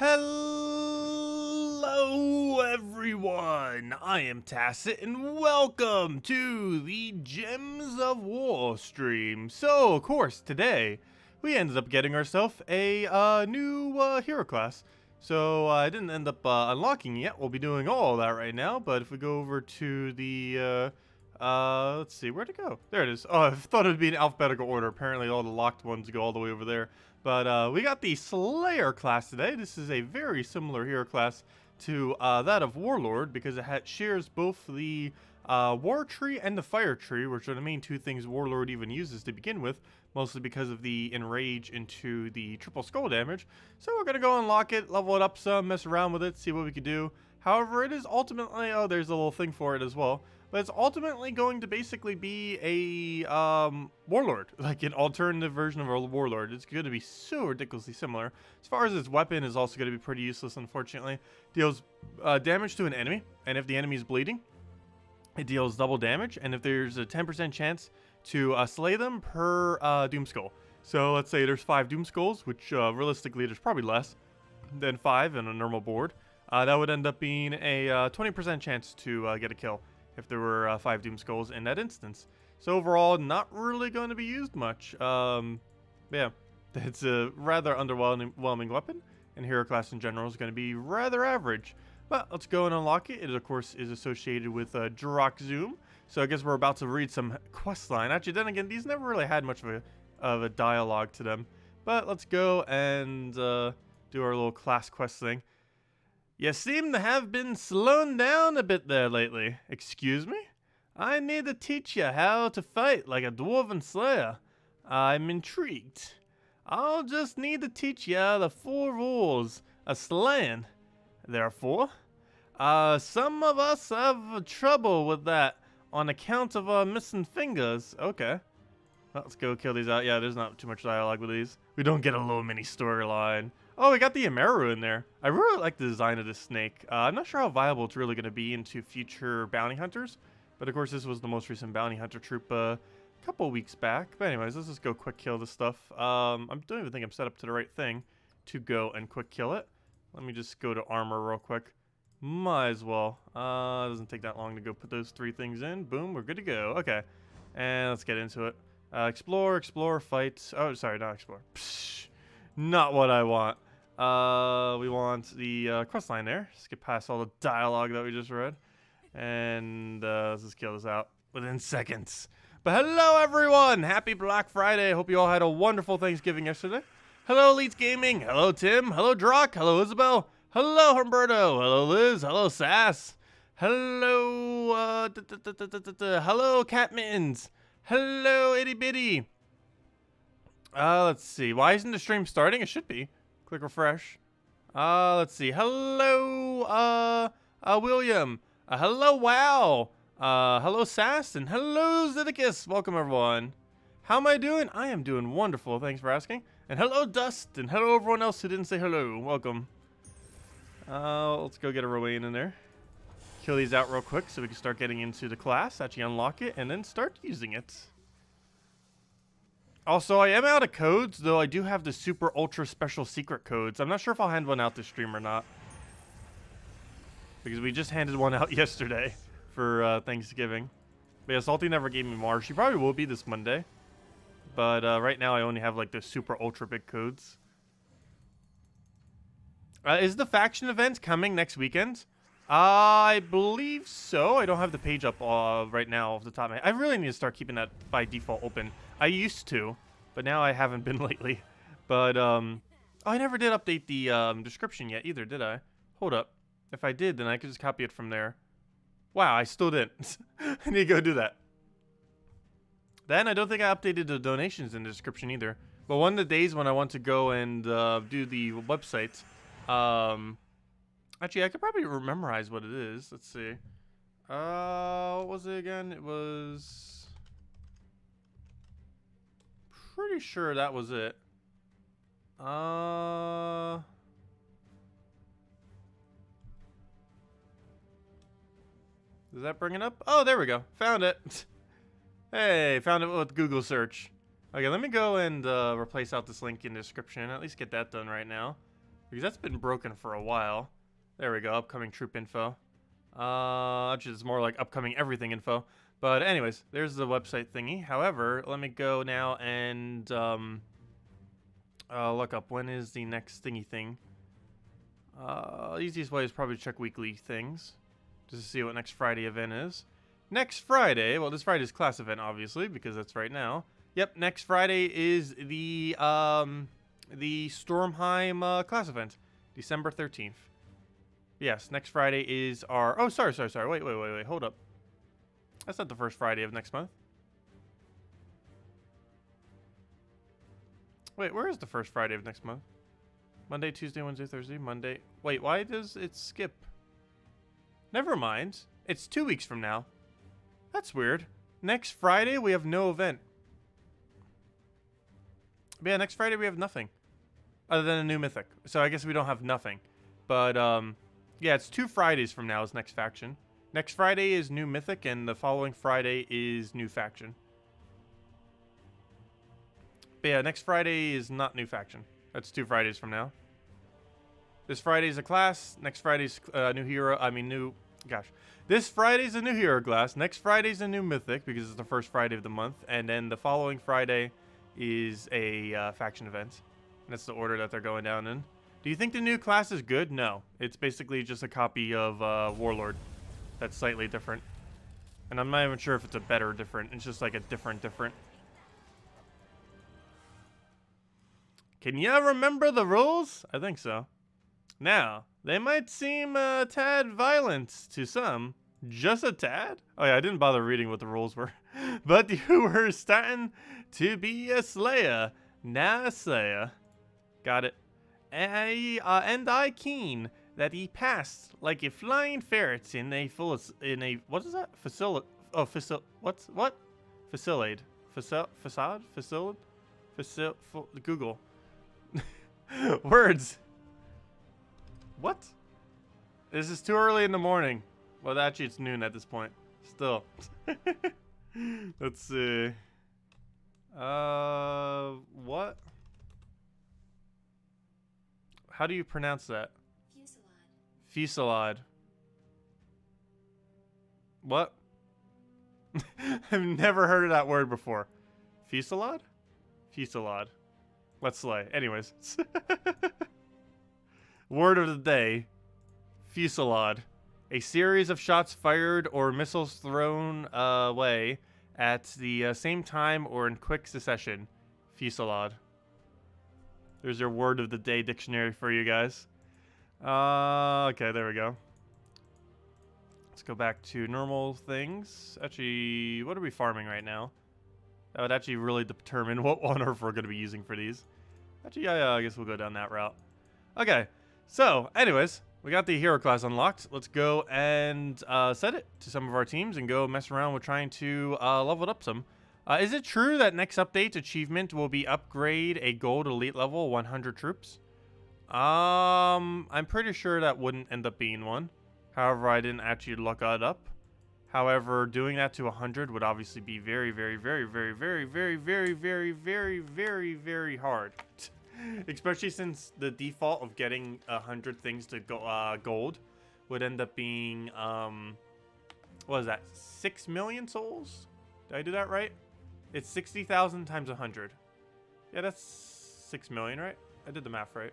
Hello everyone, I am Tacet and welcome to the Gems of War stream. So of course today we ended up getting ourselves a new hero class. So I didn't end up unlocking it yet. We'll be doing all that right now, but if we go over to the let's see, where'd it go? There it is. Oh, I thought it would be in alphabetical order. Apparently all the locked ones go all the way over there. But we got the Slayer class today. This is a very similar hero class to that of Warlord because it shares both the War Tree and the Fire Tree, which are the main two things Warlord even uses to begin with, mostly because of the Enrage into the triple skull damage. So we're going to go unlock it, level it up some, mess around with it, see what we can do. However, it is ultimately, oh, there's a little thing for it as well. But it's ultimately going to basically be a Warlord, like an alternative version of a Warlord. It's going to be so ridiculously similar. As far as its weapon is also going to be pretty useless, unfortunately. Deals damage to an enemy, and if the enemy is bleeding, it deals double damage. And if there's a 10% chance to slay them per Doom Skull. So let's say there's 5 Doom Skulls, which realistically there's probably less than 5 in a normal board. That would end up being a 20% chance to get a kill if there were 5 Doom Skulls in that instance. So overall, not really going to be used much. Yeah, it's a rather underwhelming weapon, and hero class in general is going to be rather average. But let's go and unlock it. It, of course, is associated with Zoom. So I guess we're about to read some quest line. Actually, then again, these never really had much of a dialogue to them. But let's go and do our little class quest thing. You seem to have been slowing down a bit there lately. Excuse me? I need to teach you how to fight like a dwarven slayer. I'm intrigued. I'll just need to teach you the 4 rules of slaying. Therefore, some of us have trouble with that on account of our missing fingers. Okay. Well, let's go kill these out. Yeah, there's not too much dialogue with these. We don't get a little mini storyline. Oh, we got the Emeru in there. I really like the design of this snake. I'm not sure how viable it's really going to be into future bounty hunters. But of course, this was the most recent bounty hunter troop a couple weeks back. But anyways, let's just go quick kill this stuff. I don't even think I'm set up to the right thing to go and quick kill it. Let me just go to armor real quick. Might as well. It doesn't take that long to go put those 3 things in. Boom, we're good to go. Okay. And let's get into it. Explore, fight. Oh, sorry, not explore. Psh, not what I want. We want the quest line there. Skip past all the dialogue that we just read. And let's just kill this out within seconds. But hello, everyone! Happy Black Friday. Hope you all had a wonderful Thanksgiving yesterday. Hello, Elites Gaming. Hello, Tim. Hello, Drock. Hello, Isabel. Hello, Humberto. Hello, Liz. Hello, Sass. Hello, hello, Cat Mittens. Hello, Itty Bitty. Let's see. Why isn't the stream starting? It should be. Click refresh. Let's see. Hello, William. Hello, Wow. Hello, Sass. And hello, Zeddicus. Welcome, everyone. How am I doing? I am doing wonderful. Thanks for asking. And hello, Dust. And hello, everyone else who didn't say hello. Welcome. Let's go get a Rowan in there. Kill these out real quick so we can start getting into the class. Actually unlock it and then start using it. Also, I am out of codes, though I do have the super ultra special secret codes. I'm not sure if I'll hand one out this stream or not. Because we just handed one out yesterday for Thanksgiving. But yeah, Salty never gave me more. She probably will be this Monday. But right now I only have like the super ultra big codes. Is the faction event coming next weekend? I believe so. I don't have the page up right now off the top of my head. I really need to start keeping that by default open. I used to, but now I haven't been lately. But, oh, I never did update the description yet either, did I? Hold up. If I did, then I could just copy it from there. Wow, I still didn't. I need to go do that. Then I don't think I updated the donations in the description either. But one of the days when I want to go and do the website, actually, I could probably memorize what it is. Let's see. What was it again? It was... pretty sure that was it. Does that bring it up? Oh, there we go. Found it. Hey, found it with Google search. Okay, let me go and replace out this link in the description. At least get that done right now. because that's been broken for a while. There we go, upcoming troop info. Actually, it's more like upcoming everything info. But anyways, there's the website thingy. However, let me go now and look up when is the next thingy thing. Easiest way is probably to check weekly things, just to see what next Friday event is. Next Friday, well, this Friday's class event, obviously, because that's right now. Yep, next Friday is the Stormheim class event, December 13th. Yes, next Friday is our... Oh, sorry. Wait. Hold up. That's not the first Friday of next month. Wait, where is the first Friday of next month? Monday, Tuesday, Wednesday, Thursday, Monday. Wait, why does it skip? Never mind. It's 2 weeks from now. That's weird. Next Friday, we have no event. But yeah, next Friday we have nothing. Other than a new mythic. So I guess we don't have nothing. But, yeah, it's 2 Fridays from now is next faction. Next Friday is new mythic, and the following Friday is new faction. But yeah, next Friday is not new faction. That's 2 Fridays from now. This Friday's a class. Next Friday's new hero. This Friday's a new hero class. Next Friday's a new mythic because it's the first Friday of the month. And then the following Friday is a faction event. And that's the order that they're going down in. Do you think the new class is good? No. It's basically just a copy of Warlord that's slightly different. And I'm not even sure if it's a better different. It's just like a different. Can you remember the rules? I think so. Now, they might seem a tad violent to some. Just a tad? Oh yeah, I didn't bother reading what the rules were. But you were starting to be a slayer. Now a slayer. Got it. And I keen that he passed like a flying ferret in a what is that? Google. Words. What? This is too early in the morning. Well, actually, it's noon at this point. Still. Let's see. What? How do you pronounce that? Fusillade. What? I've never heard of that word before. Fusillade? Fusillade. Let's slay. Anyways. Word of the day. Fusillade. A series of shots fired or missiles thrown away at the same time or in quick succession. Fusillade. There's your word of the day dictionary for you guys. Okay, there we go. Let's go back to normal things. Actually, what are we farming right now? That would actually really determine what on earth we're going to be using for these. Actually, yeah, I guess we'll go down that route. Okay, so anyways, we got the hero class unlocked. Let's go and set it to some of our teams and go mess around with trying to level it up some. Is it true that next update achievement will be upgrade a gold elite level 100 troops? I'm pretty sure that wouldn't end up being one. However, I didn't actually look that up. However, doing that to 100 would obviously be very, very, very, very, very, very, very, very, very, very, very hard. Especially since the default of getting 100 things to go gold would end up being what is that? 6 million souls? Did I do that right? It's 60,000 times 100. Yeah, that's 6 million, right? I did the math right.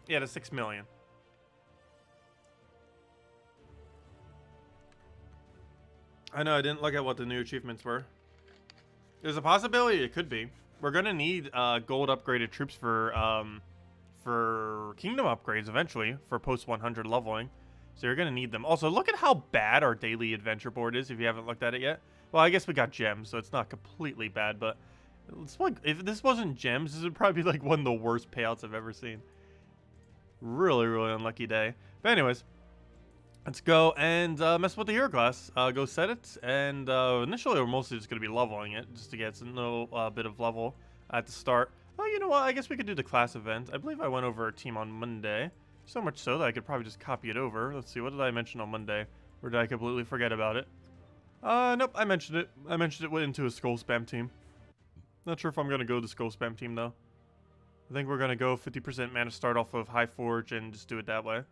Yeah, that's 6 million. I know, I didn't look at what the new achievements were. There's a possibility it could be. We're gonna need gold upgraded troops for kingdom upgrades eventually for post 100 leveling. So you're gonna need them. Also, look at how bad our daily adventure board is if you haven't looked at it yet. Well, I guess we got gems, so it's not completely bad, but it's like, if this wasn't gems, this would probably be like one of the worst payouts I've ever seen. Really, really unlucky day. But anyways, let's go and mess with the hero class. Go set it, and initially we're mostly just going to be leveling it, just to get a bit of level at the start. Oh, you know what? I guess we could do the class event. I believe I went over a team on Monday. So much so that I could probably just copy it over. Let's see, what did I mention on Monday? Or did I completely forget about it? Nope, I mentioned it. I mentioned it went into a skull spam team. Not sure if I'm going to go to the skull spam team, though. I think we're gonna go 50% mana start off of High Forge and just do it that way.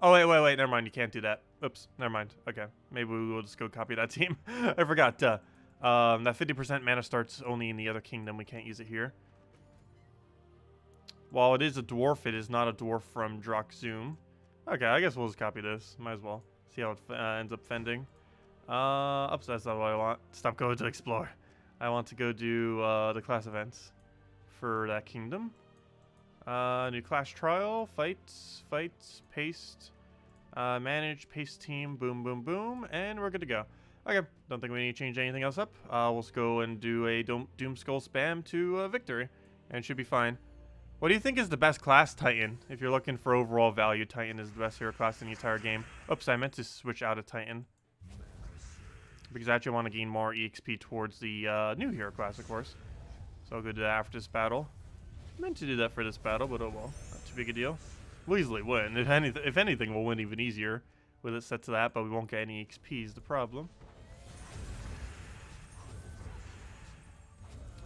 Oh, wait, never mind, you can't do that. Oops, never mind. Okay, maybe we will just go copy that team. I forgot, that 50% mana start's only in the other kingdom, we can't use it here. While it is a dwarf, it is not a dwarf from Droxzoom. Okay, I guess we'll just copy this, might as well. See how it ends up fending. Oops, that's not what I want. Stop going to explore. I want to go do the class events for that kingdom. New class trial, fights, paste, manage, paste team, boom, boom, boom, and we're good to go. Okay, don't think we need to change anything else up. We'll just go and do a Doom Skull spam to victory, and it should be fine. What do you think is the best class, Titan? If you're looking for overall value, Titan is the best hero class in the entire game. Oops, I meant to switch out of Titan. Because I actually want to gain more EXP towards the new hero class, of course. So I'll go do that after this battle. Meant to do that for this battle, but oh well. Not too big a deal. We'll easily win. If anything, we'll win even easier with it set to that, but we won't get any XP is the problem.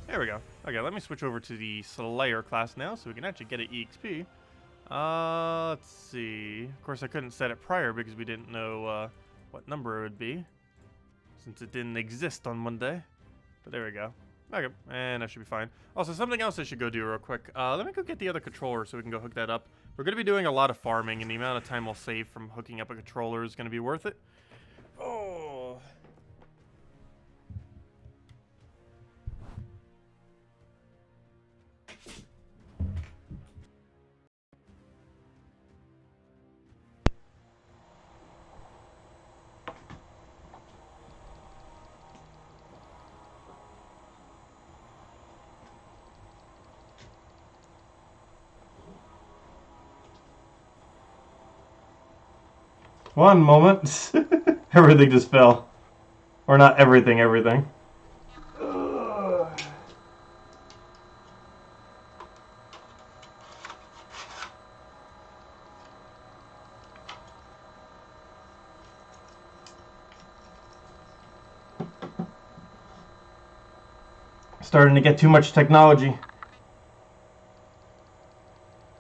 There we go. Okay, let me switch over to the Slayer class now so we can actually get an EXP. Let's see. Of course, I couldn't set it prior because we didn't know what number it would be, since it didn't exist on Monday. But there we go. Okay, and that should be fine. Also, something else I should go do real quick. Let me go get the other controller so we can go hook that up. We're going to be doing a lot of farming, and the amount of time we'll save from hooking up a controller is going to be worth it. Oh. One moment. Everything just fell. Or not everything, everything. Starting to get too much technology.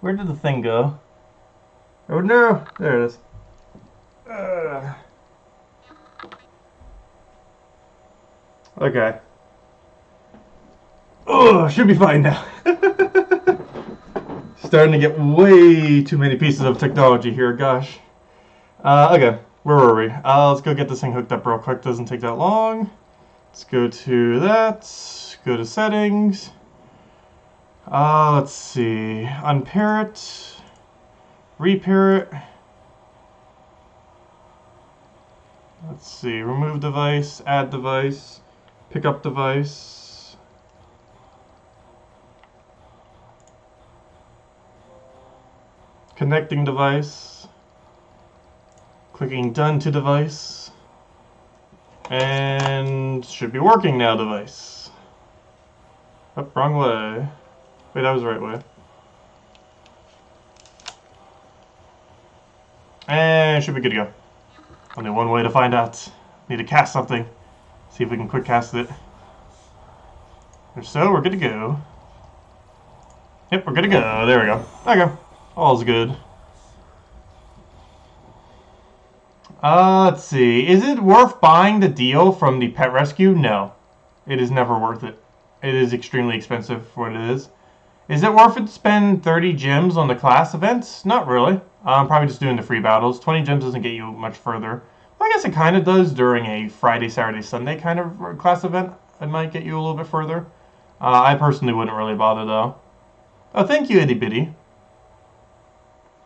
Where did the thing go? Oh no! There it is. Okay. Oh, should be fine now. Starting to get way too many pieces of technology here, gosh. Okay, where were we? Let's go get this thing hooked up real quick. Doesn't take that long. Let's go to that. Go to settings. Let's see. Unpair it. Repair it. Let's see. Remove device. Add device. Pick up device. Connecting device. Clicking done to device. And should be working now, device. Oh, wrong way. Wait, that was the right way. And should be good to go. Only one way to find out. Need to cast something. See if we can quick cast it. If so, we're good to go. Yep, we're good to go. There we go. Okay. All's good. Let's see. Is it worth buying the deal from the pet rescue? No. It is never worth it. It is extremely expensive for what it is. Is it worth it to spend 30 gems on the class events? Not really. I'm probably just doing the free battles. 20 gems doesn't get you much further. Well, I guess it kind of does during a Friday, Saturday, Sunday kind of class event. It might get you a little bit further. I personally wouldn't really bother, though. Oh, thank you, Itty Bitty.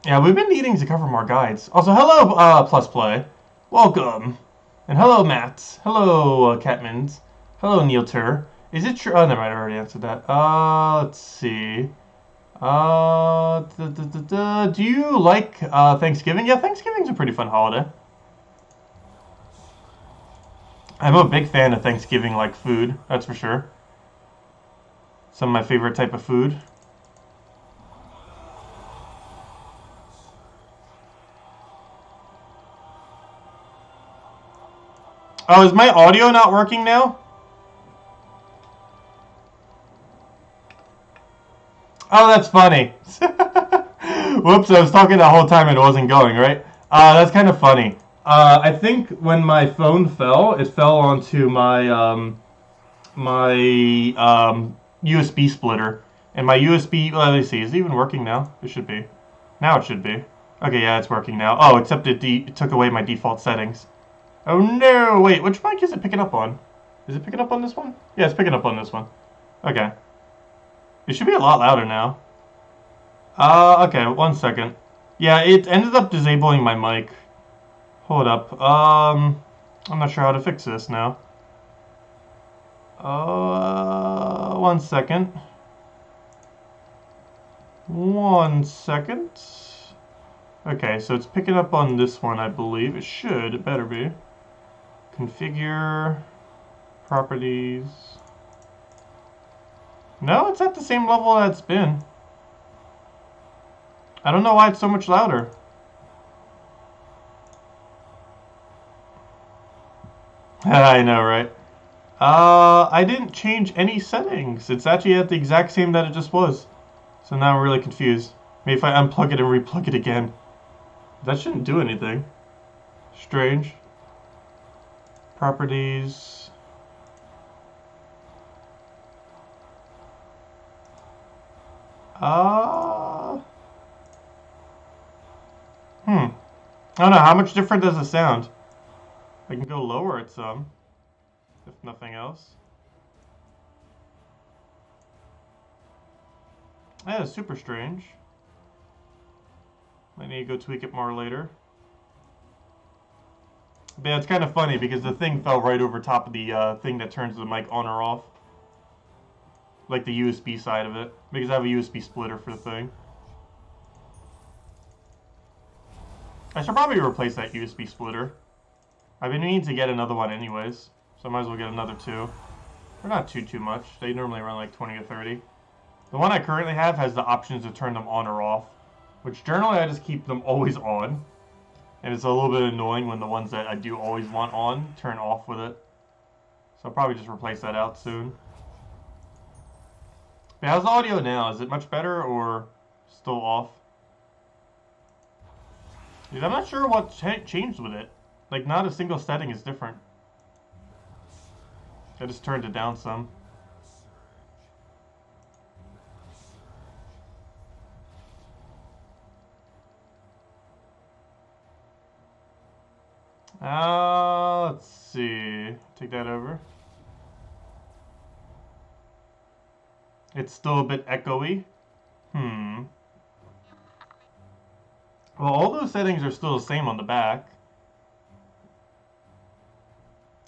Yeah, we've been needing to cover more guides. Also, hello, Plus Play. Welcome. And hello, Matt. Hello, Catmans. Hello, Neilter. Is it true? Oh, never mind, I already answered that. Let's see. Do you like Thanksgiving? Yeah, Thanksgiving's a pretty fun holiday. I'm a big fan of Thanksgiving, like food, that's for sure. Some of my favorite type of food. Oh, is my audio not working now? Oh, that's funny. Whoops, I was talking the whole time and it wasn't going, right? That's kind of funny. I think when my phone fell, it fell onto my USB splitter. And my USB, let me see, is it even working now? It should be. Now it should be. Okay, yeah, it's working now. Oh, except it took away my default settings. Oh no, wait, which mic is it picking up on? Is it picking up on this one? Yeah, it's picking up on this one. Okay. It should be a lot louder now. Okay, 1 second. Yeah, it ended up disabling my mic. Hold up. I'm not sure how to fix this now. 1 second. 1 second. Okay, so it's picking up on this one, I believe. It should. It better be. Configure. Properties. No, it's at the same level that it's been. I don't know why it's so much louder. I know, right? I didn't change any settings. It's actually at the exact same that it just was. So now I'm really confused. Maybe if I unplug it and replug it again. That shouldn't do anything. Strange. Properties. I don't know, how much different does it sound? I can go lower it some, if nothing else. That is super strange. Might need to go tweak it more later. But yeah, it's kind of funny because the thing fell right over top of the thing that turns the mic on or off. Like the USB side of it. Because I have a USB splitter for the thing. I should probably replace that USB splitter. I've been meaning to get another one anyways. So I might as well get another two. They're not too much. They normally run like 20 to 30. The one I currently have has the options to turn them on or off. Which generally I just keep them always on. And it's a little bit annoying when the ones that I do always want on turn off with it. So I'll probably just replace that out soon. But how's the audio now? Is it much better or still off? Because I'm not sure what changed with it. Like, not a single setting is different. I just turned it down some. Let's see. Take that over. It's still a bit echoey. Well, all those settings are still the same on the back.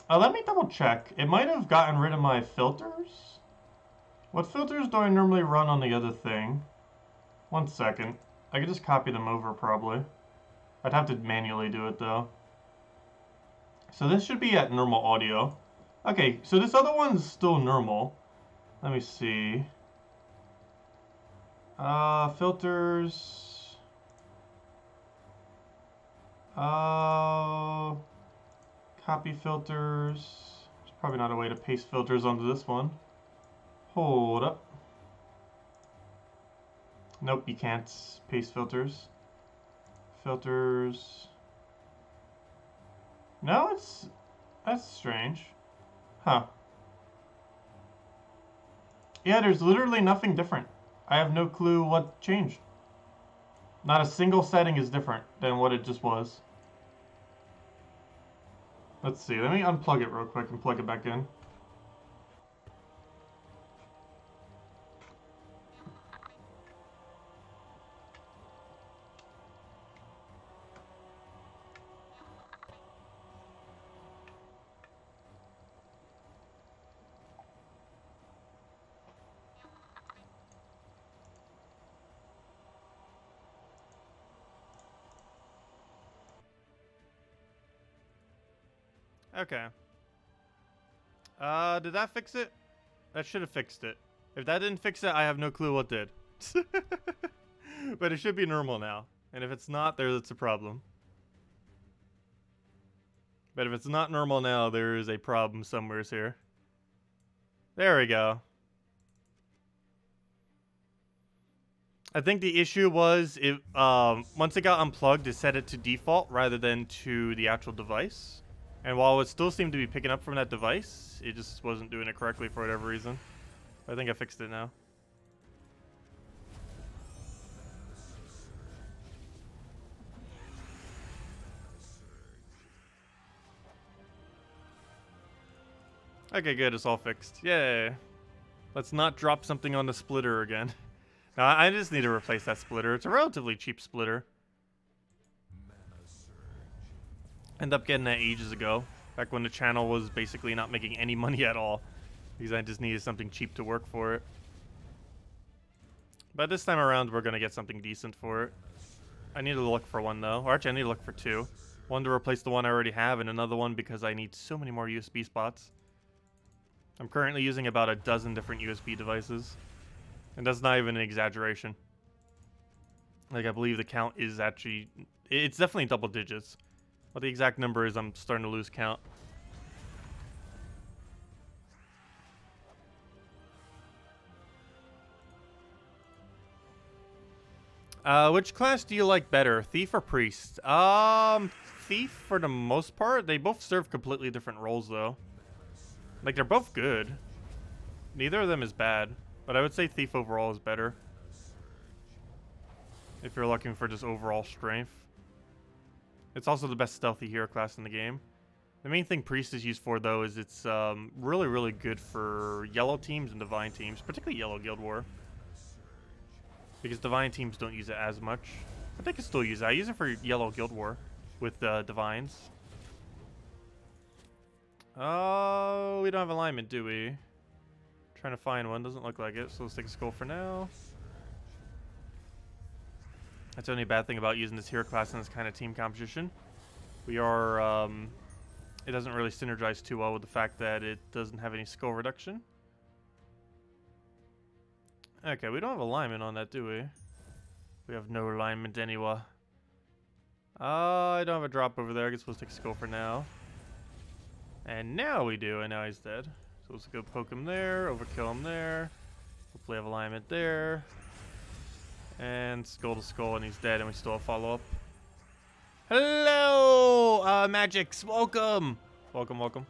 Let me double check. It might have gotten rid of my filters. What filters do I normally run on the other thing? 1 second. I could just copy them over probably. I'd have to manually do it though. So this should be at normal audio. Okay, so this other one's still normal. Let me see. Filters. Copy filters. There's probably not a way to paste filters onto this one. Hold up. Nope, you can't paste filters. Filters. No, that's strange. Huh. Yeah, there's literally nothing different. I have no clue what changed. Not a single setting is different than what it just was. Let's see, let me unplug it real quick and plug it back in. Okay. Did that fix it? That should have fixed it. If that didn't fix it, I have no clue what did. But it should be normal now. And if it's not, that's a problem. But if it's not normal now, there is a problem somewhere here. There we go. I think the issue was it once it got unplugged, it set it to default rather than to the actual device. And while it still seemed to be picking up from that device, it just wasn't doing it correctly for whatever reason. I think I fixed it now. Okay, good. It's all fixed. Yay. Let's not drop something on the splitter again. Now, I just need to replace that splitter. It's a relatively cheap splitter. Ended up getting that ages ago. Back when the channel was basically not making any money at all. Because I just needed something cheap to work for it. But this time around, we're going to get something decent for it. I need to look for one, though. Or actually, I need to look for two. One to replace the one I already have, and another one because I need so many more USB spots. I'm currently using about a dozen different USB devices. And that's not even an exaggeration. Like, I believe the count is actually... It's definitely double digits. What the exact number is, I'm starting to lose count. Which class do you like better, Thief or Priest? Thief for the most part. They both serve completely different roles, though. Like, they're both good. Neither of them is bad. But I would say Thief overall is better. If you're looking for just overall strength. It's also the best stealthy hero class in the game. The main thing Priest is used for, though, is it's really, really good for yellow teams and divine teams. Particularly yellow Guild War. Because divine teams don't use it as much. But they can still use it. I use it for yellow Guild War with divines. Oh, we don't have alignment, do we? Trying to find one. Doesn't look like it. So let's take a skull for now. That's the only bad thing about using this hero class in this kind of team competition. We are... it doesn't really synergize too well with the fact that it doesn't have any skull reduction. Okay, we don't have alignment on that, do we? We have no alignment anywhere. I don't have a drop over there. I guess we'll take a skull for now. And now we do, and now he's dead. So let's go poke him there, overkill him there. Hopefully have alignment there. And skull to skull, and he's dead, and we still have follow-up. Hello, Magix, welcome. Welcome, welcome.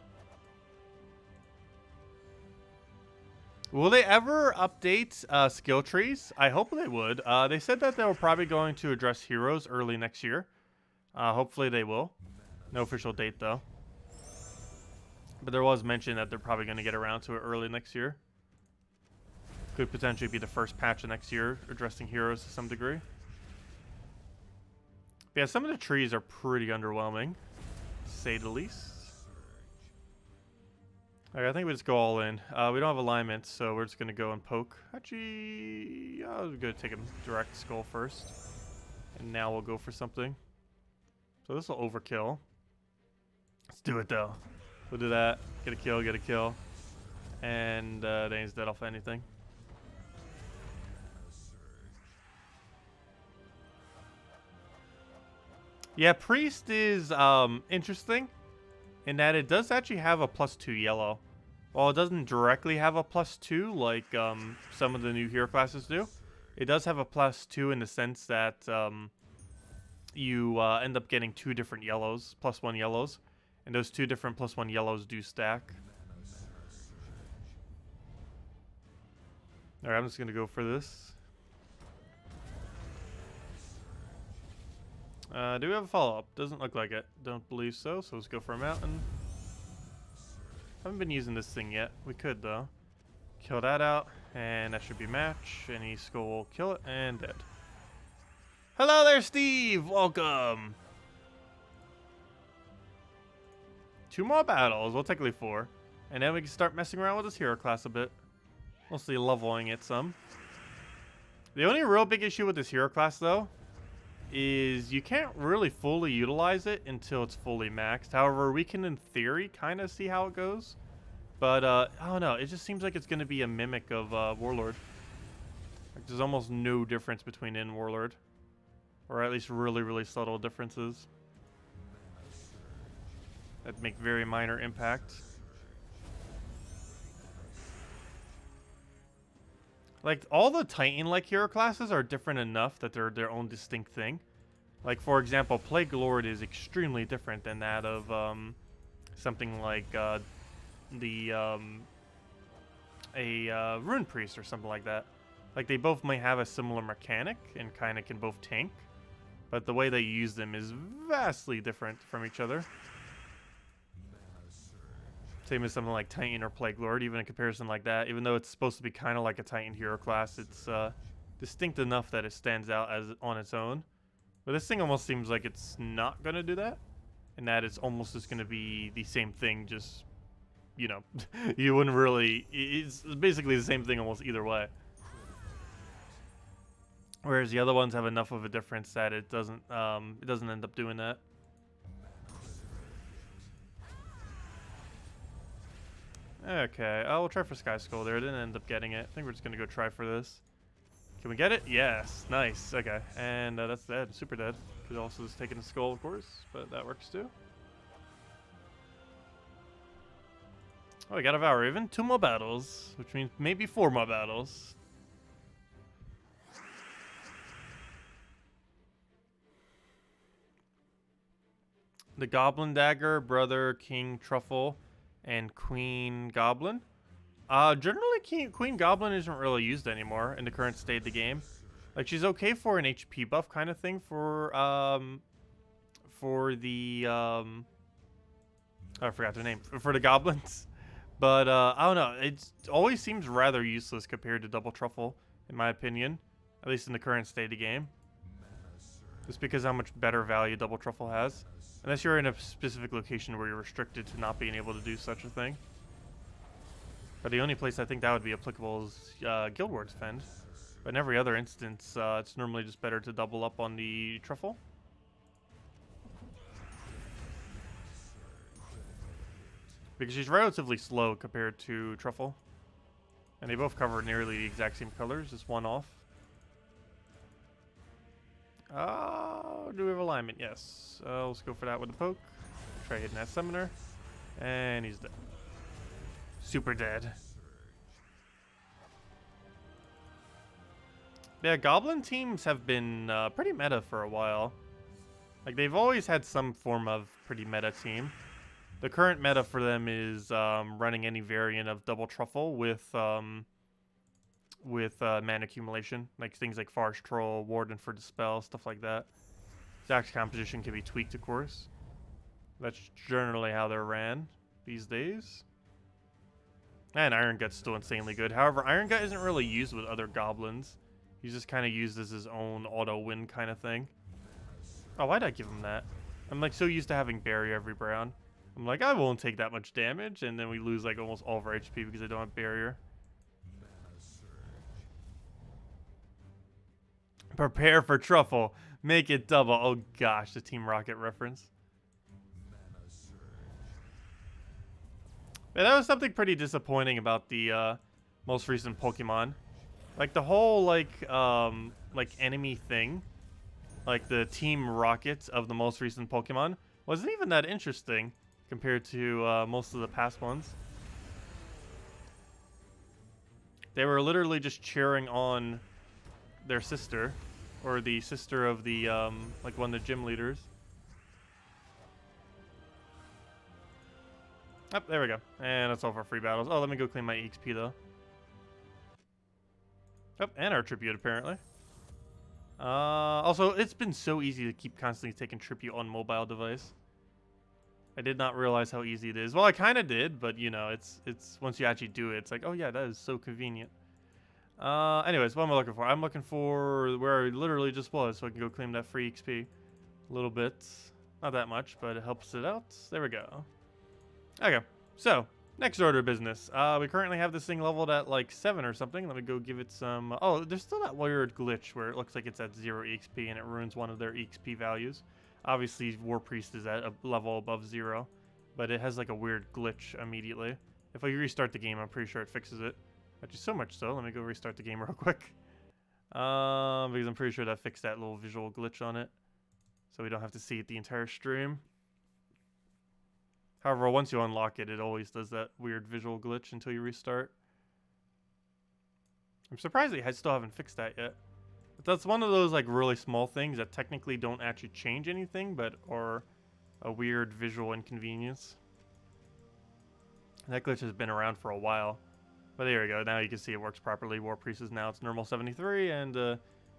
Will they ever update skill trees? I hope they would. They said that they were probably going to address heroes early next year. Hopefully they will. No official date, though. But there was mention that they're probably going to get around to it early next year. Could potentially be the first patch of next year, addressing heroes to some degree. But yeah, some of the trees are pretty underwhelming, to say the least. Okay, I think we just go all in. We don't have alignment, so we're just going to go and poke. Actually, I was going to take a direct skull first. And now we'll go for something. So this will overkill. Let's do it, though. We'll do that. Get a kill, get a kill. And then he's dead off anything. Yeah, Priest is interesting in that it does actually have a +2 yellow. While it doesn't directly have a +2 like some of the new hero classes do, it does have a +2 in the sense that you end up getting 2 different yellows, +1 yellows. And those 2 different +1 yellows do stack. Alright, I'm just going to go for this. Do we have a follow-up? Doesn't look like it. Don't believe so, so let's go for a mountain. Haven't been using this thing yet. We could, though. Kill that out, and that should be match. Any skull will kill it, and dead. Hello there, Steve! Welcome! 2 more battles. Well, technically 4. And then we can start messing around with this hero class a bit. Mostly leveling it some. The only real big issue with this hero class, though, is you can't really fully utilize it until it's fully maxed. However, we can, in theory, kind of see how it goes. But, I don't know. It just seems like it's going to be a mimic of Warlord. Like, there's almost no difference between it and Warlord. Or at least really, really subtle differences that make very minor impact. Like, all the Titan-like hero classes are different enough that they're their own distinct thing. Like, for example, Plague Lord is extremely different than that of something like a Rune Priest or something like that. Like, they both might have a similar mechanic and kind of can both tank, but the way they use them is vastly different from each other. Same as something like Titan or Plague Lord, even in comparison like that. Even though it's supposed to be kind of like a Titan hero class, it's distinct enough that it stands out as on its own. But this thing almost seems like it's not going to do that. And that it's almost just going to be the same thing, just, you know, you wouldn't really... It's basically the same thing almost either way. Whereas the other ones have enough of a difference that it doesn't end up doing that. Okay, we'll try for Sky Skull there. I didn't end up getting it. I think we're just going to go try for this. Can we get it? Yes. Nice. Okay. And that's dead. Super dead. Could also just take in the skull, of course, but that works too. Oh, we got a Valraven. 2 more battles, which means maybe 4 more battles. The Goblin Dagger, Brother, King Truffle, and Queen Goblin. Generally, Queen Goblin isn't really used anymore in the current state of the game. Like, she's okay for an HP buff kind of thing for the I forgot the name for the goblins, but I don't know. It always seems rather useless compared to Double Truffle, in my opinion, at least in the current state of the game. Just because how much better value Double Truffle has, unless you're in a specific location where you're restricted to not being able to do such a thing. But the only place I think that would be applicable is Guild Wars Fend. But in every other instance, it's normally just better to double up on the Truffle. Because she's relatively slow compared to Truffle. And they both cover nearly the exact same colors, just one off. Do we have alignment? Yes. Let's go for that with the poke. Try hitting that summoner. And he's dead. Super dead. Yeah, Goblin teams have been pretty meta for a while. Like, they've always had some form of pretty meta team. The current meta for them is running any variant of Double Truffle with mana accumulation. Like things like Forest Troll, Warden for Dispel, stuff like that. Exact composition can be tweaked, of course. That's generally how they're ran these days. And Iron Gut's still insanely good. However, Iron Gut isn't really used with other goblins. He's just kind of used as his own auto-win kind of thing. Oh, why'd I give him that? I'm like so used to having Barrier every round. I'm like, I won't take that much damage, and then we lose like almost all of our HP because I don't have Barrier. Prepare for Truffle. Make it double. Oh gosh, the Team Rocket reference. Yeah, that was something pretty disappointing about the most recent Pokemon. Like the whole like enemy thing, like the Team Rockets of the most recent Pokemon wasn't even that interesting compared to most of the past ones. They were literally just cheering on their sister, or the sister of the like one of the gym leaders. Oh, there we go. And that's all for free battles. Oh, let me go clean my EXP though. Oh, and our tribute apparently. Also, it's been so easy to keep constantly taking tribute on mobile device. I did not realize how easy it is. Well, I kind of did, but you know, it's once you actually do it, it's like, oh yeah, that is so convenient. Anyways, what am I looking for? I'm looking for where I literally just was, so I can go claim that free XP. A little bit, not that much, but it helps it out. There we go. Okay, so next order of business. We currently have this thing leveled at like 7 or something. Let me go give it some. Oh, there's still that weird glitch where it looks like it's at 0 EXP and it ruins one of their EXP values. Obviously, War Priest is at a level above 0, but it has like a weird glitch immediately. If I restart the game, I'm pretty sure it fixes it. Actually, so much so. Let me go restart the game real quick. Because I'm pretty sure that fixed that little visual glitch on it, so we don't have to see it the entire stream. However, once you unlock it, it always does that weird visual glitch until you restart. I'm surprised they still haven't fixed that yet. But that's one of those like really small things that technically don't actually change anything, but are a weird visual inconvenience. That glitch has been around for a while. But there we go. Now you can see it works properly. War Priest is now it's normal 73, and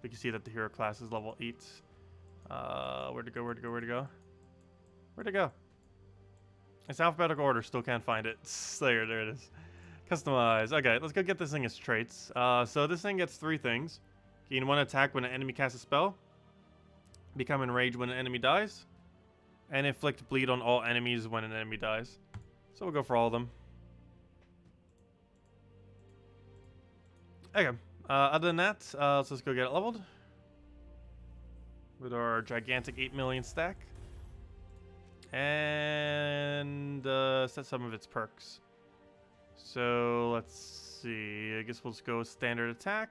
we can see that the hero class is level 8. Where'd it go? Where'd it go? Where'd it go? Where'd it go? It's alphabetical order. Still can't find it. There it is. Customize. Okay, let's go get this thing as traits. So this thing gets 3 things. Gain 1 attack when an enemy casts a spell. Become enraged when an enemy dies. And inflict bleed on all enemies when an enemy dies. So we'll go for all of them. Okay. Other than that, let's just go get it leveled. With our gigantic 8 million stack. And set some of its perks. So let's see. I guess we'll just go with standard attack.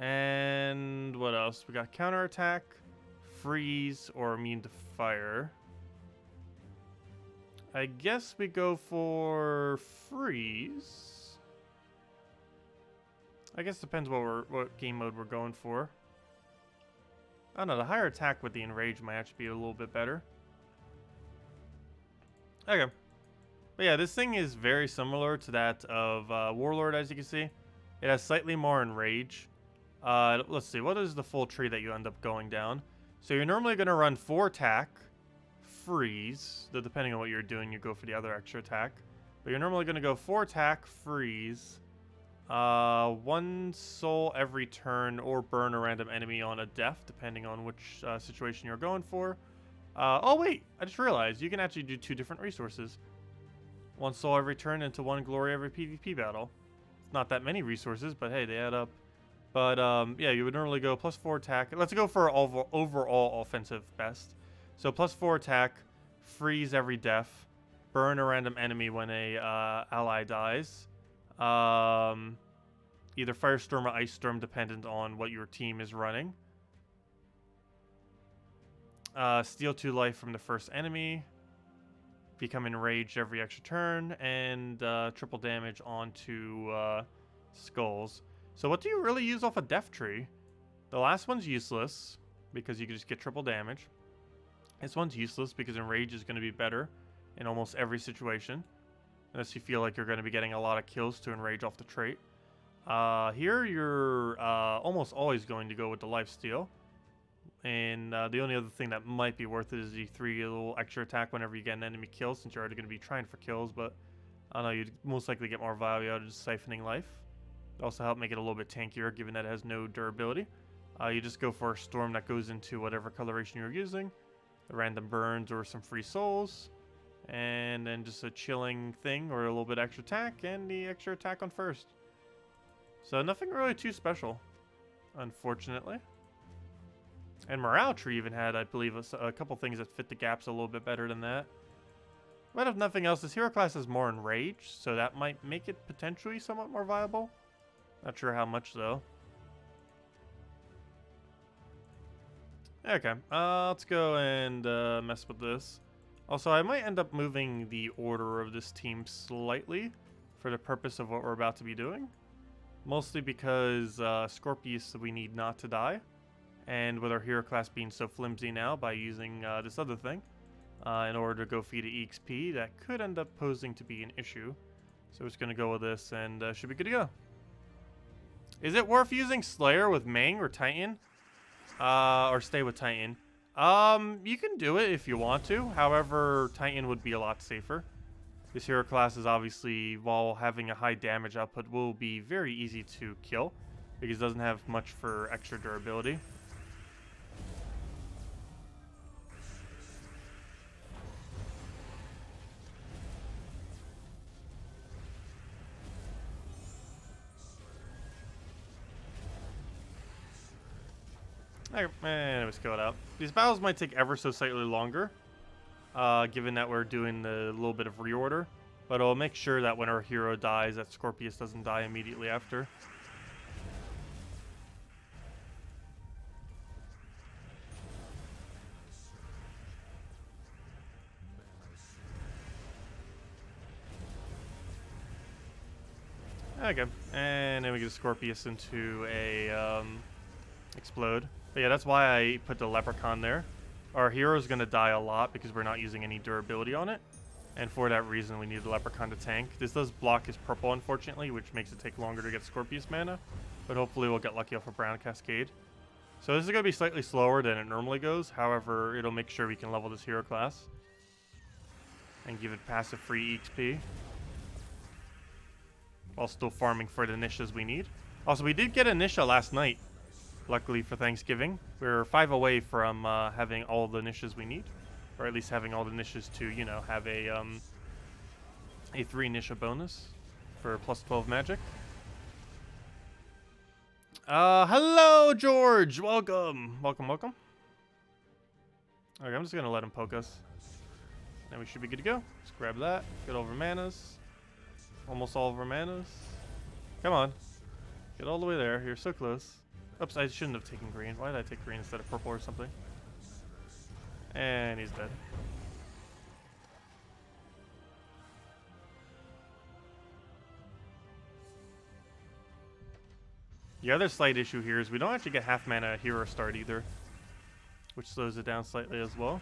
And what else? We got counter attack, freeze, or immune to fire. I guess we go for freeze. I guess depends what game mode we're going for. I don't know. The higher attack with the enrage might actually be a little bit better. Okay. But yeah, this thing is very similar to that of Warlord, as you can see. It has slightly more enrage. Let's see. What is the full tree that you end up going down? So you're normally going to run 4 attack, freeze. Though depending on what you're doing, you go for the other extra attack. But you're normally going to go 4 attack, freeze. 1 soul every turn, or burn a random enemy on a death, depending on which situation you're going for. Oh wait, I just realized you can actually do 2 different resources. 1 soul every turn into 1 glory every PvP battle. It's not that many resources, but hey, they add up. But yeah, you would normally go +4 attack. Let's go for overall offensive best. So +4 attack, freeze every death, burn a random enemy when a ally dies. Either Firestorm or Ice Storm, dependent on what your team is running. Steal 2 life from the first enemy. Become enraged every extra turn. And triple damage onto skulls. So what do you really use off a Death Tree? The last one's useless, because you can just get triple damage. This one's useless, because enrage is going to be better in almost every situation. Unless you feel like you're going to be getting a lot of kills to enrage off the trait. Here, you're almost always going to go with the lifesteal. And the only other thing that might be worth it is the 3 little extra attack whenever you get an enemy kill, since you're already going to be trying for kills. But I don't know, you'd most likely get more value out of just siphoning life. It also help make it a little bit tankier, given that it has no durability. You just go for a storm that goes into whatever coloration you're using. The random burns or some free souls. And then just a chilling thing or a little bit extra attack, and the extra attack on first. So nothing really too special, unfortunately. And Morale Tree even had, I believe, a couple things that fit the gaps a little bit better than that. But if nothing else, this hero class has more enrage, so that might make it potentially somewhat more viable. Not sure how much, though. Okay, let's go and mess with this. Also, I might end up moving the order of this team slightly for the purpose of what we're about to be doing. Mostly because Scorpius we need not to die. And with our hero class being so flimsy now by using this other thing in order to go feed it EXP, that could end up posing to be an issue. So we're just going to go with this and should be good to go. Is it worth using Slayer with Mang or Titan? Or stay with Titan? You can do it if you want to. However, Titan would be a lot safer. This hero class is obviously, while having a high damage output, will be very easy to kill because it doesn't have much for extra durability. Anyways, go it out. These battles might take ever so slightly longer, given that we're doing the little bit of reorder. But I'll make sure that when our hero dies, that Scorpius doesn't die immediately after. Okay, and then we get a Scorpius into a explode. But yeah, that's why I put the Leprechaun there. Our hero's gonna die a lot because we're not using any durability on it. And for that reason, we need the Leprechaun to tank. This does block his purple, unfortunately, which makes it take longer to get Scorpius mana. But hopefully we'll get lucky off a Brown Cascade. So this is gonna be slightly slower than it normally goes. However, it'll make sure we can level this hero class. And give it passive free EXP. While still farming for the niches we need. Also, we did get a Nisha last night. Luckily for Thanksgiving. We're 5 away from having all the niches we need. Or at least having all the niches to, you know, have a 3 Nisha bonus for plus 12 magic. Hello, George! Welcome! Welcome, welcome. Okay, I'm just gonna let him poke us. Now we should be good to go. Let's grab that. Get all of our manas. Almost all of our manas. Come on. Get all the way there. You're so close. Oops, I shouldn't have taken green. Why did I take green instead of purple or something? And he's dead. The other slight issue here is we don't actually get half mana hero start either, which slows it down slightly as well.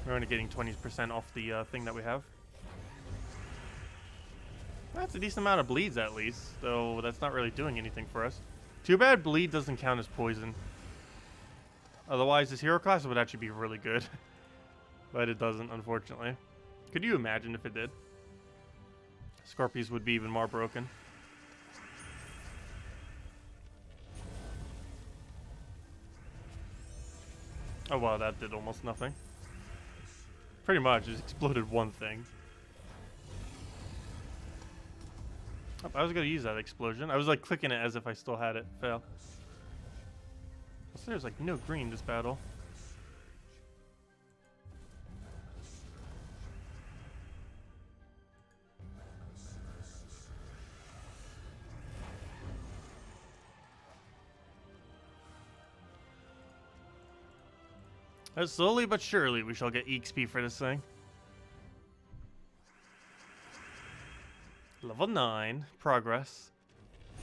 We're only getting 20% off the thing that we have. That's a decent amount of bleeds at least, though that's not really doing anything for us. Too bad bleed doesn't count as poison. Otherwise, this hero class would actually be really good. But it doesn't, unfortunately. Could you imagine if it did? Scorpius would be even more broken. Oh wow, that did almost nothing. Pretty much, it exploded one thing. Oh, I was gonna use that explosion. I was like clicking it as if I still had it. Fail. So there's like no green this battle. And slowly but surely we shall get EXP for this thing. Level 9. Progress.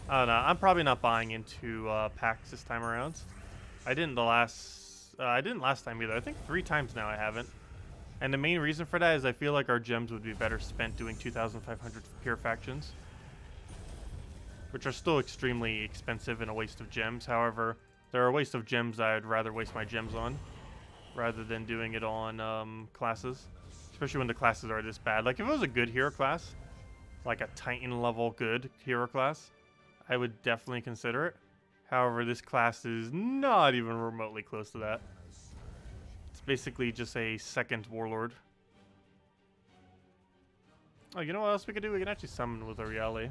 I don't know. I'm probably not buying into packs this time around. I didn't last time either. I think 3 times now I haven't. And the main reason for that is I feel like our gems would be better spent doing 2,500 pure factions, which are still extremely expensive and a waste of gems. However, there are a waste of gems I'd rather waste my gems on rather than doing it on classes, especially when the classes are this bad. Like if it was a good hero class, like a Titan level good hero class, I would definitely consider it. However, this class is not even remotely close to that. It's basically just a second warlord. Oh, you know what else we could do? We can actually summon with a Reale.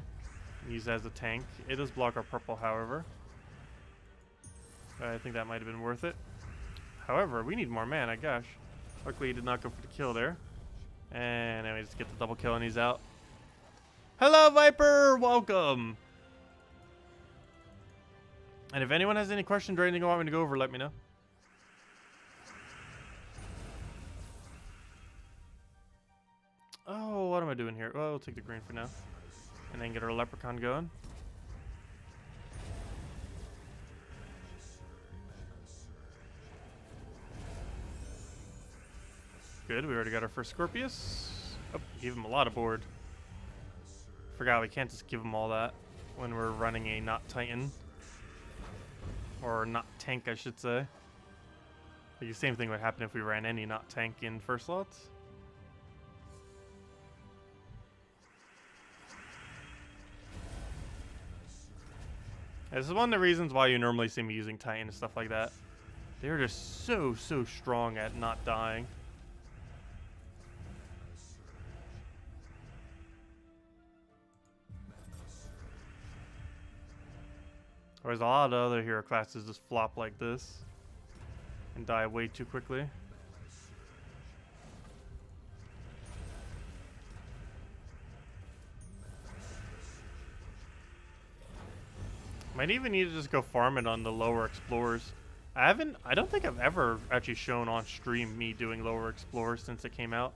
Use it as a tank. It does block our purple, however. I think that might have been worth it. However, we need more mana, gosh. Luckily, he did not go for the kill there. And then we just get the double kill and he's out. Hello, Viper! Welcome! And if anyone has any questions or anything you want me to go over, let me know. Oh, what am I doing here? Well, we'll take the green for now. And then get our Leprechaun going. Good, we already got our first Scorpius. Oh, gave him a lot of board. Forgot we can't just give him all that when we're running a not Titan. Or not tank, I should say. Like the same thing would happen if we ran any not tank in first slots. This is one of the reasons why you normally see me using Titan and stuff like that. They're just so strong at not dying. Whereas a lot of other hero classes just flop like this and die way too quickly. Might even need to just go farm it on the lower explorers. I don't think I've ever actually shown on stream me doing lower explorers since it came out.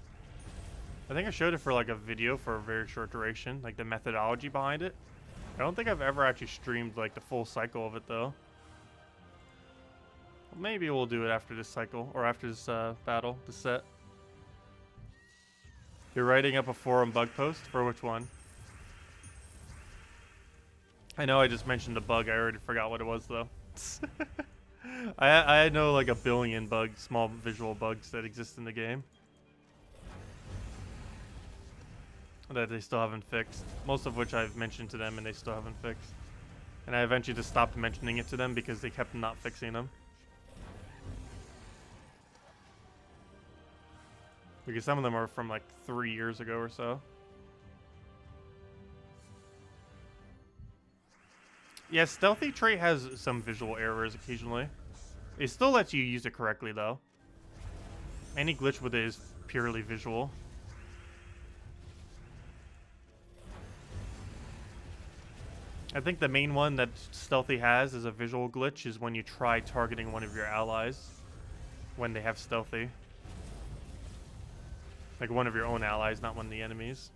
I think I showed it for like a video for a very short duration, like the methodology behind it. I don't think I've ever actually streamed like the full cycle of it though. Well, maybe we'll do it after this cycle or after this battle, the set. You're writing up a forum bug post for which one? I know I just mentioned a bug. I already forgot what it was though. I know like a billion bugs, small visual bugs that exist in the game that they still haven't fixed. Most of which I've mentioned to them and they still haven't fixed. And I eventually just stopped mentioning it to them because they kept not fixing them. Because some of them are from like 3 years ago or so. Yeah, Stealthy trait has some visual errors occasionally. It still lets you use it correctly though. Any glitch with it is purely visual. I think the main one that Stealthy has as a visual glitch is when you try targeting one of your allies when they have Stealthy. Like one of your own allies, not one of the enemies.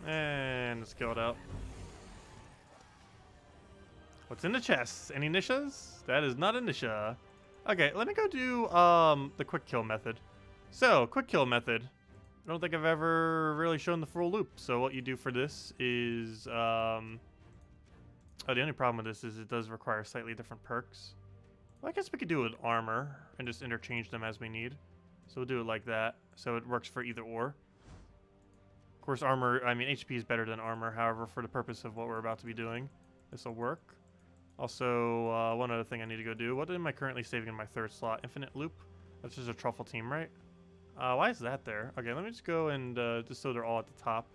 And let's go it out. What's in the chest? Any nishas? That is not a nisha. Okay, let me go do the quick kill method. So, quick kill method. I don't think I've ever really shown the full loop. So what you do for this is oh, the only problem with this is it does require slightly different perks. Well, I guess we could do it with armor and just interchange them as we need. So we'll do it like that. So it works for either or. Of course, armor, I mean, HP is better than armor. However, for the purpose of what we're about to be doing, this will work. Also, one other thing I need to go do. What am I currently saving in my third slot? Infinite loop? That's just a truffle team, right? Why is that there? Okay, let me just go and, just so they're all at the top.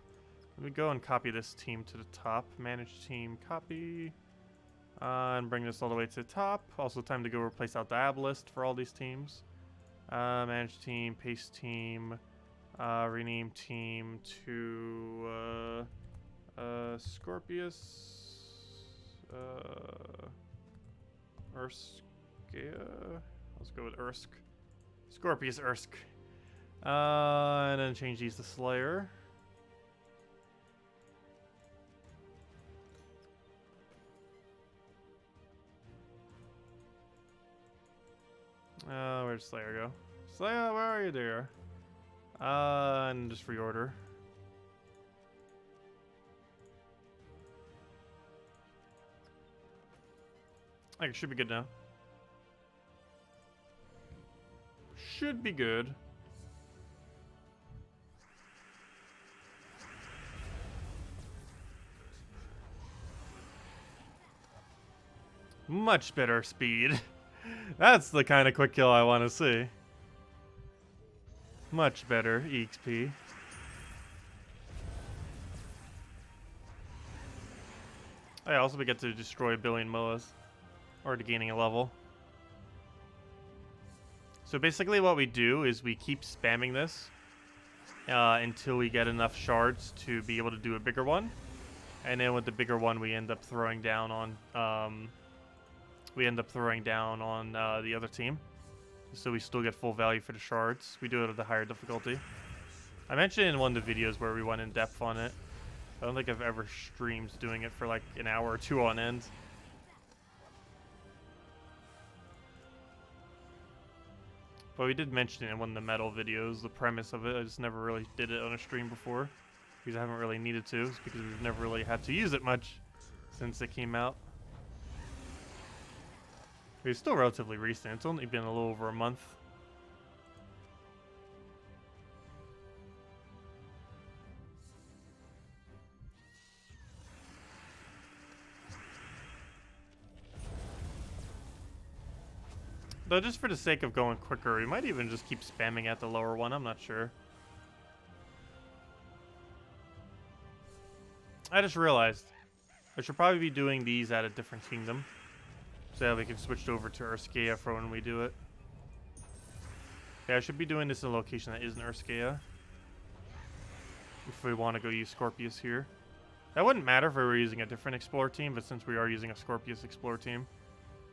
Let me go and copy this team to the top. Manage team, copy. And bring this all the way to the top. Also, time to go replace out the ab list for all these teams. Manage team, paste team. Rename team to Scorpius Urskea. Let's go with Ursk. Scorpius Ursk. And then change these to Slayer. Where'd Slayer go? Slayer, where are you there? And just reorder. Okay, should be good now. Should be good. Much better speed. That's the kind of quick kill I want to see. Much better EXP. Also we get to destroy a billion MOAs. Or to gaining a level. So basically what we do is we keep spamming this until we get enough shards to be able to do a bigger one. And then with the bigger one we end up throwing down on the other team. So we still get full value for the shards. We do it at the higher difficulty. I mentioned in one of the videos where we went in depth on it. I don't think I've ever streamed doing it for like an hour or two on end. But we did mention it in one of the metal videos, the premise of it. I just never really did it on a stream before. Because I haven't really needed to. It's because we've never really had to use it much since it came out. It's still relatively recent. It's only been a little over a month. Though just for the sake of going quicker, we might even just keep spamming at the lower one. I'm not sure. I just realized I should probably be doing these at a different kingdom, so that we can switch over to Urskea for when we do it. Yeah, I should be doing this in a location that isn't Urskea, if we want to go use Scorpius here. That wouldn't matter if we were using a different Explorer team, but since we are using a Scorpius Explorer team,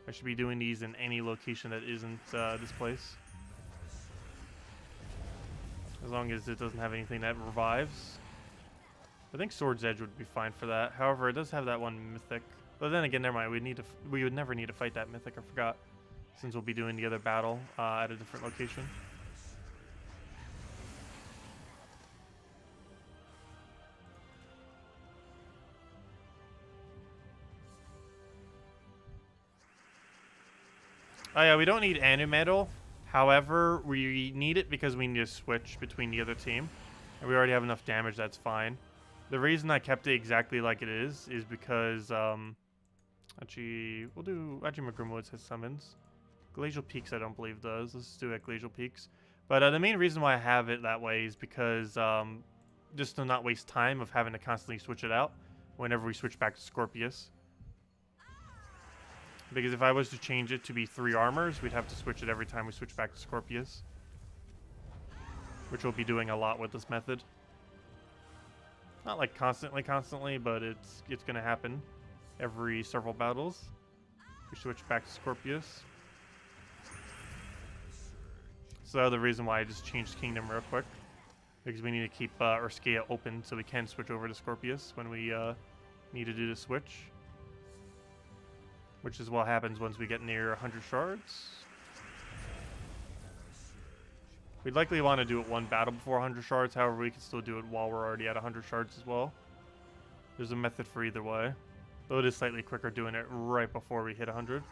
I should be doing these in any location that isn't this place. As long as it doesn't have anything that revives. I think Sword's Edge would be fine for that. However, it does have that one mythic. But then again, never mind. We would never need to fight that mythic. I forgot. Since we'll be doing the other battle at a different location. Oh yeah, we don't need Animetal. However, we need it because we need to switch between the other team. And we already have enough damage, that's fine. The reason I kept it exactly like it is because, actually, we'll do, actually McGrimwoods has summons. Glacial Peaks I don't believe does. Let's do it at Glacial Peaks. But the main reason why I have it that way is because, just to not waste time of having to constantly switch it out whenever we switch back to Scorpius. Because if I was to change it to be 3 armors, we'd have to switch it every time we switch back to Scorpius. Which we'll be doing a lot with this method. Not like constantly, but it's going to happen every several battles. We switch back to Scorpius. So the reason why I just changed Kingdom real quick. Because we need to keep Urskea open so we can switch over to Scorpius when we need to do the switch. Which is what happens once we get near 100 shards. We'd likely want to do it one battle before 100 shards. However, we can still do it while we're already at 100 shards as well. There's a method for either way. Though it is slightly quicker doing it right before we hit 100.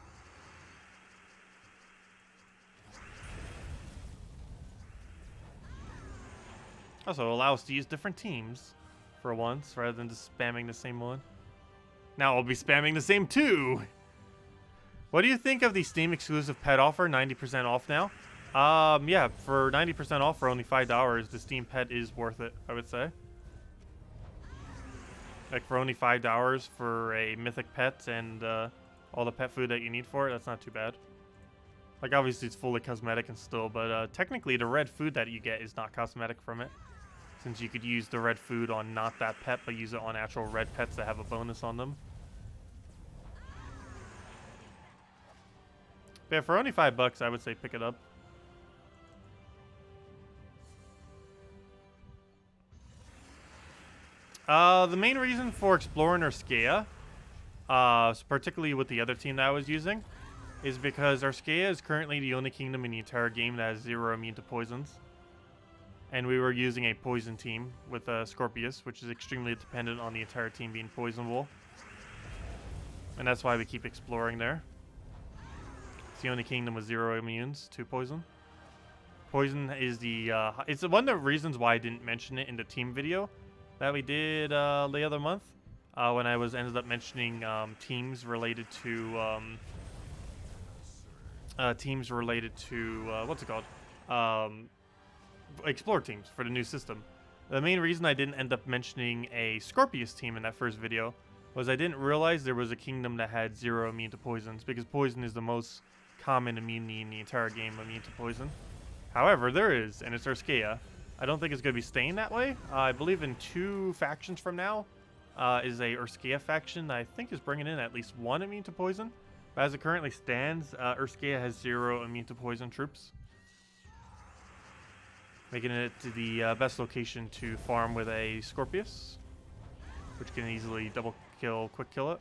Also, allow us to use different teams for once, rather than just spamming the same one. Now I'll be spamming the same 2! What do you think of the Steam exclusive pet offer? 90% off now? Yeah, for 90% off for only $5, the Steam pet is worth it, I would say. Like, for only $5 for a mythic pet and all the pet food that you need for it, that's not too bad. Like, obviously it's fully cosmetic and still, but technically the red food that you get is not cosmetic from it. Since you could use the red food on not that pet, but use it on actual red pets that have a bonus on them. But yeah, for only $5, I would say pick it up. The main reason for exploring Urskea, particularly with the other team that I was using, is because Urskea is currently the only kingdom in the entire game that has 0 immune to poisons. And we were using a poison team with Scorpius, which is extremely dependent on the entire team being poisonable. And that's why we keep exploring there. It's the only kingdom with 0 immunes to poison. Poison is the it's one of the reasons why I didn't mention it in the team video that we did the other month, when I ended up mentioning teams related to what's it called, Explore teams for the new system. The main reason I didn't end up mentioning a Scorpius team in that first video was I didn't realize there was a kingdom that had 0 immune to poisons, because poison is the most common immunity in the entire game, immune to poison. However, there is, and it's Urskea. I don't think it's going to be staying that way. I believe in 2 factions from now is a Urskea faction that I think is bringing in at least 1 immune to poison. But as it currently stands, Urskea has 0 immune to poison troops. Making it to the best location to farm with a Scorpius, which can easily double kill, quick kill it.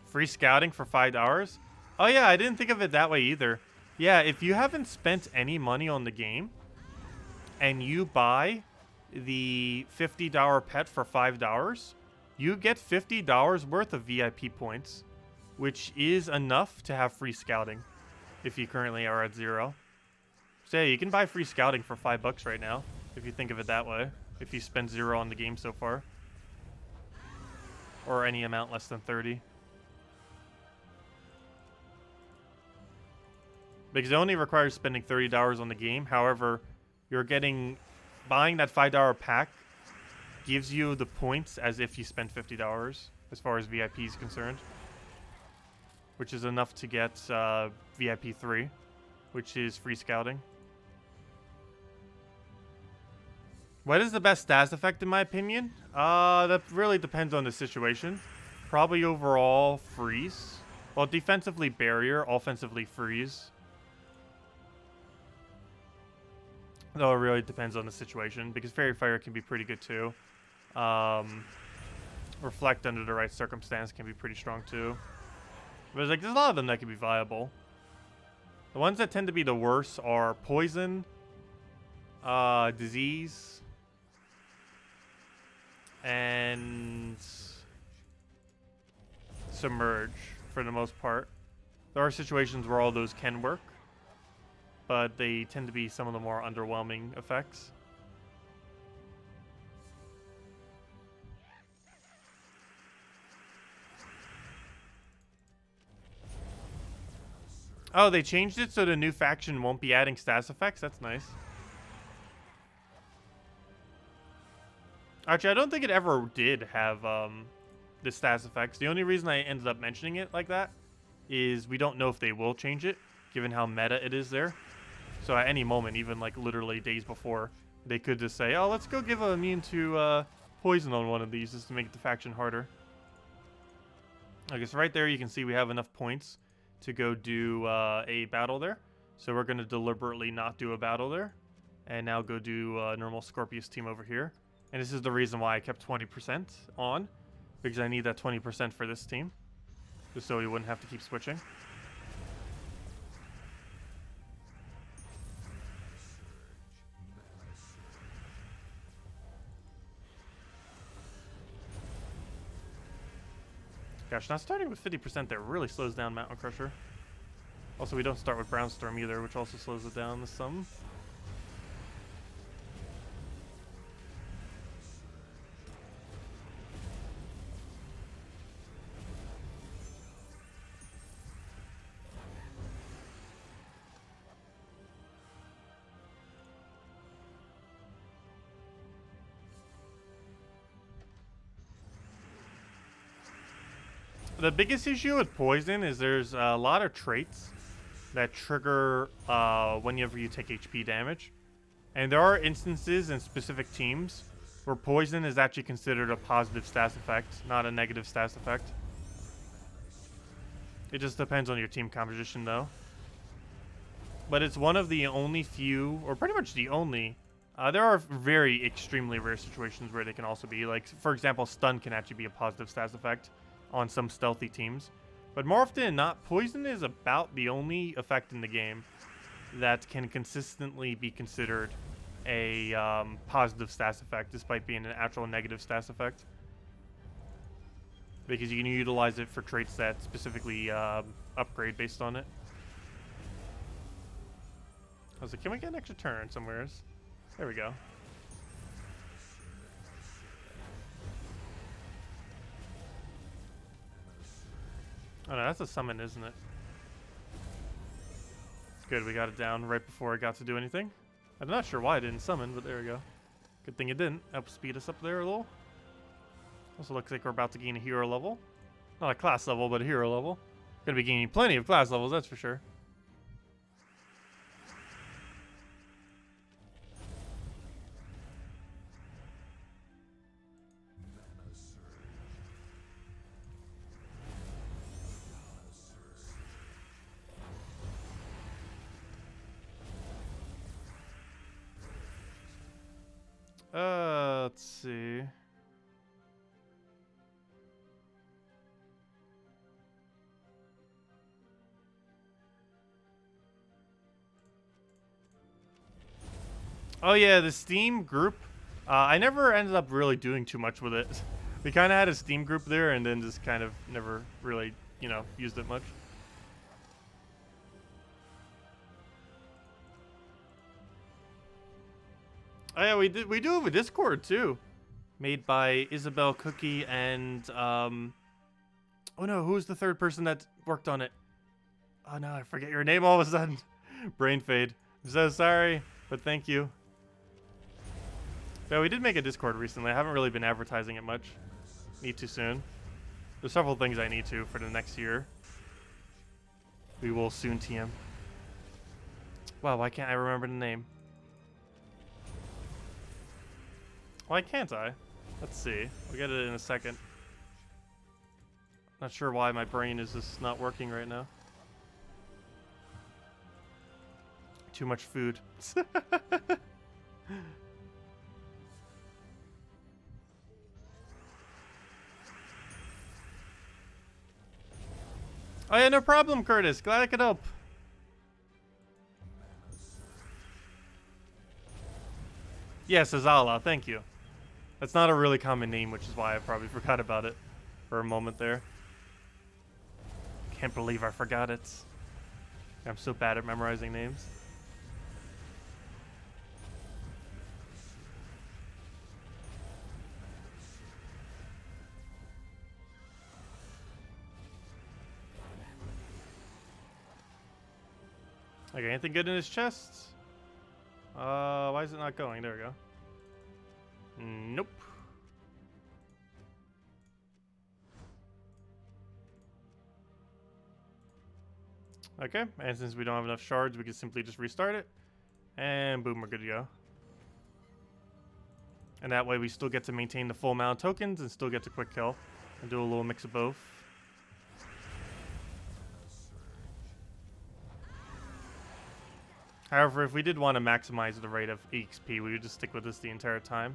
Free scouting for $5? Oh yeah, I didn't think of it that way either. Yeah, if you haven't spent any money on the game and you buy the $50 pet for $5, you get $50 worth of VIP points, which is enough to have free scouting if you currently are at 0. So yeah, you can buy free scouting for $5 right now, if you think of it that way. If you spend 0 on the game so far. Or any amount less than 30. Because it only requires spending $30 on the game. However, you're buying that $5 pack gives you the points as if you spent $50 as far as VIP is concerned. Which is enough to get VIP 3, which is free scouting. What is the best stats effect in my opinion? That really depends on the situation. Probably overall freeze. Well, defensively barrier, offensively freeze. Though it really depends on the situation, because Fairy Fire can be pretty good too. Reflect under the right circumstance can be pretty strong too. But there's a lot of them that can be viable. The ones that tend to be the worst are Poison, Disease, and Submerge for the most part. There are situations where all those can work, but they tend to be some of the more underwhelming effects. Oh, they changed it so the new faction won't be adding stats effects? That's nice. Actually, I don't think it ever did have the stats effects. The only reason I ended up mentioning it like that is we don't know if they will change it, given how meta it is there. So at any moment, even like literally days before, they could just say, oh, let's go give an immune to poison on one of these just to make the faction harder. I guess right there you can see we have enough points to go do a battle there. So we're going to deliberately not do a battle there. And now go do a normal Scorpius team over here. And this is the reason why I kept 20% on. Because I need that 20% for this team. Just so we wouldn't have to keep switching. Gosh, not starting with 50% there really slows down Mountain Crusher. Also, we don't start with Brownstorm either, which also slows it down some. The biggest issue with Poison is there's a lot of traits that trigger whenever you take HP damage. And there are instances in specific teams where Poison is actually considered a positive stats effect, not a negative stats effect. It just depends on your team composition though. But it's one of the only few, or pretty much the only, there are very extremely rare situations where they can also be, like, for example, Stun can actually be a positive stats effect on some stealthy teams. But more often than not, Poison is about the only effect in the game that can consistently be considered a positive stats effect, despite being an actual negative stats effect. Because you can utilize it for traits that specifically upgrade based on it. I was like, can we get an extra turn somewhere? There we go. Oh no, that's a summon, isn't it? Good, we got it down right before I got to do anything. I'm not sure why I didn't summon, but there we go. Good thing it didn't. Help speed us up there a little. Also looks like we're about to gain a hero level. Not a class level, but a hero level. Gonna be gaining plenty of class levels, that's for sure. Let's see. Oh yeah, the Steam group. I never ended up really doing too much with it. We kind of had a Steam group there and then just kind of never really, you know, used it much. Oh yeah, we do have a Discord too, made by Isabel, Cookie, and oh no, who's the third person that worked on it? Oh no, I forget your name all of a sudden. Brain fade. I'm so sorry, but thank you. Yeah, we did make a Discord recently. I haven't really been advertising it much. Need to soon. There's several things I need to for the next year. We will soon TM. Wow, why can't I remember the name? Why can't I? Let's see. We'll get it in a second. Not sure why my brain is just not working right now. Too much food. Oh yeah, no problem, Curtis. Glad I could help. Yes, Azala, thank you. That's not a really common name, which is why I probably forgot about it for a moment there. Can't believe I forgot it. I'm so bad at memorizing names. Okay, anything good in his chest? Why is it not going? There we go. Nope. Okay, and since we don't have enough shards, we can simply just restart it. And boom, we're good to go. And that way we still get to maintain the full amount of tokens and still get to quick kill. And do a little mix of both. However, if we did want to maximize the rate of EXP, we would just stick with this the entire time.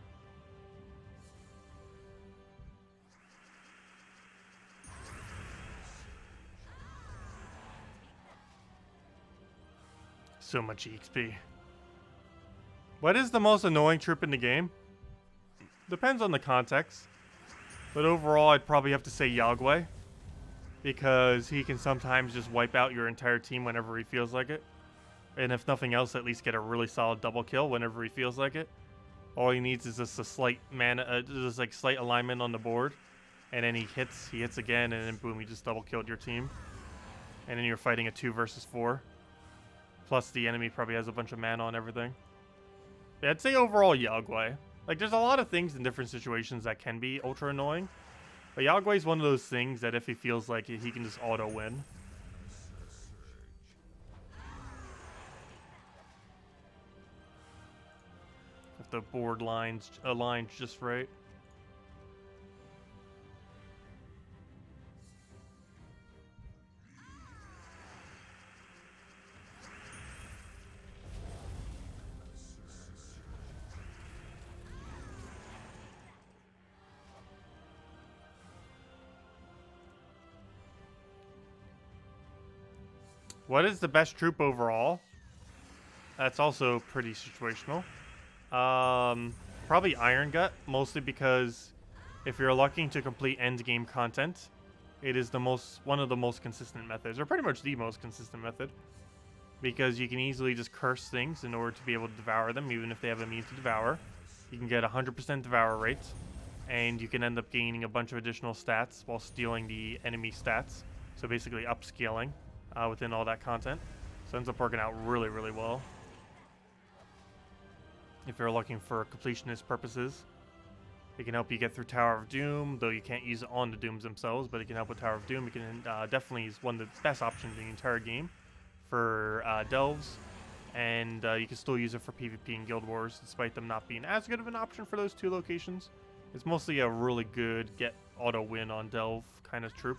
So much EXP. What is the most annoying troop in the game? Depends on the context. But overall, I'd probably have to say Yagway. Because he can sometimes just wipe out your entire team whenever he feels like it. And if nothing else, at least get a really solid double kill whenever he feels like it. All he needs is just a slight just like slight alignment on the board. And then he hits again, and then boom, he just double killed your team. And then you're fighting a 2 versus 4. Plus the enemy probably has a bunch of mana on everything. Yeah, I'd say overall Yagway. Like, there's a lot of things in different situations that can be ultra annoying. But Yagway's one of those things that if he feels like it, he can just auto win. If the board lines aligns just right. What is the best troop overall? That's also pretty situational. Probably Iron Gut, mostly because if you're looking to complete end game content, it is one of the most consistent methods, or pretty much the most consistent method, because you can easily just curse things in order to be able to devour them, even if they have immune to devour. You can get 100% devour rate, and you can end up gaining a bunch of additional stats while stealing the enemy stats. So basically upscaling within all that content. So it ends up working out really, really well. If you're looking for completionist purposes, it can help you get through Tower of Doom, though you can't use it on the Dooms themselves, but it can help with Tower of Doom. It can definitely is one of the best options in the entire game for delves, and you can still use it for PvP and Guild Wars, despite them not being as good of an option for those two locations. It's mostly a really good get auto win on delve kind of troop.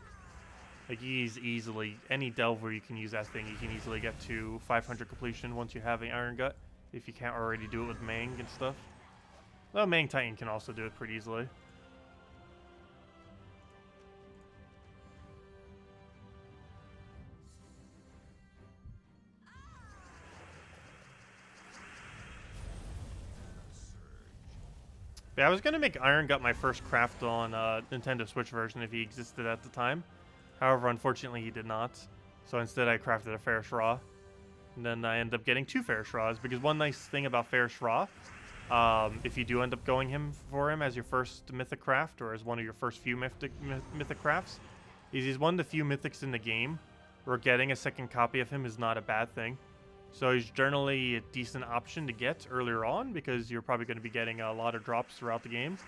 Like, he's easily, any delve where you can use that thing, you can easily get to 500 completion once you have an Iron Gut, if you can't already do it with Mang and stuff. Though Mang Titan can also do it pretty easily. Yeah, I was going to make Iron Gut my first craft on Nintendo Switch version if he existed at the time. However, unfortunately, he did not. So instead, I crafted a Ferrous Raw. And then I ended up getting 2 Ferrous Raws, because one nice thing about Ferrous Raw if you do end up going for him as your first mythic craft, or as one of your first few mythic crafts, is he's one of the few mythics in the game where getting a second copy of him is not a bad thing. So he's generally a decent option to get earlier on, because you're probably going to be getting a lot of drops throughout the game.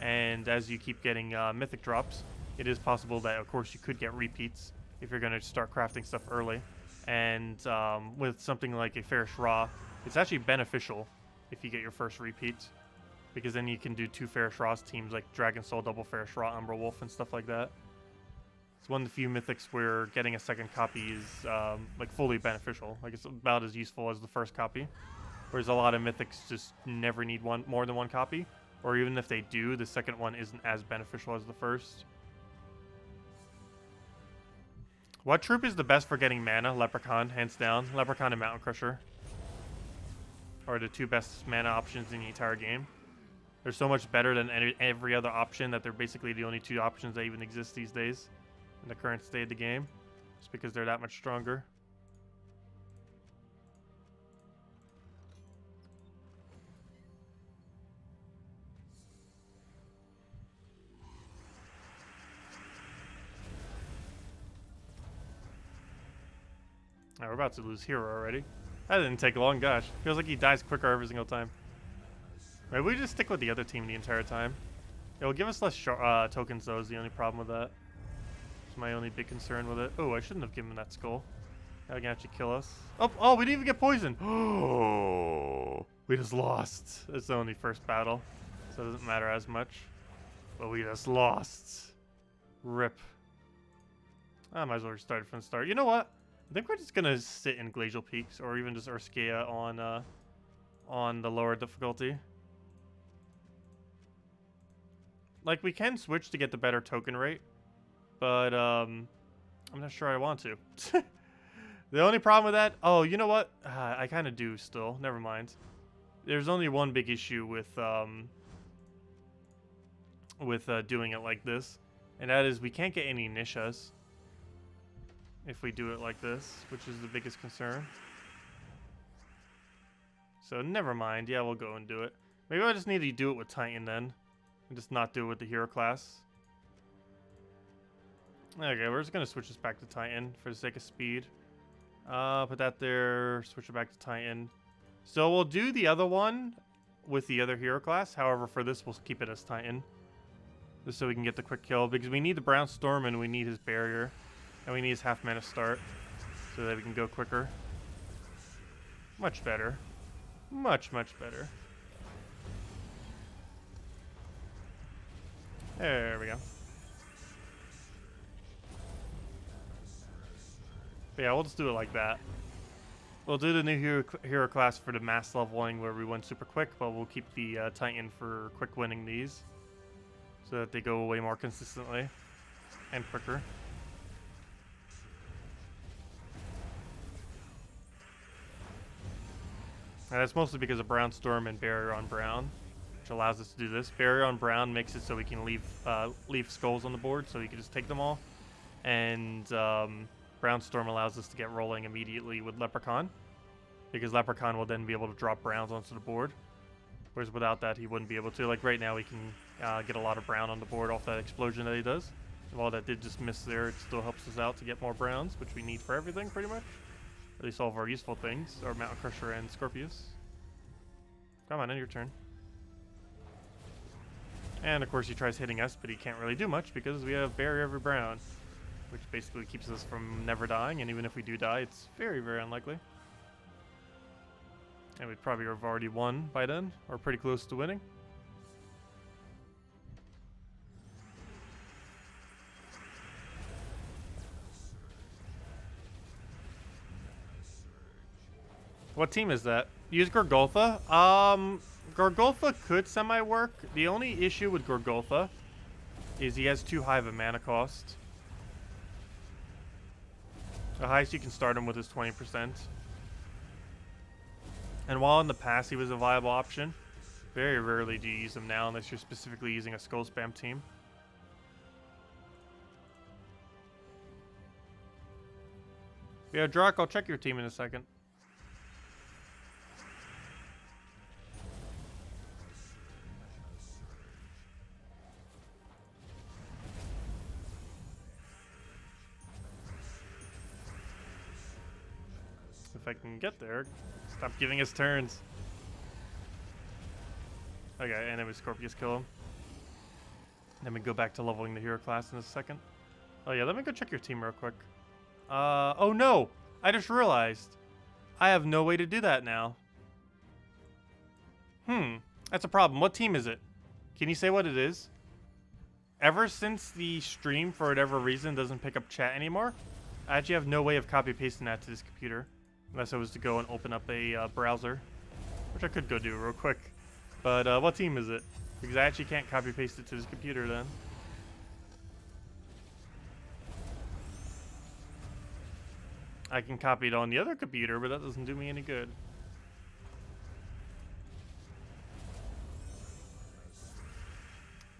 And as you keep getting mythic drops, it is possible that, of course, you could get repeats if you're going to start crafting stuff early. And with something like a Fairish Ra, it's actually beneficial if you get your first repeat, because then you can do 2 Fairish Ra's teams like Dragon Soul, Double Fairish Ra, Umbra Wolf, and stuff like that. It's one of the few mythics where getting a second copy is like fully beneficial. Like, it's about as useful as the first copy. Whereas a lot of mythics just never need more than one copy, or even if they do, the second one isn't as beneficial as the first. What troop is the best for getting mana? Leprechaun, hands down. Leprechaun and Mountain Crusher are the 2 best mana options in the entire game. They're so much better than every other option that they're basically the only 2 options that even exist these days in the current state of the game, just because they're that much stronger. Oh, we're about to lose Hero already. That didn't take long, gosh. Feels like he dies quicker every single time. Maybe we just stick with the other team the entire time. It'll give us less tokens, though, is the only problem with that. It's my only big concern with it. Oh, I shouldn't have given him that skull. That can actually kill us. Oh, we didn't even get poisoned. Oh, we just lost. It's the only first battle, so it doesn't matter as much. But we just lost. Rip. I might as well restart it from the start. You know what? I think we're just gonna sit in Glacial Peaks, or even just Urskea on the lower difficulty. Like, we can switch to get the better token rate, but I'm not sure I want to. The only problem with that, oh, you know what? I kind of do still. Never mind. There's only one big issue with doing it like this, and that is we can't get any Nishas if we do it like this, which is the biggest concern. So never mind. Yeah, we'll go and do it. Maybe I just need to do it with Titan then, and just not do it with the hero class. Okay, we're just gonna switch this back to Titan for the sake of speed. Put that there. Switch it back to Titan. So we'll do the other one with the other hero class. However, for this, we'll keep it as Titan, just so we can get the quick kill, because we need the Brown Storm and we need his barrier. And we need his half mana start so that we can go quicker. Much better. Much, much better. There we go. But yeah, we'll just do it like that. We'll do the new hero class for the mass leveling where we win super quick, but we'll keep the Titan for quick winning these, so that they go away more consistently and quicker. And that's mostly because of Brown Storm and Barrier on Brown, which allows us to do this. Barrier on Brown makes it so we can leave skulls on the board, so we can just take them all. And Brown Storm allows us to get rolling immediately with Leprechaun, because Leprechaun will then be able to drop Browns onto the board. Whereas without that, he wouldn't be able to. Like right now, we can get a lot of Brown on the board off that explosion that he does. And while that did just miss there, it still helps us out to get more Browns, which we need for everything, pretty much. At least all of our useful things, or Mountain Crusher and Scorpius. Come on, end your turn. And of course he tries hitting us, but he can't really do much because we have Barrier every Brown, which basically keeps us from never dying, and even if we do die, it's very, very unlikely. And we'd probably have already won by then, or pretty close to winning. What team is that? Use Gorgolfa? Gorgolfa could semi-work. The only issue with Gorgolfa is he has too high of a mana cost. The highest you can start him with is 20%. And while in the past he was a viable option, very rarely do you use him now unless you're specifically using a skull spam team. Yeah, Drak, I'll check your team in a second. if I can get there. Stop giving us turns. Okay, and then we Scorpius kill him. Then we go back to leveling the hero class in a second. Oh yeah, let me go check your team real quick. Oh no! I just realized. I have no way to do that now. That's a problem. What team is it? Can you say what it is? Ever since the stream, for whatever reason, doesn't pick up chat anymore, I actually have no way of copy-pasting that to this computer. Unless I was to go and open up a browser. Which I could go do real quick. But what team is it? Because I actually can't copy-paste it to this computer then. I can copy it on the other computer, but that doesn't do me any good.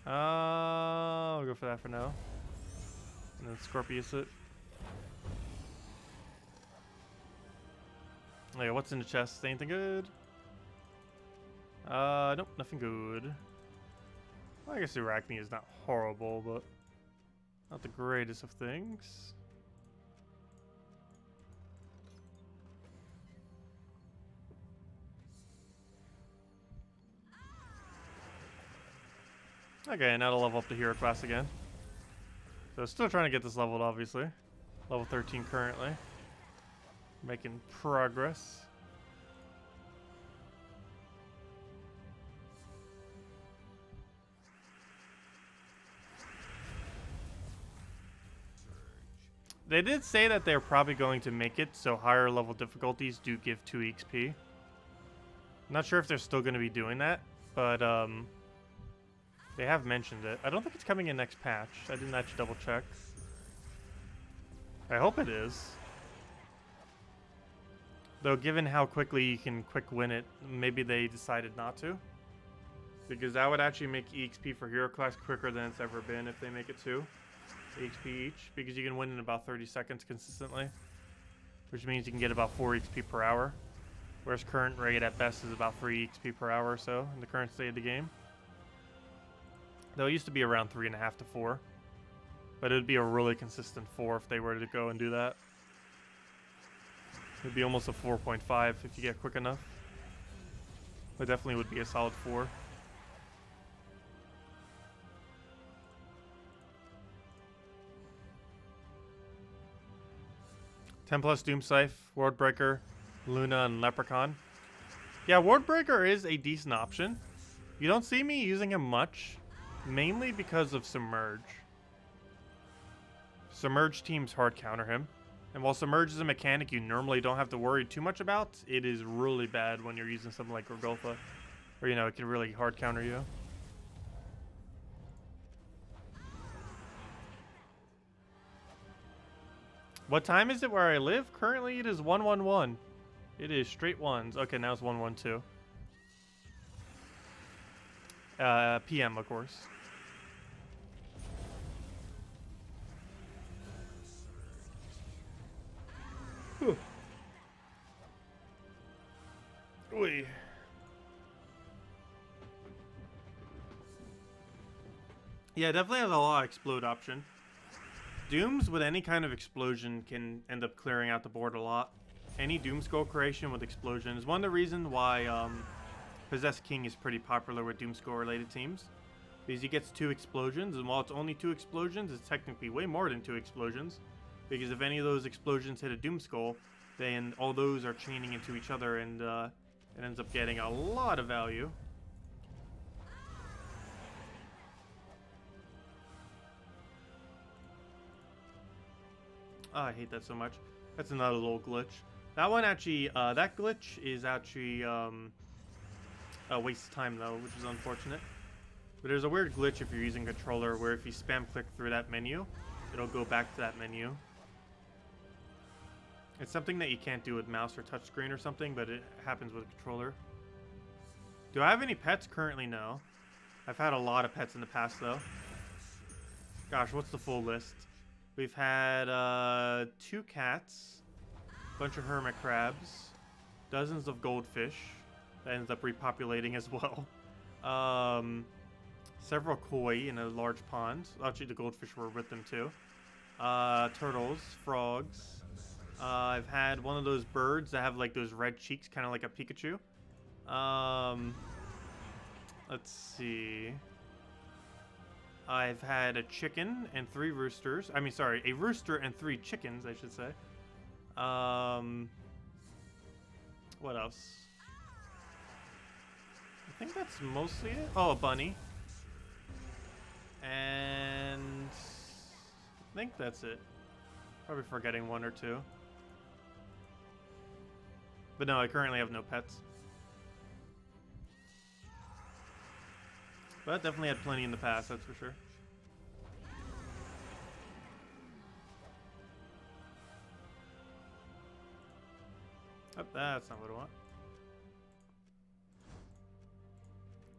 I'll go for that for now. And then Scorpius it. Oh yeah, what's in the chest? Anything good? Nope, nothing good. Well, I guess the Arachne is not horrible, but not the greatest of things. Okay, now to level up the hero class again. So still trying to get this leveled, obviously. Level 13 currently. Making progress. They did say that they're probably going to make it so higher level difficulties do give 2 XP. Not sure if they're still going to be doing that, but they have mentioned it. I don't think it's coming in next patch. I didn't actually double check. I hope it is. Though given how quickly you can quick win it, maybe they decided not to. Because that would actually make EXP for hero class quicker than it's ever been if they make it 2 XP each. Because you can win in about 30 seconds consistently. Which means you can get about 4 XP per hour. Whereas current rate at best is about 3 XP per hour or so in the current state of the game. Though it used to be around 3.5 to 4. But it would be a really consistent 4 if they were to go and do that. It would be almost a 4.5 if you get quick enough. It definitely would be a solid 4. +10 Doomscythe, Wardbreaker, Luna, and Leprechaun. Yeah, Wardbreaker is a decent option. You don't see me using him much. Mainly because of Submerge. Submerge teams hard counter him. And while Submerge is a mechanic you normally don't have to worry too much about, it is really bad when you're using something like Rogolfa. Or, you know, it can really hard counter you. What time is it where I live? Currently it is 111. It is straight ones. Okay, now it's 112. PM, of course. Oy. Yeah, definitely has a lot of explode option. Dooms with any kind of explosion can end up clearing out the board a lot. Any Doom Skull creation with explosion is one of the reasons why Possessed King is pretty popular with Doom Skull related teams. Because he gets 2 explosions, and while it's only 2 explosions, it's technically way more than 2 explosions. Because if any of those explosions hit a Doom Skull, then all those are chaining into each other, and it ends up getting a lot of value. Oh, I hate that so much. That's another little glitch. That one actually, that glitch is actually a waste of time though, which is unfortunate. But there's a weird glitch if you're using controller where if you spam click through that menu, it'll go back to that menu. It's something that you can't do with mouse or touchscreen or something, but it happens with a controller. Do I have any pets currently? No. I've had a lot of pets in the past though. Gosh, what's the full list? We've had 2 cats, a bunch of hermit crabs, dozens of goldfish that ends up repopulating as well. Several koi in a large pond. Actually, the goldfish were with them too. Turtles, frogs, I've had one of those birds that have like those red cheeks, kind of like a Pikachu. Let's see. I've had a chicken and 3 roosters. I mean, sorry, a rooster and 3 chickens, I should say. What else? I think that's mostly it. Oh, a bunny. And I think that's it. Probably forgetting 1 or 2. But no, I currently have no pets. But definitely had plenty in the past, that's for sure. Oh, that's not what I want.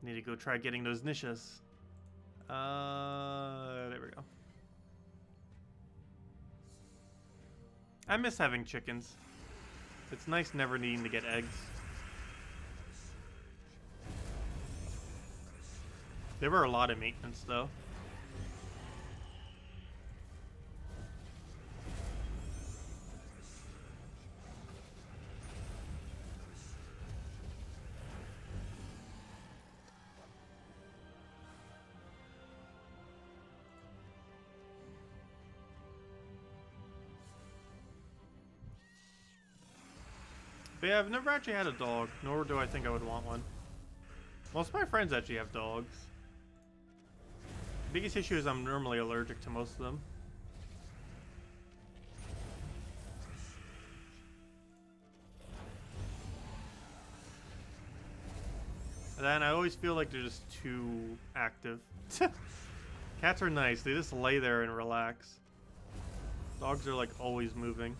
Need to go try getting those niches. There we go. I miss having chickens. It's nice never needing to get eggs. They were a lot of maintenance, though. But yeah, I've never actually had a dog, nor do I think I would want one. Most of my friends actually have dogs. The biggest issue is I'm normally allergic to most of them. And then I always feel like they're just too active. Cats are nice, they just lay there and relax. Dogs are like always moving.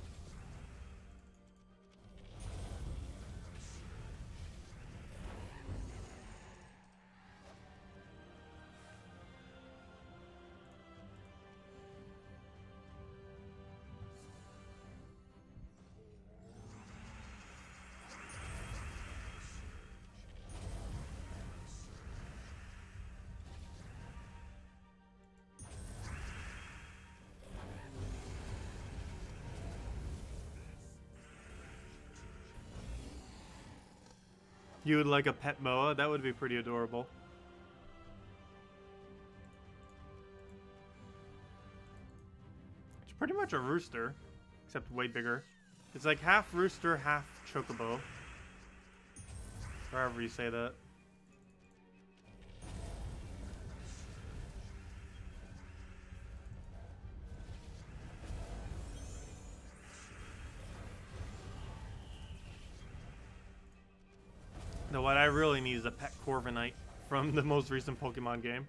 You would like a pet moa? That would be pretty adorable. It's pretty much a rooster, except way bigger. It's like half rooster, half chocobo. However you say that. No, what I really need is a pet Corviknight from the most recent Pokemon game.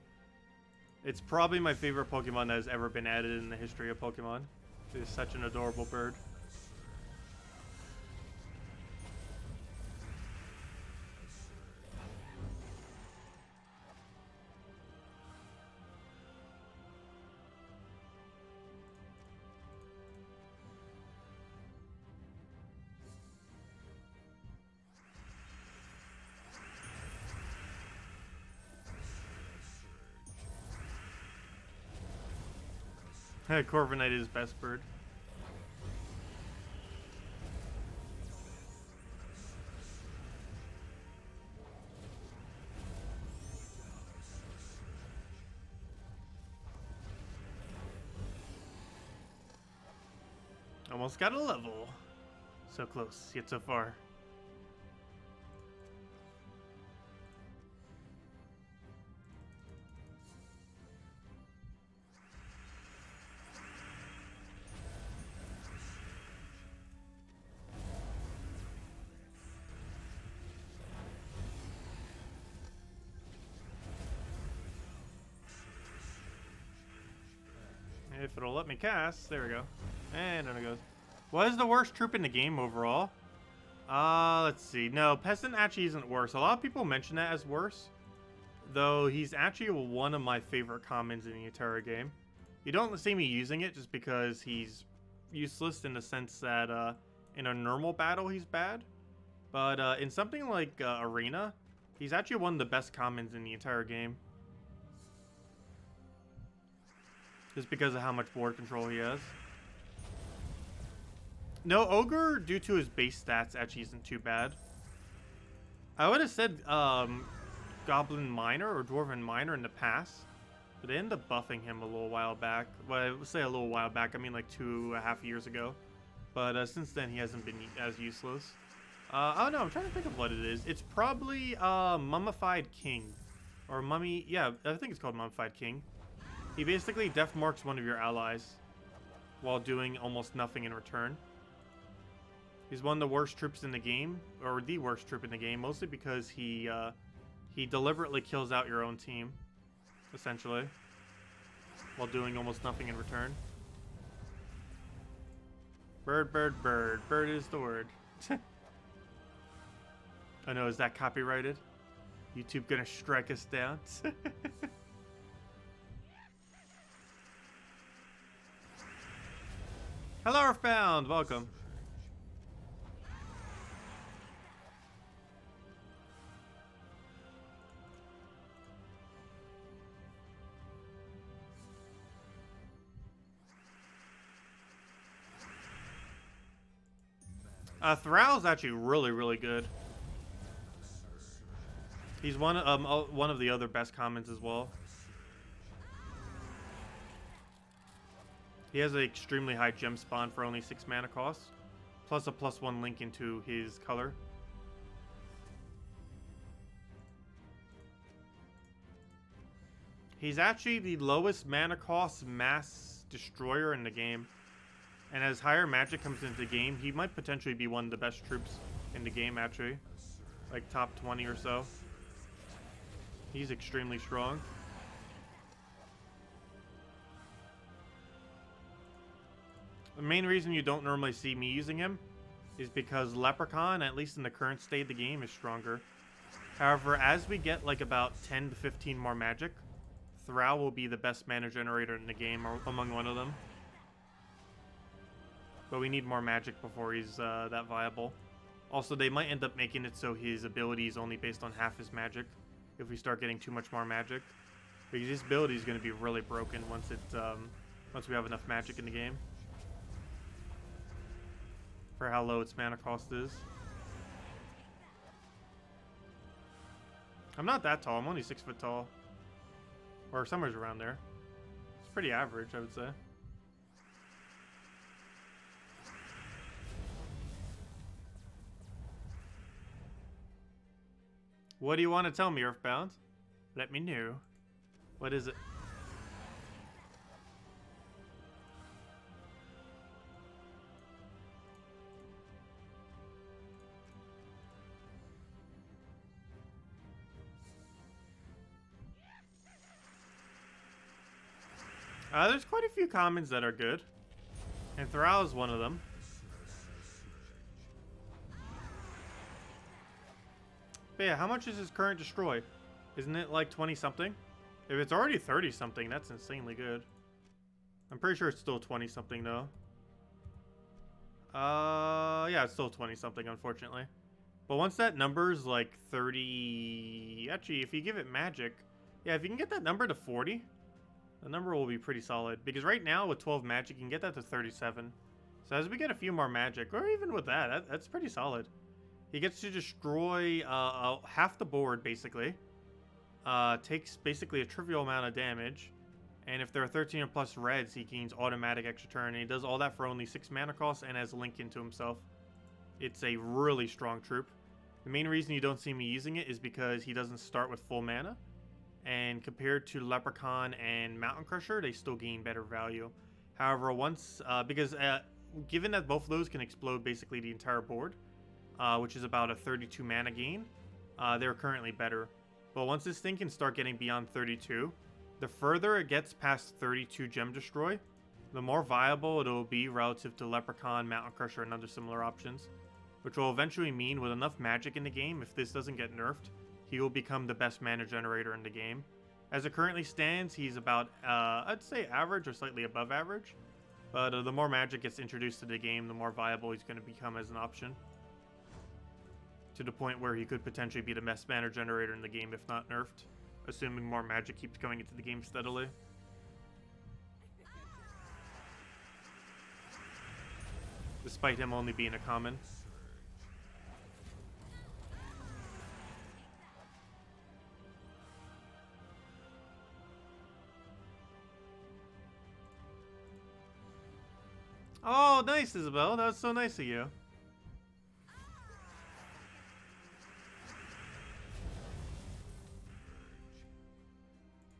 It's probably my favorite Pokemon that has ever been added in the history of Pokemon. It is such an adorable bird. Corviknight is best bird. Almost got a level. So close, yet so far. If it'll let me cast, there we go. And down it goes. What is the worst troop in the game overall? Let's see. No, Peasant actually isn't worse. A lot of people mention that as worse, though he's actually one of my favorite commons in the entire game. You don't see me using it just because he's useless in the sense that in a normal battle he's bad, but in something like Arena, he's actually one of the best commons in the entire game. Just because of how much board control he has. No, Ogre, due to his base stats, actually isn't too bad. I would have said Goblin Miner or Dwarven Miner in the past, but they ended up buffing him a little while back. Well, I would say a little while back, I mean like 2.5 years ago. But since then, he hasn't been as useless. I don't know, I'm trying to think of what it is. It's probably Mummified King. Or Mummy, yeah, I think it's called Mummified King. He basically death marks one of your allies while doing almost nothing in return. He's one of the worst troops in the game, or the worst troop in the game, mostly because he deliberately kills out your own team, essentially, while doing almost nothing in return. Bird, bird, bird. Bird is the word. I know, is that copyrighted? YouTube gonna strike us down? Hello, Earthbound! Welcome. Thrall's actually really, really good. He's one of the other best commons as well. He has an extremely high gem spawn for only 6 mana cost, plus a +1 link into his color. He's actually the lowest mana cost mass destroyer in the game. And as higher magic comes into the game, he might potentially be one of the best troops in the game, actually. Like top 20 or so. He's extremely strong. The main reason you don't normally see me using him is because Leprechaun, at least in the current state of the game, is stronger. However, as we get like about 10 to 15 more magic, Thrall will be the best mana generator in the game, or among one of them. But we need more magic before he's that viable. Also, they might end up making it so his ability is only based on half his magic if we start getting too much more magic. Because his ability is going to be really broken once we have enough magic in the game. For how low its mana cost is. I'm not that tall. I'm only 6 foot tall. Or somewhere around there. It's pretty average, I would say. What do you want to tell me, Earthbound? Let me know. What is it? There's quite a few commons that are good. And Thrall is one of them. But yeah, how much is his current destroy? Isn't it like 20 something? If it's already 30 something, that's insanely good. I'm pretty sure it's still 20 something though. Yeah, it's still 20 something, unfortunately. But once that number's like 30, actually, if you give it magic, yeah, if you can get that number to 40, the number will be pretty solid. Because right now with 12 magic, you can get that to 37. So as we get a few more magic, or even with that's pretty solid. He gets to destroy half the board, basically. Takes basically a trivial amount of damage. And if there are 13 or plus reds, he gains automatic extra turn. And he does all that for only 6 mana cost and has Link into himself. It's a really strong troop. The main reason you don't see me using it is because he doesn't start with full mana. And compared to Leprechaun and Mountain Crusher, they still gain better value. However, given that both of those can explode basically the entire board, which is about a 32 mana gain, they're currently better. But once this thing can start getting beyond 32, the further it gets past 32 Gem Destroy, the more viable it will be relative to Leprechaun, Mountain Crusher, and other similar options. Which will eventually mean with enough magic in the game, if this doesn't get nerfed, he will become the best mana generator in the game. As it currently stands, he's about, I'd say average or slightly above average. But the more magic gets introduced to the game, the more viable he's going to become as an option. To the point where he could potentially be the best mana generator in the game if not nerfed. Assuming more magic keeps coming into the game steadily. despite him only being a common. Oh, nice, Isabel. That was so nice of you.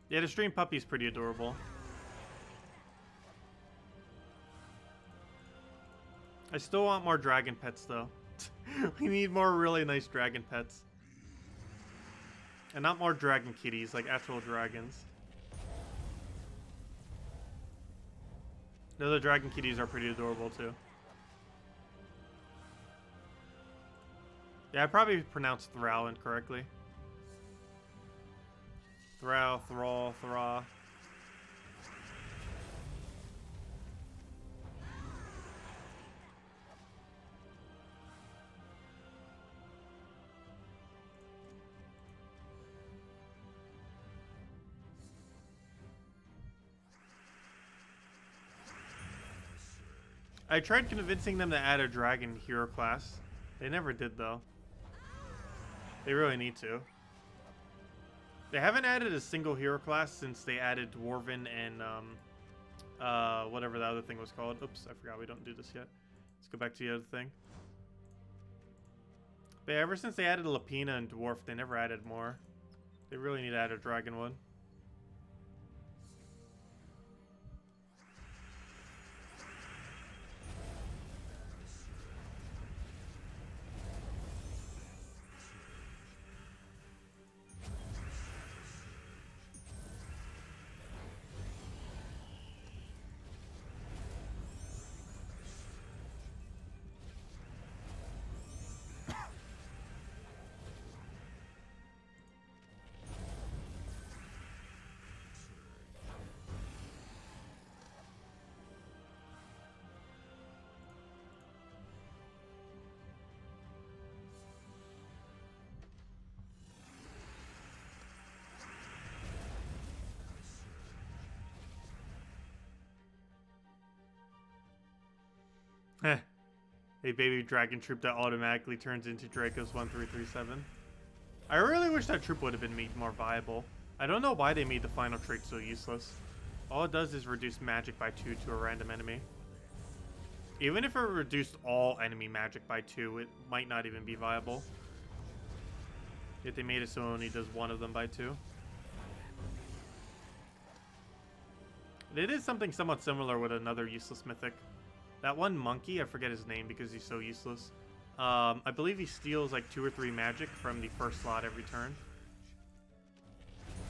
Yeah, the stream puppy's pretty adorable. I still want more dragon pets, though. We need more really nice dragon pets. And not more dragon kitties, like actual dragons. The other dragon kitties are pretty adorable, too. Yeah, I probably pronounced Thrall incorrectly. Thrall, Thrall, Thra. I tried convincing them to add a dragon hero class. They never did, though. They really need to. They haven't added a single hero class since they added Dwarven and whatever the other thing was called. Oops, I forgot we don't do this yet. Let's go back to the other thing. But yeah, ever since they added Lapina and Dwarf, they never added more. They really need to add a dragon one. Heh. A baby dragon troop that automatically turns into Dracos 1337. I really wish that troop would have been made more viable. I don't know why they made the final trait so useless. All it does is reduce magic by 2 to a random enemy. Even if it reduced all enemy magic by 2, it might not even be viable. Yet they made it so it only does one of them by 2. They did something somewhat similar with another useless mythic. That one monkey, I forget his name because he's so useless. I believe he steals like 2 or 3 magic from the first slot every turn.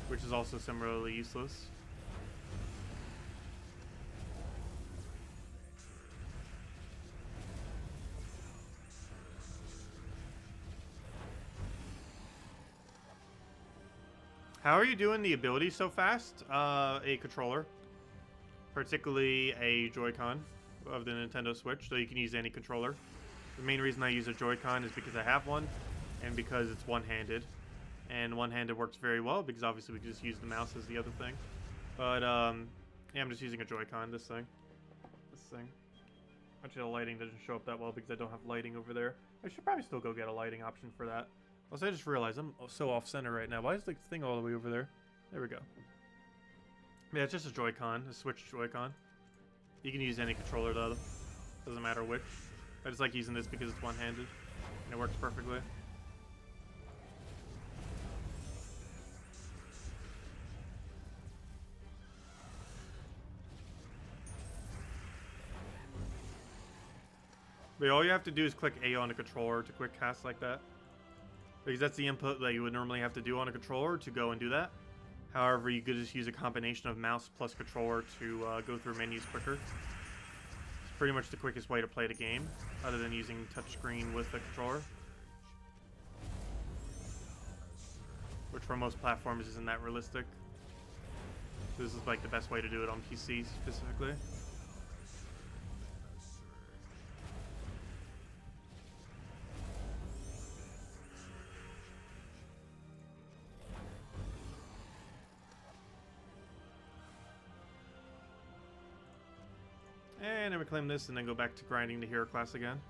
Which is also similarly useless. How are you doing the ability so fast? A controller. Particularly a Joy-Con of the Nintendo Switch, so you can use any controller. The main reason I use a Joy-Con is because I have one, and because it's one-handed. And one-handed works very well, because obviously we can just use the mouse as the other thing. But, yeah, I'm just using a Joy-Con, this thing. Actually, the lighting doesn't show up that well because I don't have lighting over there. I should probably still go get a lighting option for that. Also, I just realized I'm so off-center right now. Why is the thing all the way over there? There we go. Yeah, it's just a Joy-Con, a Switch Joy-Con. You can use any controller though, doesn't matter which. I just like using this because it's one-handed, and it works perfectly. But all you have to do is click A on a controller to quick cast like that. Because that's the input that you would normally have to do on a controller to go and do that. However, you could just use a combination of mouse plus controller to go through menus quicker. It's pretty much the quickest way to play the game, other than using touchscreen with the controller. Which for most platforms isn't that realistic. So this is like the best way to do it on PC specifically. And then we claim this and then go back to grinding the hero class again.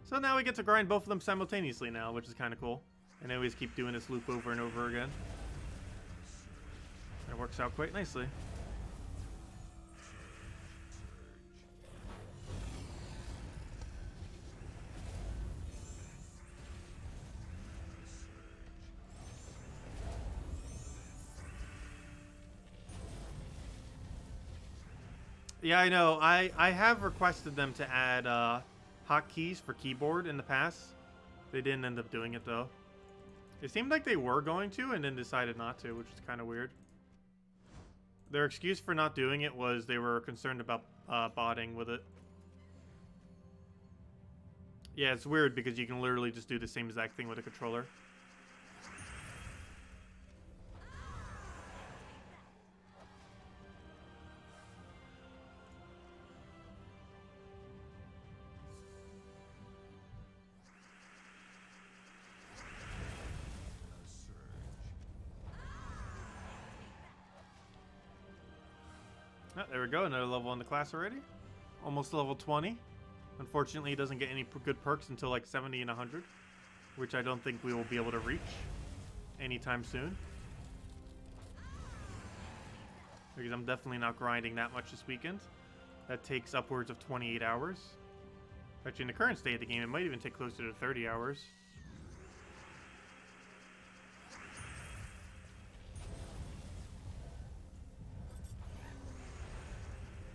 So now we get to grind both of them simultaneously now, which is kind of cool. And then we just keep doing this loop over and over again. And it works out quite nicely. Yeah, I know. I have requested them to add hotkeys for keyboard in the past. They didn't end up doing it, though. It seemed like they were going to and then decided not to, which is kind of weird. Their excuse for not doing it was they were concerned about botting with it. Yeah, it's weird because you can literally just do the same exact thing with a controller. Oh, there we go, another level in the class already. Almost level 20. Unfortunately, he doesn't get any good perks until like 70 and 100, which I don't think we will be able to reach anytime soon. Because I'm definitely not grinding that much this weekend. That takes upwards of 28 hours. Actually, in the current state of the game, it might even take closer to 30 hours.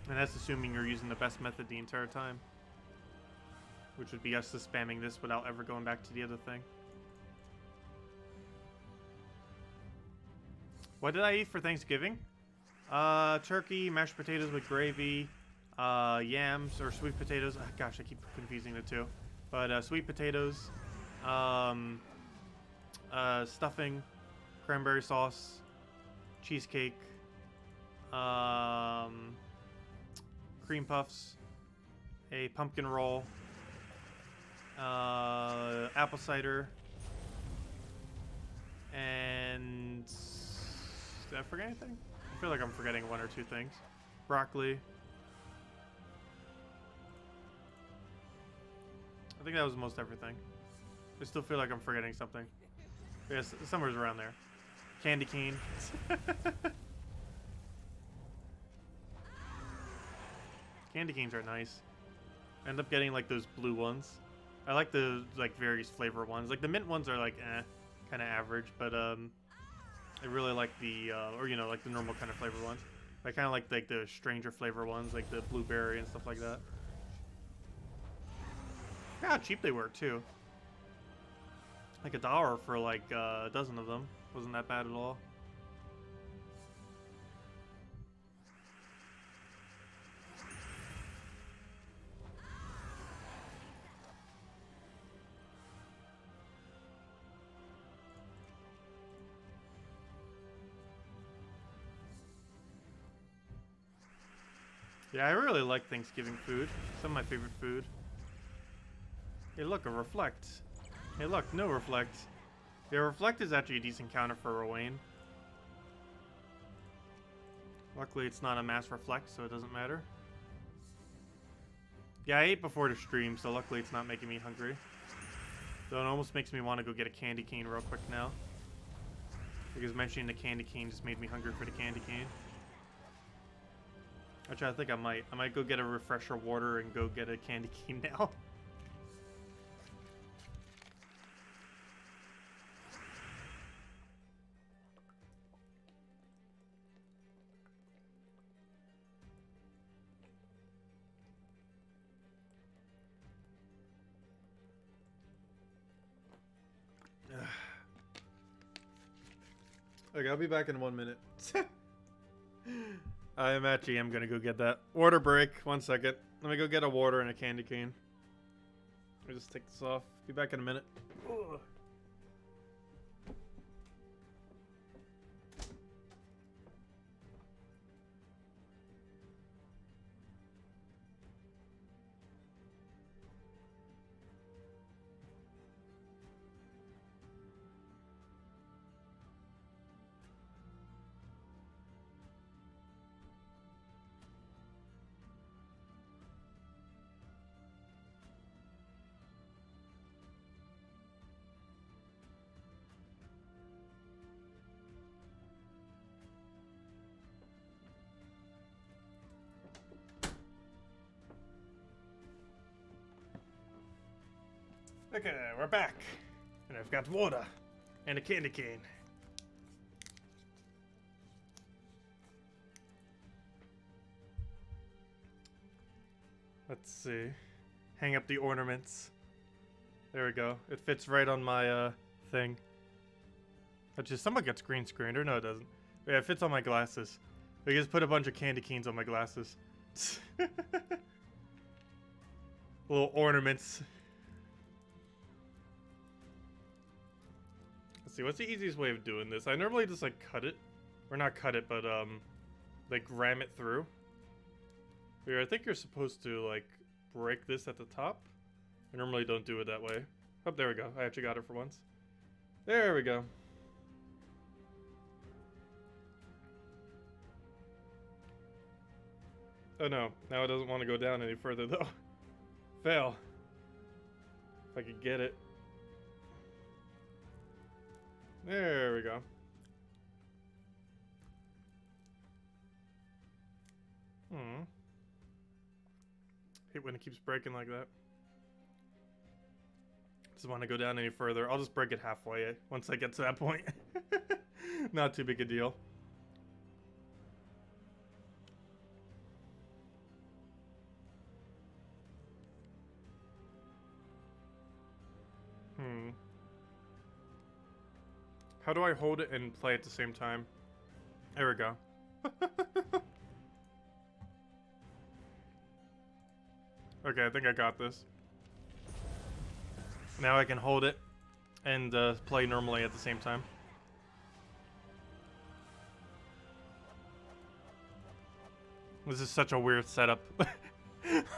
And that's assuming you're using the best method the entire time. Which would be us just spamming this without ever going back to the other thing. What did I eat for Thanksgiving? Turkey, mashed potatoes with gravy, yams, or sweet potatoes. Oh, gosh, I keep confusing the two. But sweet potatoes, stuffing, cranberry sauce, cheesecake, cream puffs, a pumpkin roll, apple cider, and did I forget anything? I feel like I'm forgetting one or two things. Broccoli. I think that was most everything. I still feel like I'm forgetting something. Yes, somewhere's around there. Candy cane. Candy canes are nice. I end up getting like those blue ones. I like the like various flavor ones. Like the mint ones are like kind of average, but I really like the or you know like the normal kind of flavor ones. I kind of like the stranger flavor ones, like the blueberry and stuff like that. Look how cheap they were too. Like $1 for like a dozen of them. Wasn't that bad at all. Yeah, I really like Thanksgiving food. Some of my favorite food. Hey, look, a reflect. Hey, look, no reflect. Yeah, reflect is actually a decent counter for Rowan. Luckily, it's not a mass reflect, so it doesn't matter. Yeah, I ate before the stream, so luckily it's not making me hungry. Though it almost makes me want to go get a candy cane real quick now. Because mentioning the candy cane just made me hungry for the candy cane. Actually, I think I might. I might go get a refresher water and go get a candy cane now. Okay, I'll be back in 1 minute. I am gonna go get that. Water break. 1 second. Let me go get a water and a candy cane. Let me just take this off. Be back in a minute. Ugh. Okay, we're back. And I've got water and a candy cane. Let's see. Hang up the ornaments. There we go. It fits right on my thing. Which is somewhat gets green screened, or no it doesn't. Yeah, it fits on my glasses. We just put a bunch of candy canes on my glasses. Little ornaments. Let's see, what's the easiest way of doing this? I normally just like cut it. Or not cut it, but like ram it through. Here, I think you're supposed to like break this at the top. I normally don't do it that way. Oh, there we go. I actually got it for once. There we go. Oh no, now it doesn't want to go down any further though. Fail. If I could get it. There we go. Hate when it keeps breaking like that. Doesn't want to go down any further. I'll just break it halfway once I get to that point. Not too big a deal. How do I hold it and play at the same time? There we go. Okay, I think I got this. Now I can hold it and play normally at the same time. This is such a weird setup.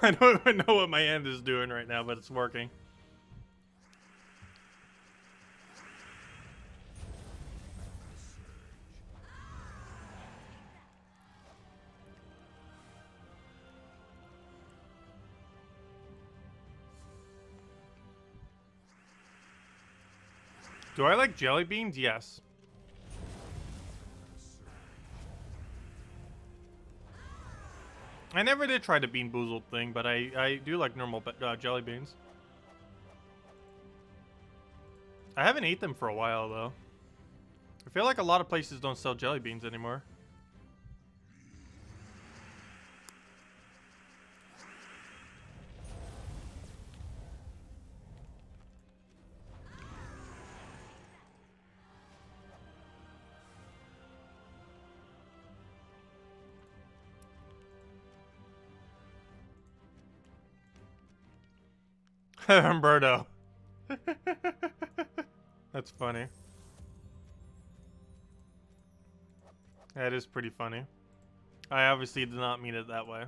I don't even know what my hand is doing right now, but it's working. Do I like jelly beans? Yes. I never did try the Bean Boozled thing, but I do like normal jelly beans. I haven't ate them for a while, though. I feel like a lot of places don't sell jelly beans anymore. Umberto. That's funny. That is pretty funny. I obviously did not mean it that way.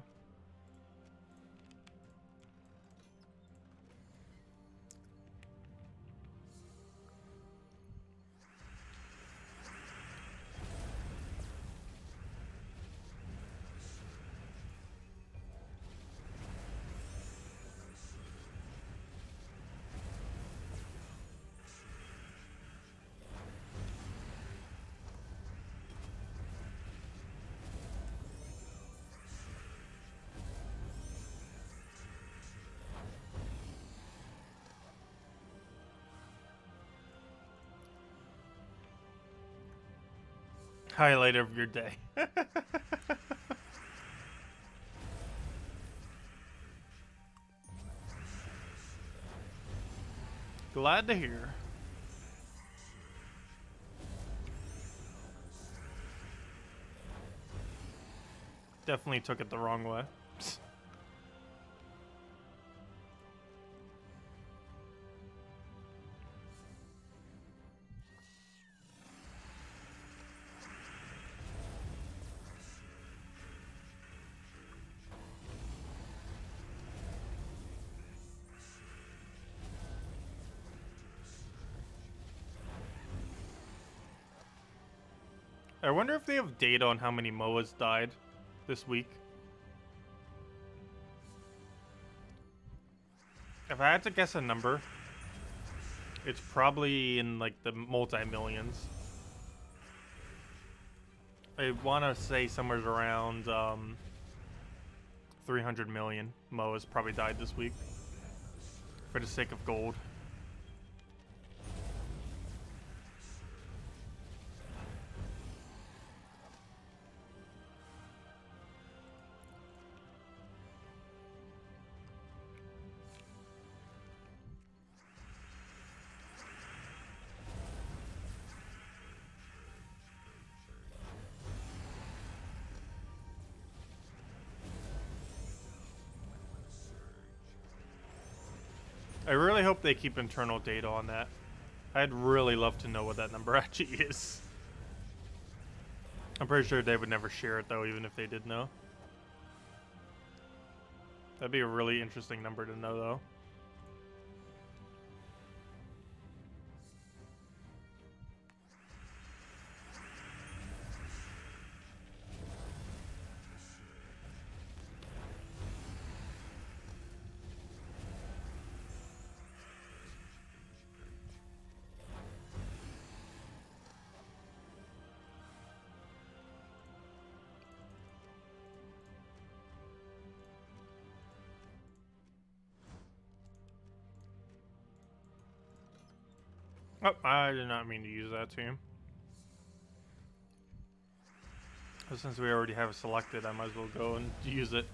Highlight of your day. Glad to hear. Definitely took it the wrong way. I wonder if they have data on how many MOAs died this week. If I had to guess a number, it's probably in like the multi-millions. I want to say somewhere around 300 million MOAs probably died this week for the sake of gold. I really hope they keep internal data on that. I'd really love to know what that number actually is. I'm pretty sure they would never share it though, even if they did know. That'd be a really interesting number to know though. Oh, I did not mean to use that team. But since we already have it selected, I might as well go and use it.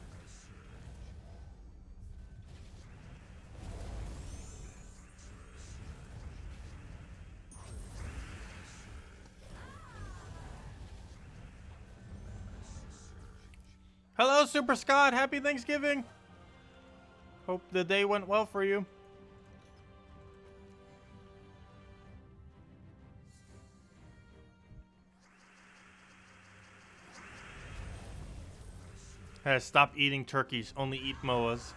Hello, Super Scott. Happy Thanksgiving. Hope the day went well for you. Stop eating turkeys. Only eat moas.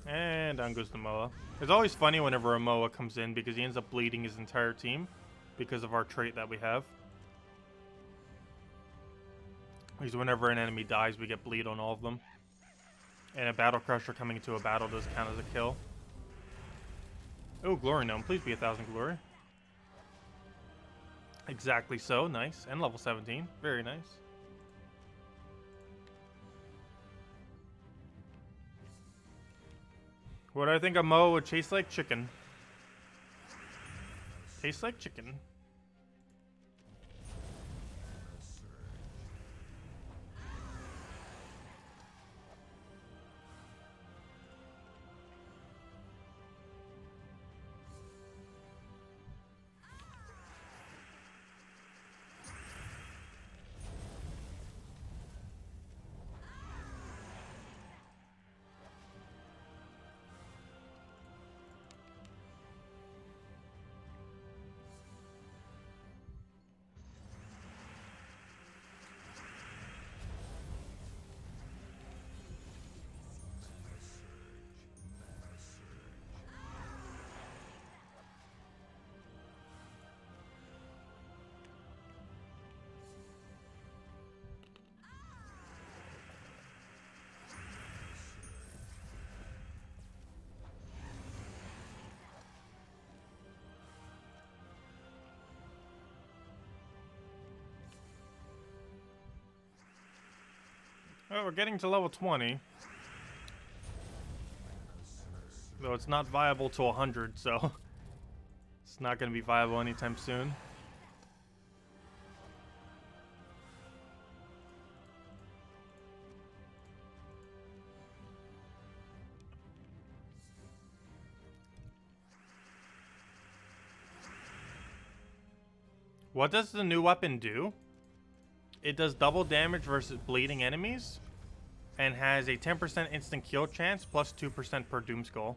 And down goes the Moa. It's always funny whenever a Moa comes in because he ends up bleeding his entire team because of our trait that we have. Because whenever an enemy dies, we get bleed on all of them. And a Battle Crusher coming into a battle does count as a kill. Oh, Glory Gnome. Please be 1,000 Glory. Exactly so. Nice. And level 17. Very nice. What do I think a Moa would taste like? Chicken. Tastes like chicken. Oh, we're getting to level 20. Though it's not viable to 100, so it's not going to be viable anytime soon. What does the new weapon do? It does double damage versus bleeding enemies and has a 10% instant kill chance plus 2% per Doom Skull.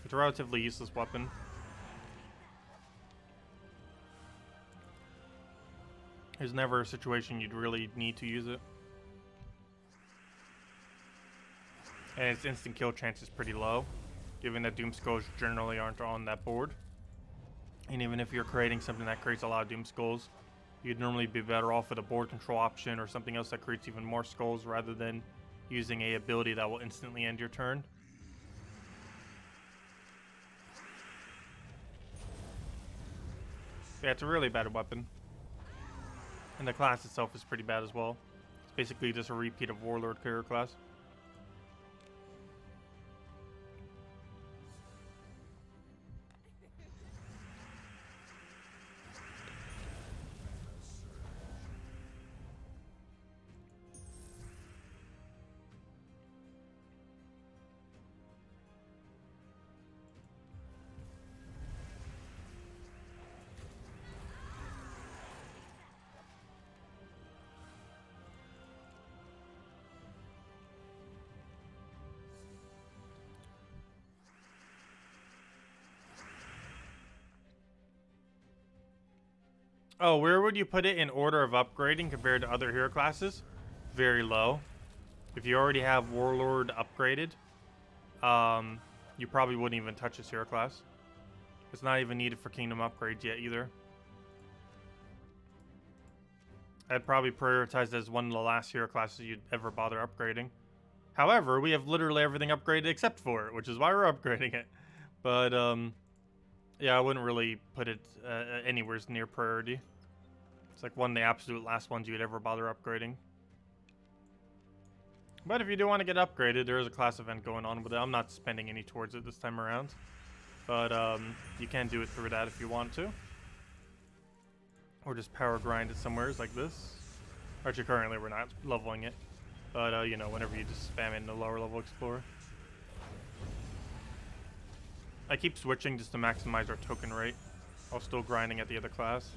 It's a relatively useless weapon. There's never a situation you'd really need to use it. And its instant kill chance is pretty low, given that Doom Skulls generally aren't on that board. And even if you're creating something that creates a lot of Doom Skulls, you'd normally be better off with a board control option or something else that creates even more skulls rather than using a ability that will instantly end your turn. Yeah, it's a really bad weapon. And the class itself is pretty bad as well. It's basically just a repeat of Warlord character class. Oh, where would you put it in order of upgrading compared to other hero classes? Very low. If you already have Warlord upgraded, you probably wouldn't even touch this hero class. It's not even needed for Kingdom upgrades yet either. I'd probably prioritize as one of the last hero classes you'd ever bother upgrading. However, we have literally everything upgraded except for it, which is why we're upgrading it. But, yeah, I wouldn't really put it anywhere near priority. It's like one of the absolute last ones you'd ever bother upgrading. But if you do want to get upgraded, there is a class event going on with it. I'm not spending any towards it this time around. But, you can do it through that if you want to. Or just power grind it somewhere like this. Actually, currently we're not leveling it. But, you know, whenever you just spam it in the lower level Explorer. I keep switching just to maximize our token rate while still grinding at the other class.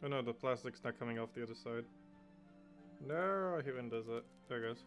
Oh no, the plastic's not coming off the other side. No, I hate when it does that. There it goes.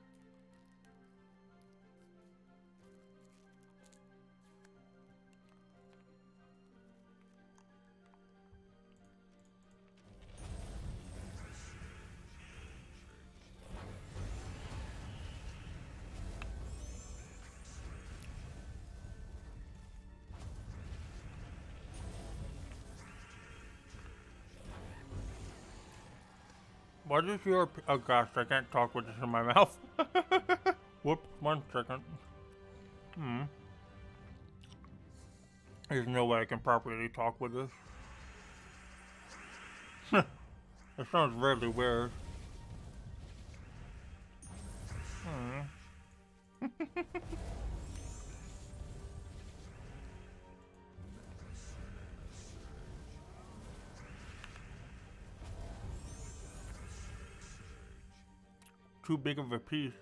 What is your... Oh gosh, I can't talk with this in my mouth. Whoops, 1 second. There's no way I can properly talk with this. It sounds really weird. Too big of a piece.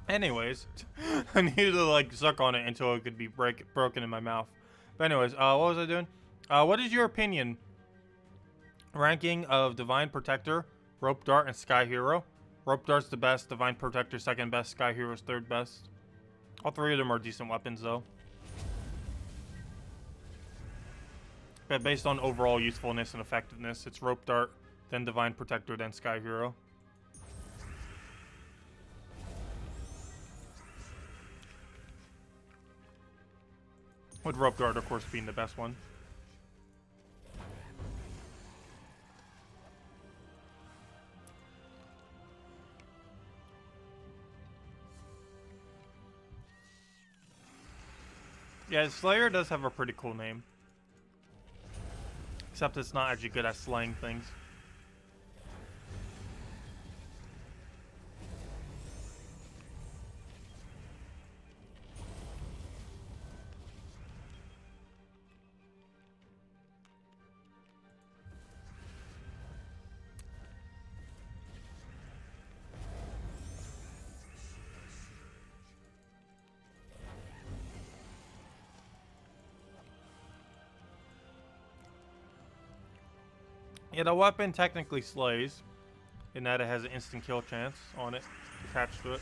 Anyways, I needed to like suck on it until it could be broken in my mouth. But anyways, what was I doing? What is your opinion? Ranking of Divine Protector, Rope Dart, and Sky Hero. Rope Dart's the best, Divine Protector second best, Sky Hero's third best. All 3 of them are decent weapons though. But based on overall usefulness and effectiveness, it's Rope Dart, then Divine Protector, then Sky Hero. With Rope Dart, of course, being the best one. Yeah, Slayer does have a pretty cool name. Except it's not actually good at slaying things. Yeah, the weapon technically slays, in that it has an instant kill chance on it, attached to it.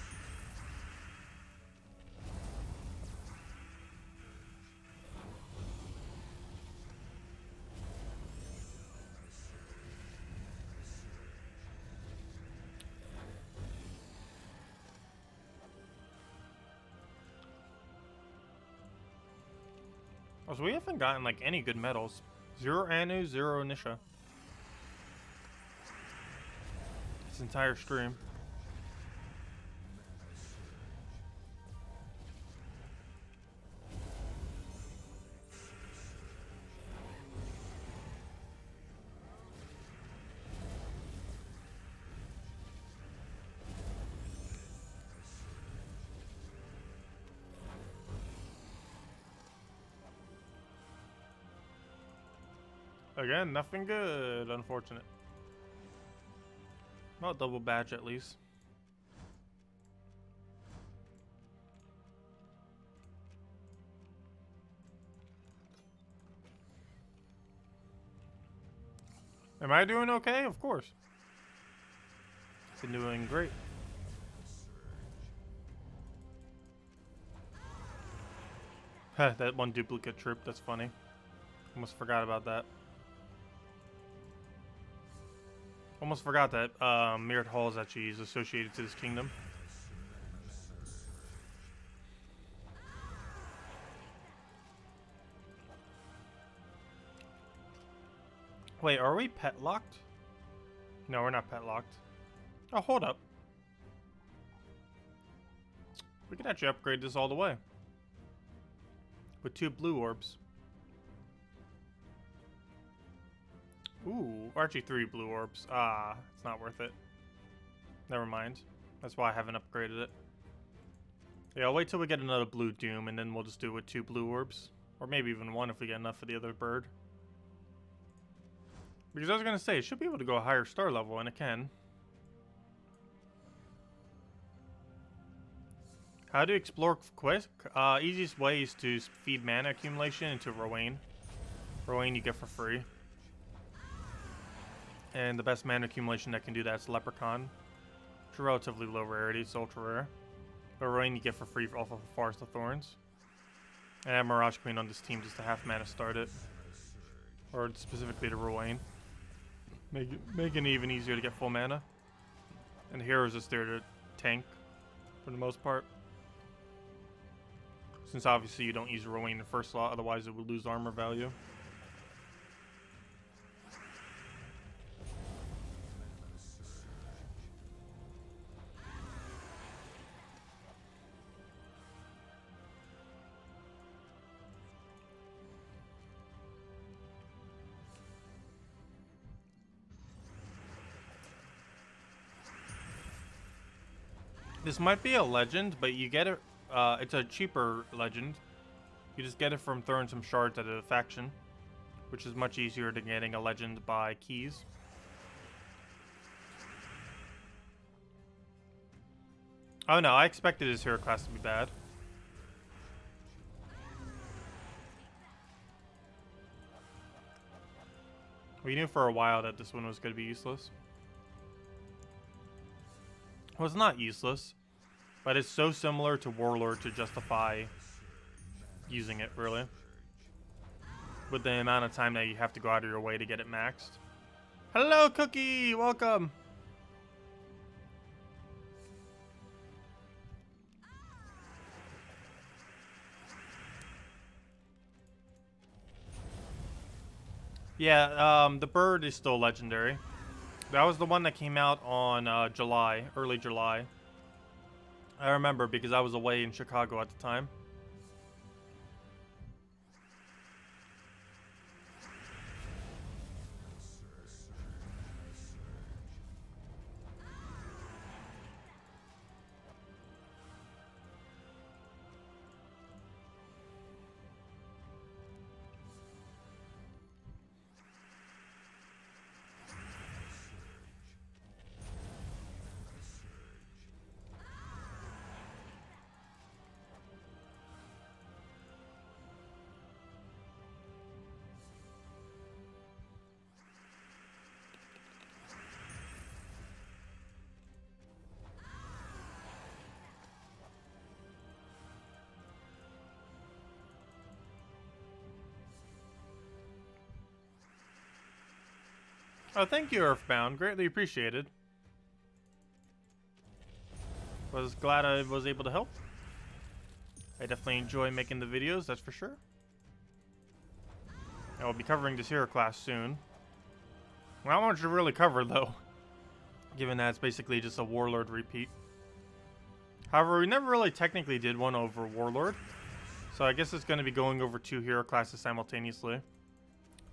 Oh, so we haven't gotten like any good medals. 0 Anu, 0 Nisha. Entire stream. Again, nothing good, unfortunate. Well, double badge at least. Am I doing okay? Of course. Been doing great. That one duplicate troop, that's funny. Almost forgot about that. Almost forgot that Mirrored Hall is actually associated to this kingdom. Wait, are we pet locked? No, we're not pet locked. Oh, hold up. We could actually upgrade this all the way. With 2 blue orbs. Ooh, or actually 3 blue orbs. Ah, it's not worth it. Never mind. That's why I haven't upgraded it. Yeah, I'll wait till we get another blue doom and then we'll just do it with 2 blue orbs. Or maybe even 1 if we get enough for the other bird. Because I was going to say, it should be able to go a higher star level, and it can. How to explore quest? Easiest way is to feed mana accumulation into Rowan. Rowan you get for free. And the best mana accumulation that can do that is Leprechaun. It's a relatively low rarity, it's ultra rare. But Rowan you get for free off of Forest of Thorns. And I have Mirage Queen on this team just to half mana start it. Or specifically to Rowan. Make it even easier to get full mana. And the hero's just there to tank for the most part. Since obviously you don't use Rowan in the first slot, otherwise it would lose armor value. This might be a legend, but you get it. It's a cheaper legend. You just get it from throwing some shards at a faction, which is much easier than getting a legend by keys. Oh no, I expected his hero class to be bad. We knew for a while that this one was going to be useless. Well, it's not useless, but it's so similar to Warlord to justify using it, really. With the amount of time that you have to go out of your way to get it maxed. Hello, Cookie! Welcome! Yeah, the bird is still legendary. That was the one that came out on early July. I remember because I was away in Chicago at the time. Oh, thank you, Earthbound. Greatly appreciated. Was glad I was able to help. I definitely enjoy making the videos, that's for sure. I will be covering this hero class soon. Well, not much to really cover, though. Given that it's basically just a Warlord repeat. However, we never really technically did one over Warlord. So I guess it's going to be going over 2 hero classes simultaneously.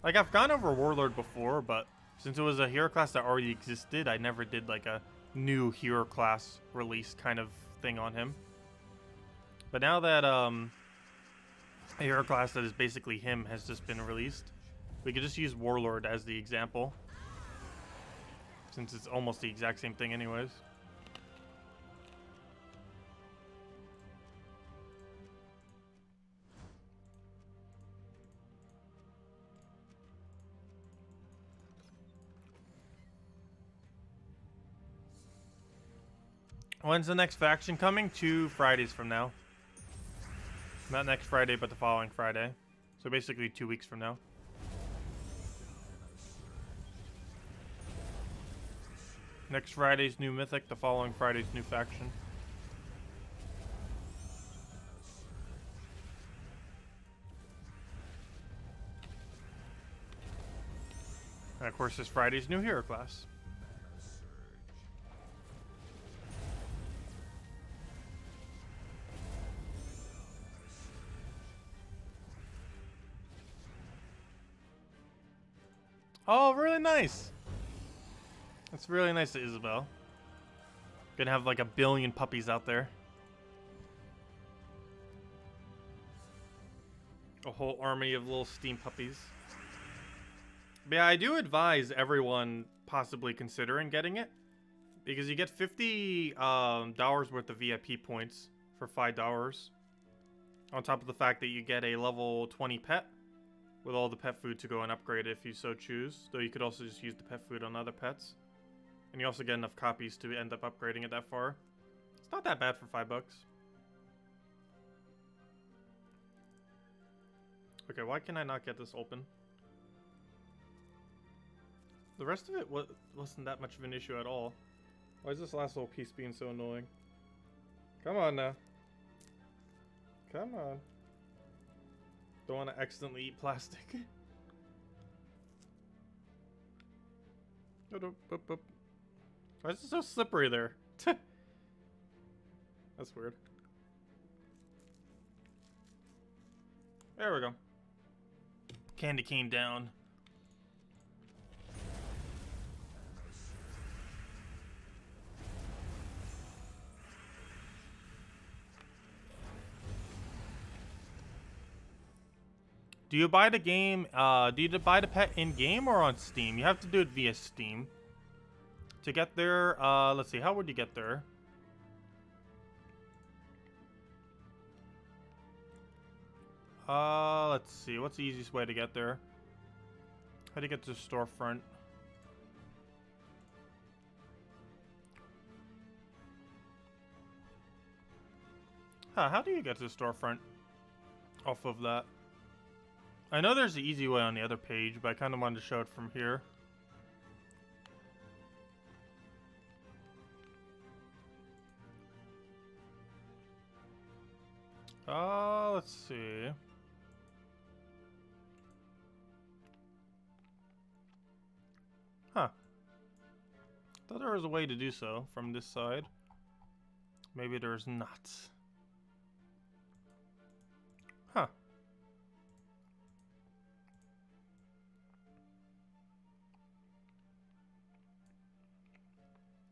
Like, I've gone over Warlord before, but since it was a hero class that already existed, I never did like a new hero class release kind of thing on him. But now that a hero class that is basically him has just been released, We could just use Warlord as the example, since it's almost the exact same thing anyways. When's the next faction coming? 2 Fridays from now. Not next Friday, but the following Friday. So basically 2 weeks from now. Next Friday's new mythic, the following Friday's new faction. And of course, this Friday's new hero class. Oh, really nice. That's really nice to Isabel. Gonna have like 1 billion puppies out there. A whole army of little Steam puppies. But yeah, I do advise everyone possibly considering getting it, because you get $50 worth of VIP points for $5, on top of the fact that you get a level 20 pet with all the pet food to go and upgrade it if you so choose. Though you could also just use the pet food on other pets. And you also get enough copies to end up upgrading it that far. It's not that bad for $5. Okay, why can I not get this open? The rest of it wasn't that much of an issue at all. Why is this last little piece being so annoying? Come on now. Come on. Don't want to accidentally eat plastic. Why is it so slippery there? That's weird. There we go. Candy cane down. Do you buy the game, do you buy the pet in-game or on Steam? You have to do it via Steam. To get there, let's see, how would you get there? Let's see, what's the easiest way to get there? How do you get to the storefront? Huh, how do you get to the storefront off of that? I know there's the easy way on the other page, but I kind of wanted to show it from here. Let's see. Huh. Thought there was a way to do so from this side. Maybe there's not. Huh.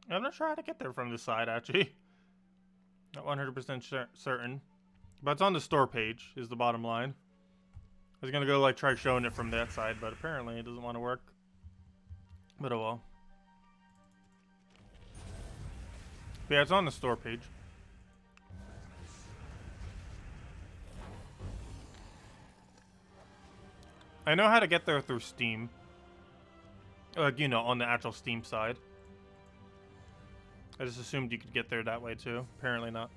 I'm not sure how to get there from this side, actually. Not 100% certain. But it's on the store page, is the bottom line. I was gonna go, like, try showing it from that side, but apparently it doesn't want to work. But oh well. But yeah, it's on the store page. I know how to get there through Steam. Like, you know, on the actual Steam side. I just assumed you could get there that way too. Apparently not.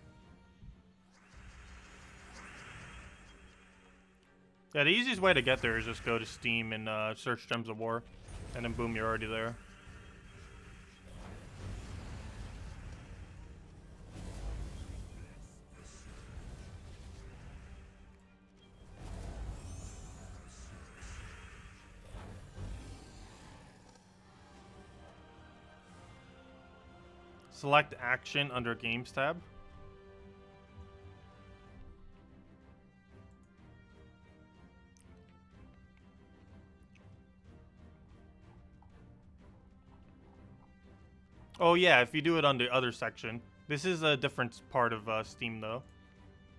Yeah, the easiest way to get there is just go to Steam and search Gems of War. And then boom, you're already there. Select action under Games tab. Oh yeah, if you do it on the other section. This is a different part of Steam though.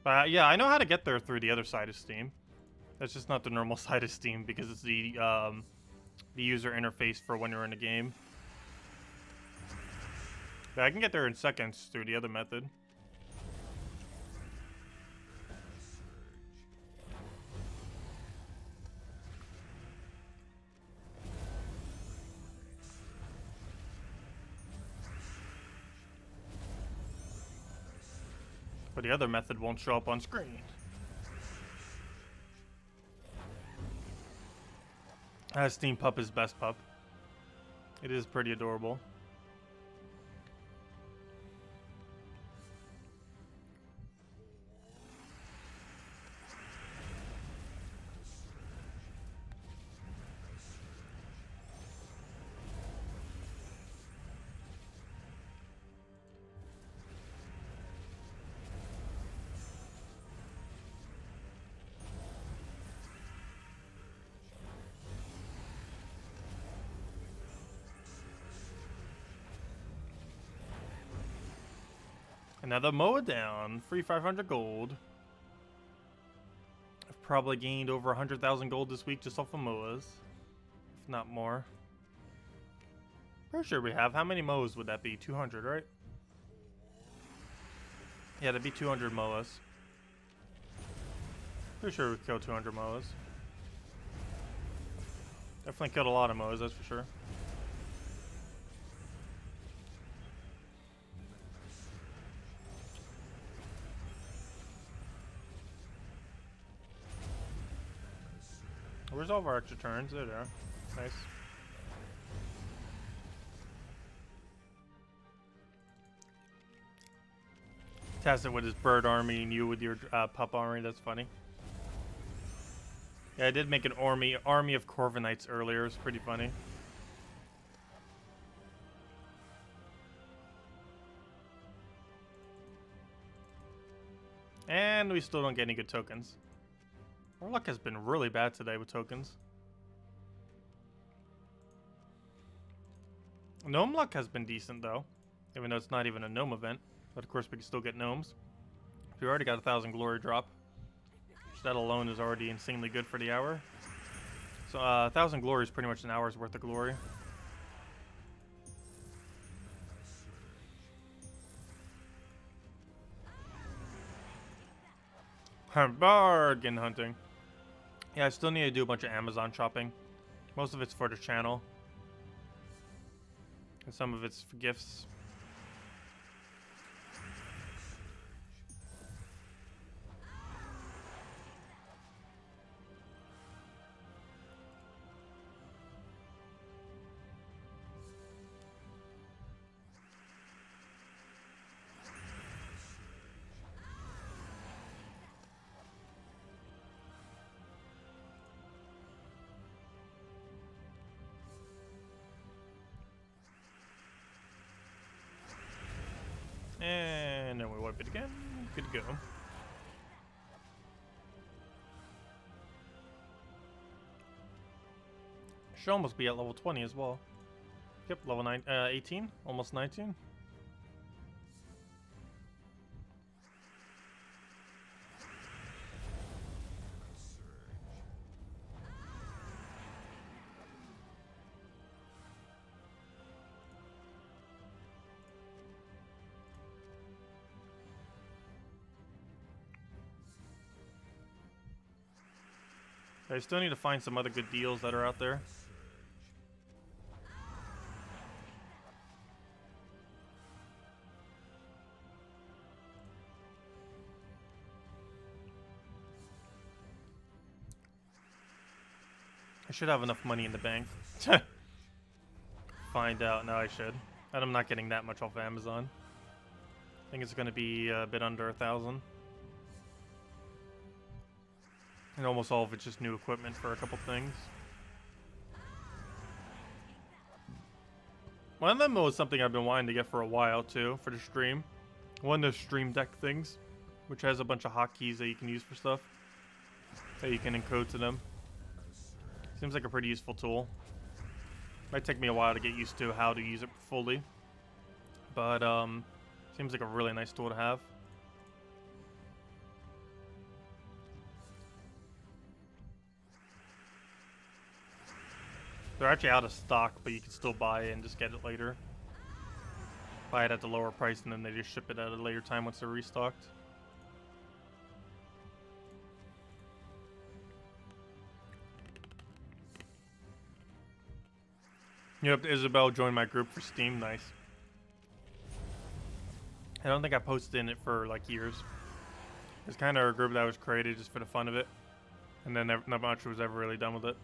But yeah, I know how to get there through the other side of Steam. That's just not the normal side of Steam because it's the user interface for when you're in a game. But I can get there in seconds through the other method. But the other method won't show up on screen. Steam Pup is best pup. It is pretty adorable. Another mower down. Free 500 gold. I've probably gained over 100,000 gold this week just off of mowers. If not more. Pretty sure we have. How many mows would that be? 200, right? Yeah, that'd be 200 mowers. Pretty sure we killed 200 mowers. Definitely killed a lot of mowers, that's for sure. Where's all of our extra turns? There they are. Nice. Tacet with his bird army and you with your pup army. That's funny. Yeah, I did make an army of Corviknights earlier. It's pretty funny. And we still don't get any good tokens. Our luck has been really bad today with tokens. Gnome luck has been decent though, even though it's not even a gnome event. But of course we can still get gnomes. We already got 1,000 glory drop. Which that alone is already insanely good for the hour. So 1,000 glory is pretty much an hour's worth of glory. Bargain hunting. Yeah, I still need to do a bunch of Amazon shopping. Most of it's for the channel. And some of it's for gifts. And then we wipe it again. Good to go. Should almost be at level 20 as well. Yep, level 18, almost 19. I still need to find some other good deals that are out there. I should have enough money in the bank. Find out. No, I should. And I'm not getting that much off of Amazon. I think it's going to be a bit under 1,000. And almost all of it's just new equipment for a couple things. One of them was something I've been wanting to get for a while too, for the stream. One of those stream deck things, which has a bunch of hotkeys that you can use for stuff. That you can encode to them. Seems like a pretty useful tool. Might take me a while to get used to how to use it fully. But seems like a really nice tool to have. They're actually out of stock, but you can still buy it and just get it later. Buy it at the lower price and then they just ship it at a later time once they're restocked. Yep, Isabel joined my group for Steam. Nice. I don't think I posted in it for like years. It's kind of a group that was created just for the fun of it. And then not much was ever really done with it.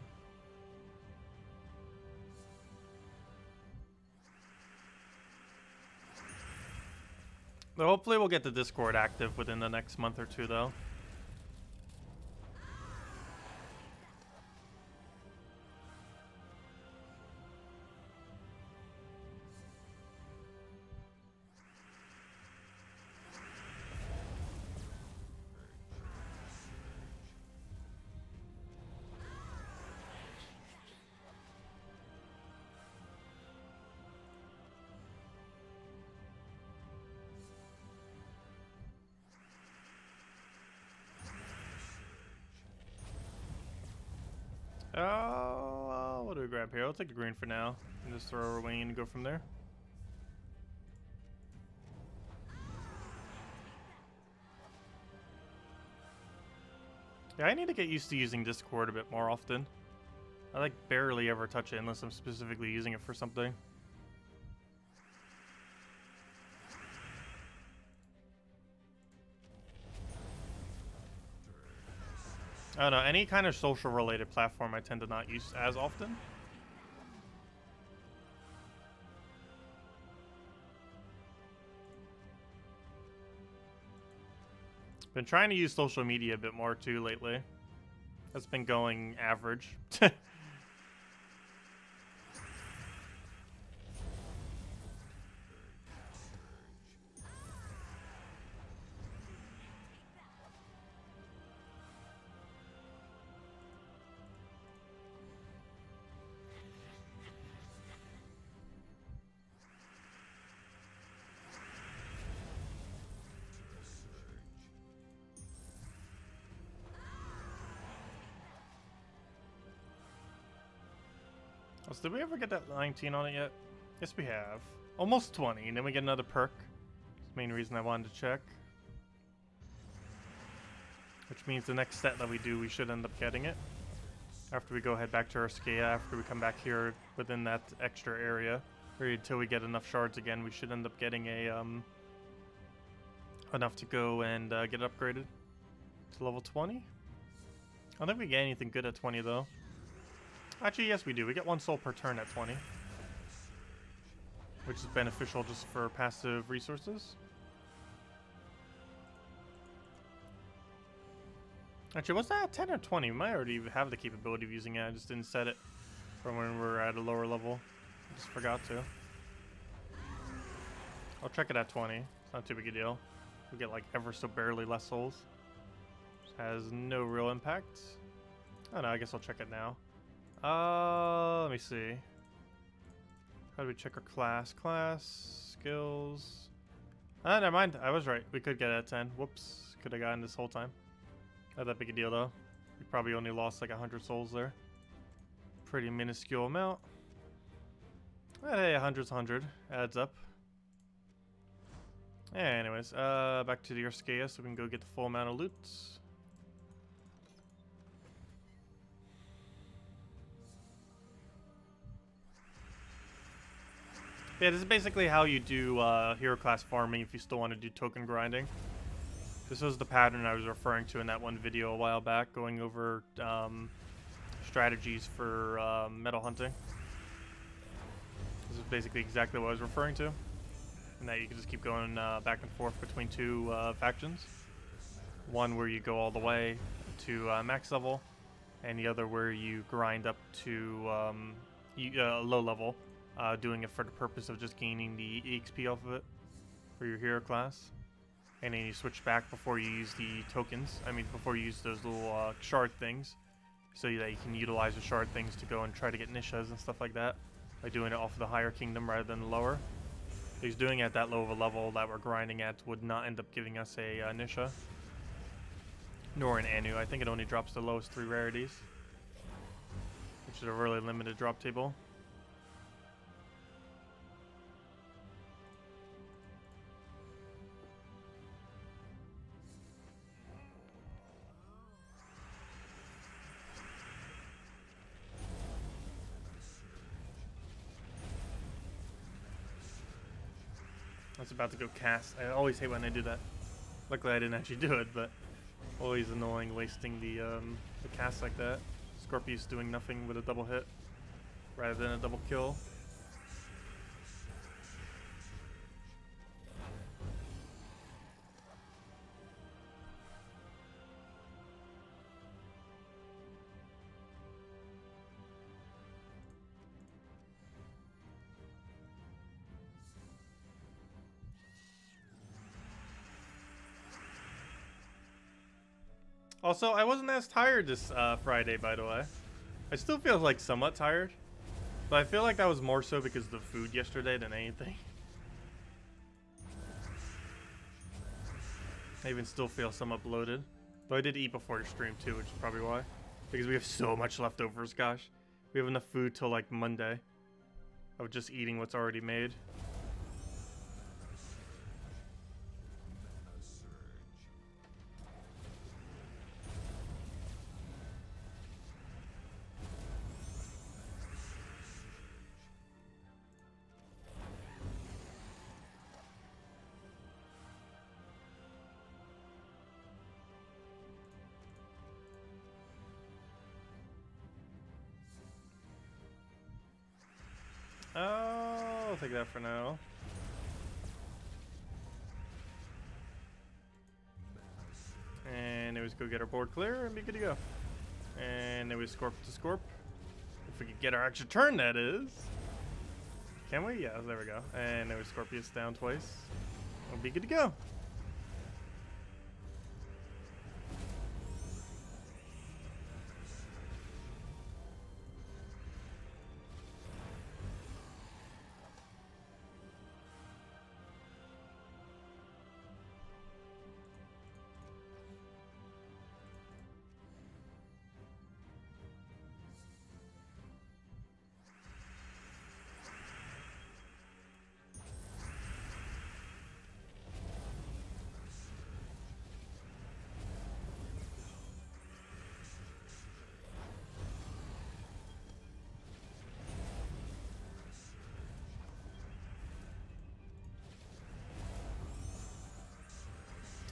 So hopefully we'll get the Discord active within the next month or two though. What do we grab here? I'll take the green for now and just throw our wing and go from there. Yeah, I need to get used to using Discord a bit more often. I like barely ever touch it unless I'm specifically using it for something. I don't know, any kind of social related platform I tend to not use as often. Been trying to use social media a bit more too lately. That's been going average. Did we ever get that 19 on it yet? Yes, we have. Almost 20, and then we get another perk. That's the main reason I wanted to check. Which means the next set that we do, we should end up getting it. After we go head back to Arskea, after we come back here within that extra area. Or until we get enough shards again, we should end up getting a, enough to go and get upgraded to level 20. I don't think we get anything good at 20 though. Actually, yes we do. We get 1 soul per turn at 20. Which is beneficial just for passive resources. Actually, what's that? 10 or 20? We might already have the capability of using it. I just didn't set it from when we're at a lower level. I just forgot to. I'll check it at 20. It's not too big a deal. We get like ever so barely less souls. Which has no real impact. I don't know, I guess I'll check it now. Let me see. How do we check our class? Class, skills. Ah, never mind. I was right. We could get it at 10. Whoops. Could have gotten this whole time. Not that big a deal, though. We probably only lost like 100 souls there. Pretty minuscule amount. But hey, 100's 100. Adds up. Anyways, back to the Arskea so we can go get the full amount of loot. Yeah, this is basically how you do hero class farming if you still want to do token grinding. This was the pattern I was referring to in that one video a while back, going over strategies for metal hunting. This is basically exactly what I was referring to. And that you can just keep going back and forth between two factions. One where you go all the way to max level, and the other where you grind up to low level. Doing it for the purpose of just gaining the EXP off of it for your hero class. And then you switch back before you use the tokens. I mean, before you use those little shard things. So that you can utilize the shard things to go and try to get nishas and stuff like that. By doing it off of the higher kingdom rather than the lower. Because doing it at that low of a level that we're grinding at would not end up giving us a nisha. Nor an anu. I think it only drops the lowest 3 rarities. Switch to a really limited drop table. I was about to go cast. I always hate when I do that. Luckily I didn't actually do it, but always annoying wasting the cast like that. Scorpius doing nothing with a double hit rather than a double kill. Also, I wasn't as tired this Friday, by the way. I still feel like somewhat tired, but I feel like that was more so because of the food yesterday than anything. I even still feel somewhat bloated. Though I did eat before the stream too, which is probably why. Because we have so much leftovers, gosh. We have enough food till like Monday of just eating what's already made. Oh, I'll take that for now. And it was go get our board clear and be good to go. And it was Scorp to Scorp. If we could get our extra turn, that is. Can we? Yeah, there we go. And it was Scorpius down twice. We'll be good to go.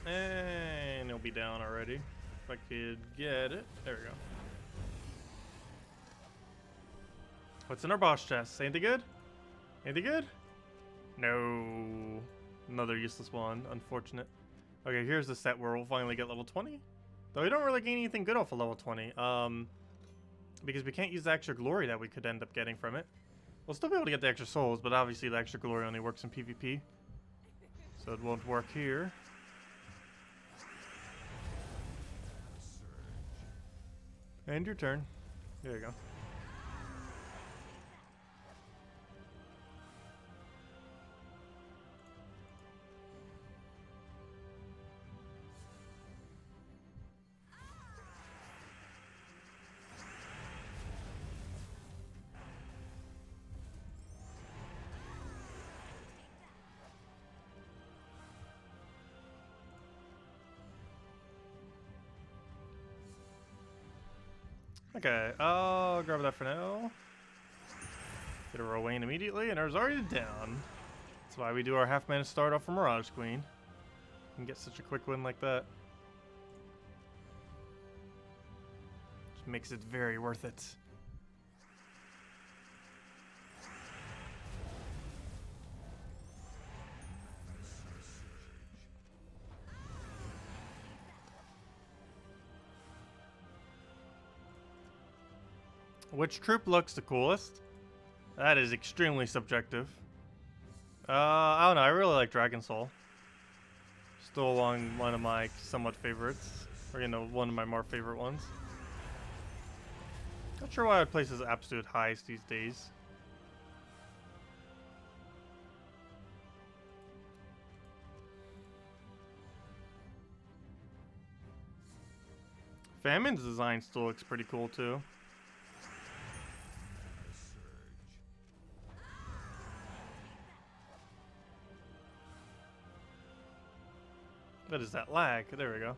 And it'll be down already. If I could get it. There we go. What's in our boss chest? Anything good? Anything good? No. Another useless one. Unfortunate. Okay, here's the set where we'll finally get level 20. Though we don't really gain anything good off of level 20. Because we can't use the extra glory that we could end up getting from it. We'll still be able to get the extra souls, but obviously the extra glory only works in PvP. So it won't work here. And your turn. There you go. Okay, I'll grab that for now. Get a Rowan immediately, and ours already down. That's why we do our half-mana start off from Mirage Queen. And get such a quick win like that. Just makes it very worth it. Which troop looks the coolest? That is extremely subjective. I don't know. I really like Dragon Soul. Still one of my somewhat favorites. Or, you know, one of my more favorite ones. Not sure why I would place his absolute highest these days. Famine's design still looks pretty cool, too. What is that lag? There we go.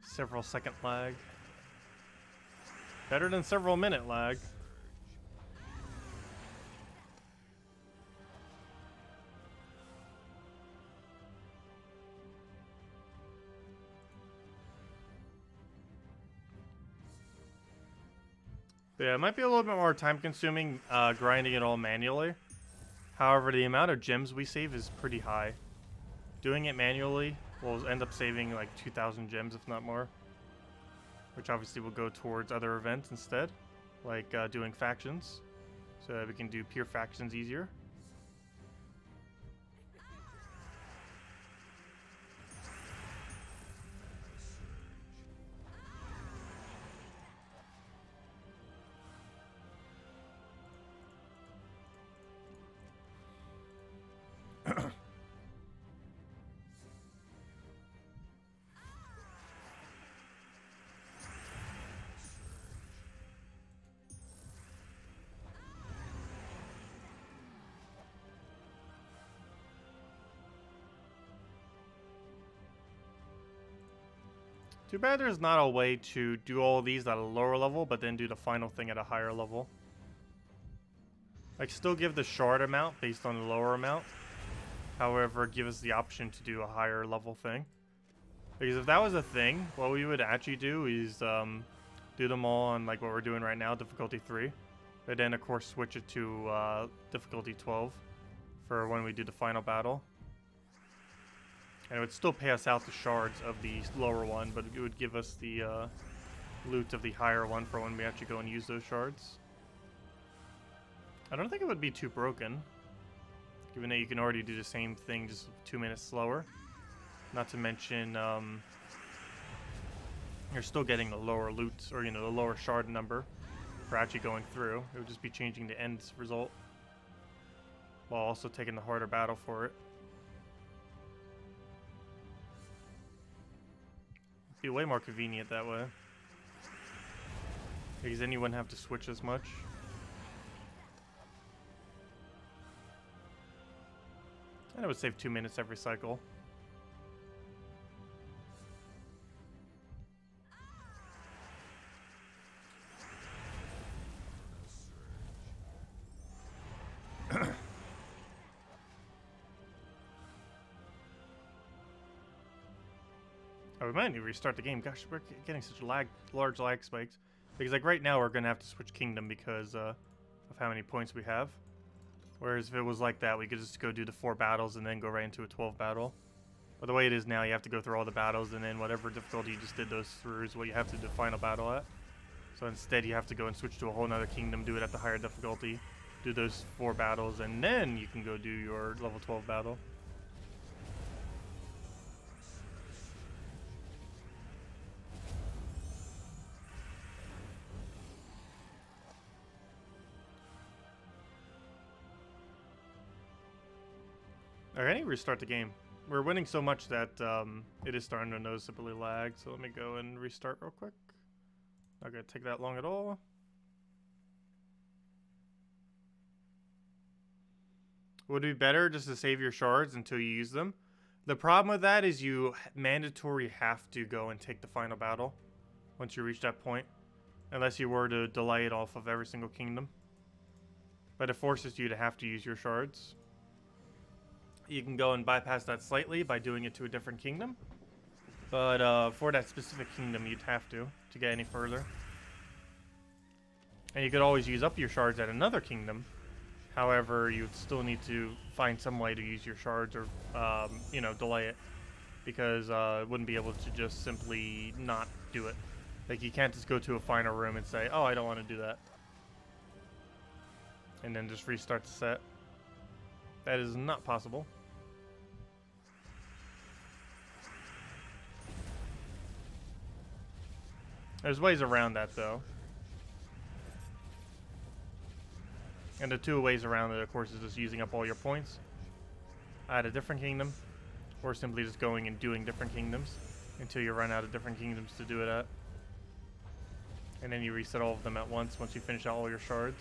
Several second lag. Better than several minute lag. Yeah, it might be a little bit more time consuming grinding it all manually. However, the amount of gems we save is pretty high. Doing it manually will end up saving like 2,000 gems, if not more. Which obviously will go towards other events instead, like doing factions. So that we can do pure factions easier. Too bad there's not a way to do all these at a lower level, but then do the final thing at a higher level. Like, still give the shard amount based on the lower amount. However, give us the option to do a higher level thing. Because if that was a thing, what we would actually do is do them all on like what we're doing right now, difficulty 3. But then, of course, switch it to difficulty 12 for when we do the final battle. And it would still pay us out the shards of the lower one, but it would give us the loot of the higher one for when we actually go and use those shards. I don't think it would be too broken, given that you can already do the same thing just 2 minutes slower. Not to mention, you're still getting the lower loot, or the lower shard number for actually going through. It would just be changing the end result, while also taking the harder battle for it. Be way more convenient that way, because then you wouldn't have to switch as much. And it would save 2 minutes every cycle. Oh, we might need to restart the game. Gosh, we're getting such large lag spikes. Because like right now we're going to have to switch kingdom because of how many points we have. Whereas if it was like that, we could just go do the 4 battles and then go right into a 12 battle. But the way it is now, you have to go through all the battles and then whatever difficulty you just did those through is what you have to do the final battle at. So instead you have to go and switch to a whole nother kingdom, do it at the higher difficulty, do those 4 battles, and then you can go do your level 12 battle. Alright, I need to restart the game. We're winning so much that it is starting to noticeably lag, so let me go and restart real quick. Not gonna take that long at all. Would it be better just to save your shards until you use them? The problem with that is you mandatory have to go and take the final battle once you reach that point. Unless you were to delay it off of every single kingdom. But it forces you to have to use your shards. You can go and bypass that slightly by doing it to a different kingdom. But for that specific kingdom, you'd have to get any further. And you could always use up your shards at another kingdom. However, you'd still need to find some way to use your shards or, delay it. Because it wouldn't be able to just simply not do it. Like, you can't just go to a final room and say, oh, I don't want to do that. And then just restart the set. That is not possible. There's ways around that, though. And the 2 ways around it, of course, is just using up all your points at a different kingdom, or simply just going and doing different kingdoms until you run out of different kingdoms to do it at. And then you reset all of them at once you finish out all your shards.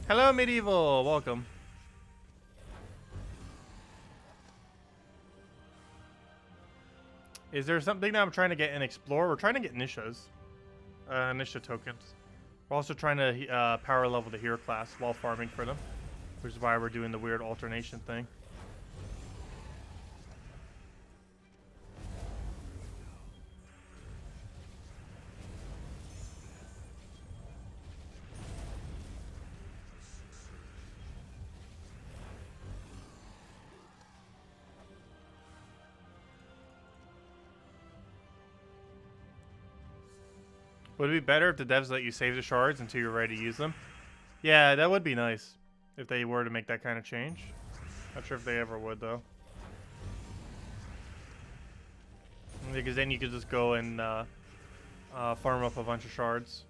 Hello, Medieval. Welcome. Is there something that I'm trying to get in Explore? We're trying to get Nishas. Nisha tokens. We're also trying to power level the hero class while farming for them. Which is why we're doing the weird alternation thing. Would it be better if the devs let you save the shards until you're ready to use them? Yeah, that would be nice if they were to make that kind of change. Not sure if they ever would, though. Because then you could just go and farm up a bunch of shards.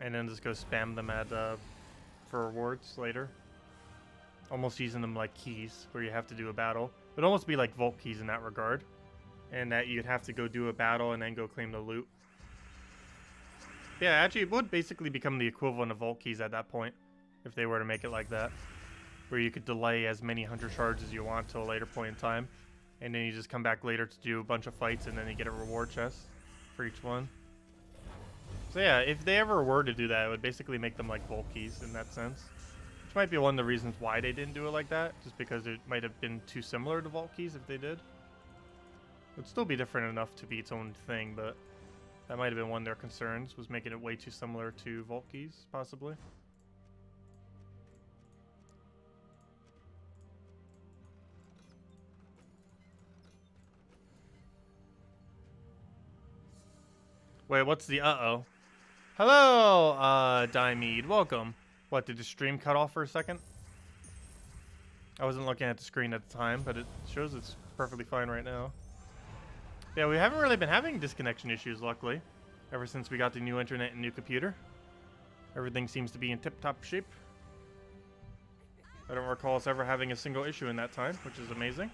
And then just go spam them at for rewards later. Almost using them like keys, where you have to do a battle. It would almost be like vault keys in that regard. And that you'd have to go do a battle and then go claim the loot. Yeah, actually, it would basically become the equivalent of vault keys at that point, if they were to make it like that, where you could delay as many 100 shards as you want till a later point in time, and then you just come back later to do a bunch of fights, and then you get a reward chest for each one. So yeah, if they ever were to do that, it would basically make them like vault keys in that sense, which might be one of the reasons why they didn't do it like that, just because it might have been too similar to vault keys if they did. It would still be different enough to be its own thing, but that might have been one of their concerns, was making it way too similar to vault keys, possibly. Wait, what's the uh-oh? Hello, Dimeed, welcome. What, did the stream cut off for a second? I wasn't looking at the screen at the time, but it shows it's perfectly fine right now. Yeah, we haven't really been having disconnection issues, luckily, ever since we got the new internet and new computer. Everything seems to be in tip-top shape. I don't recall us ever having a single issue in that time, which is amazing.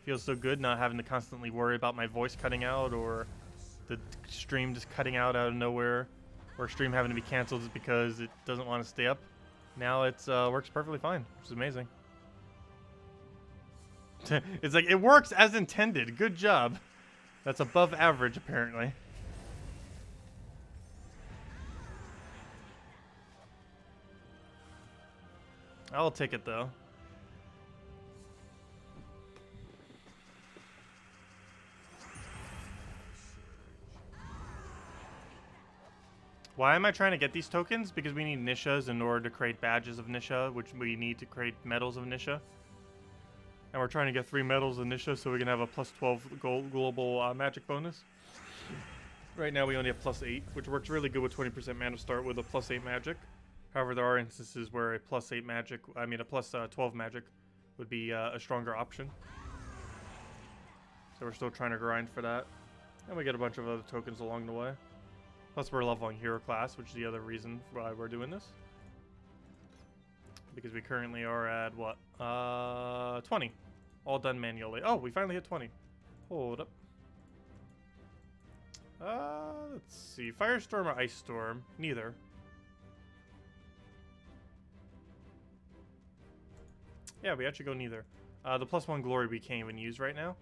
Feels so good not having to constantly worry about my voice cutting out or the stream just cutting out of nowhere, or stream having to be canceled just because it doesn't want to stay up. Now it's works perfectly fine, which is amazing. It's like, it works as intended. Good job. That's above average, apparently. I'll take it, though. Why am I trying to get these tokens? Because we need Nishas in order to create badges of Nisha, which we need to create medals of Nisha. And we're trying to get 3 medals of Nisha so we can have a plus 12 global magic bonus. Right now we only have plus 8, which works really good with 20% mana start with a plus 8 magic. However, there are instances where a plus 8 magic, I mean a plus 12 magic would be a stronger option. So we're still trying to grind for that. And we get a bunch of other tokens along the way. Plus we're leveling hero class, which is the other reason why we're doing this. Because we currently are at, what? 20. All done manually. Oh, we finally hit 20. Hold up. Let's see. Firestorm or Ice Storm? Neither. Yeah, we actually go neither. The +1 glory we can't even use right now.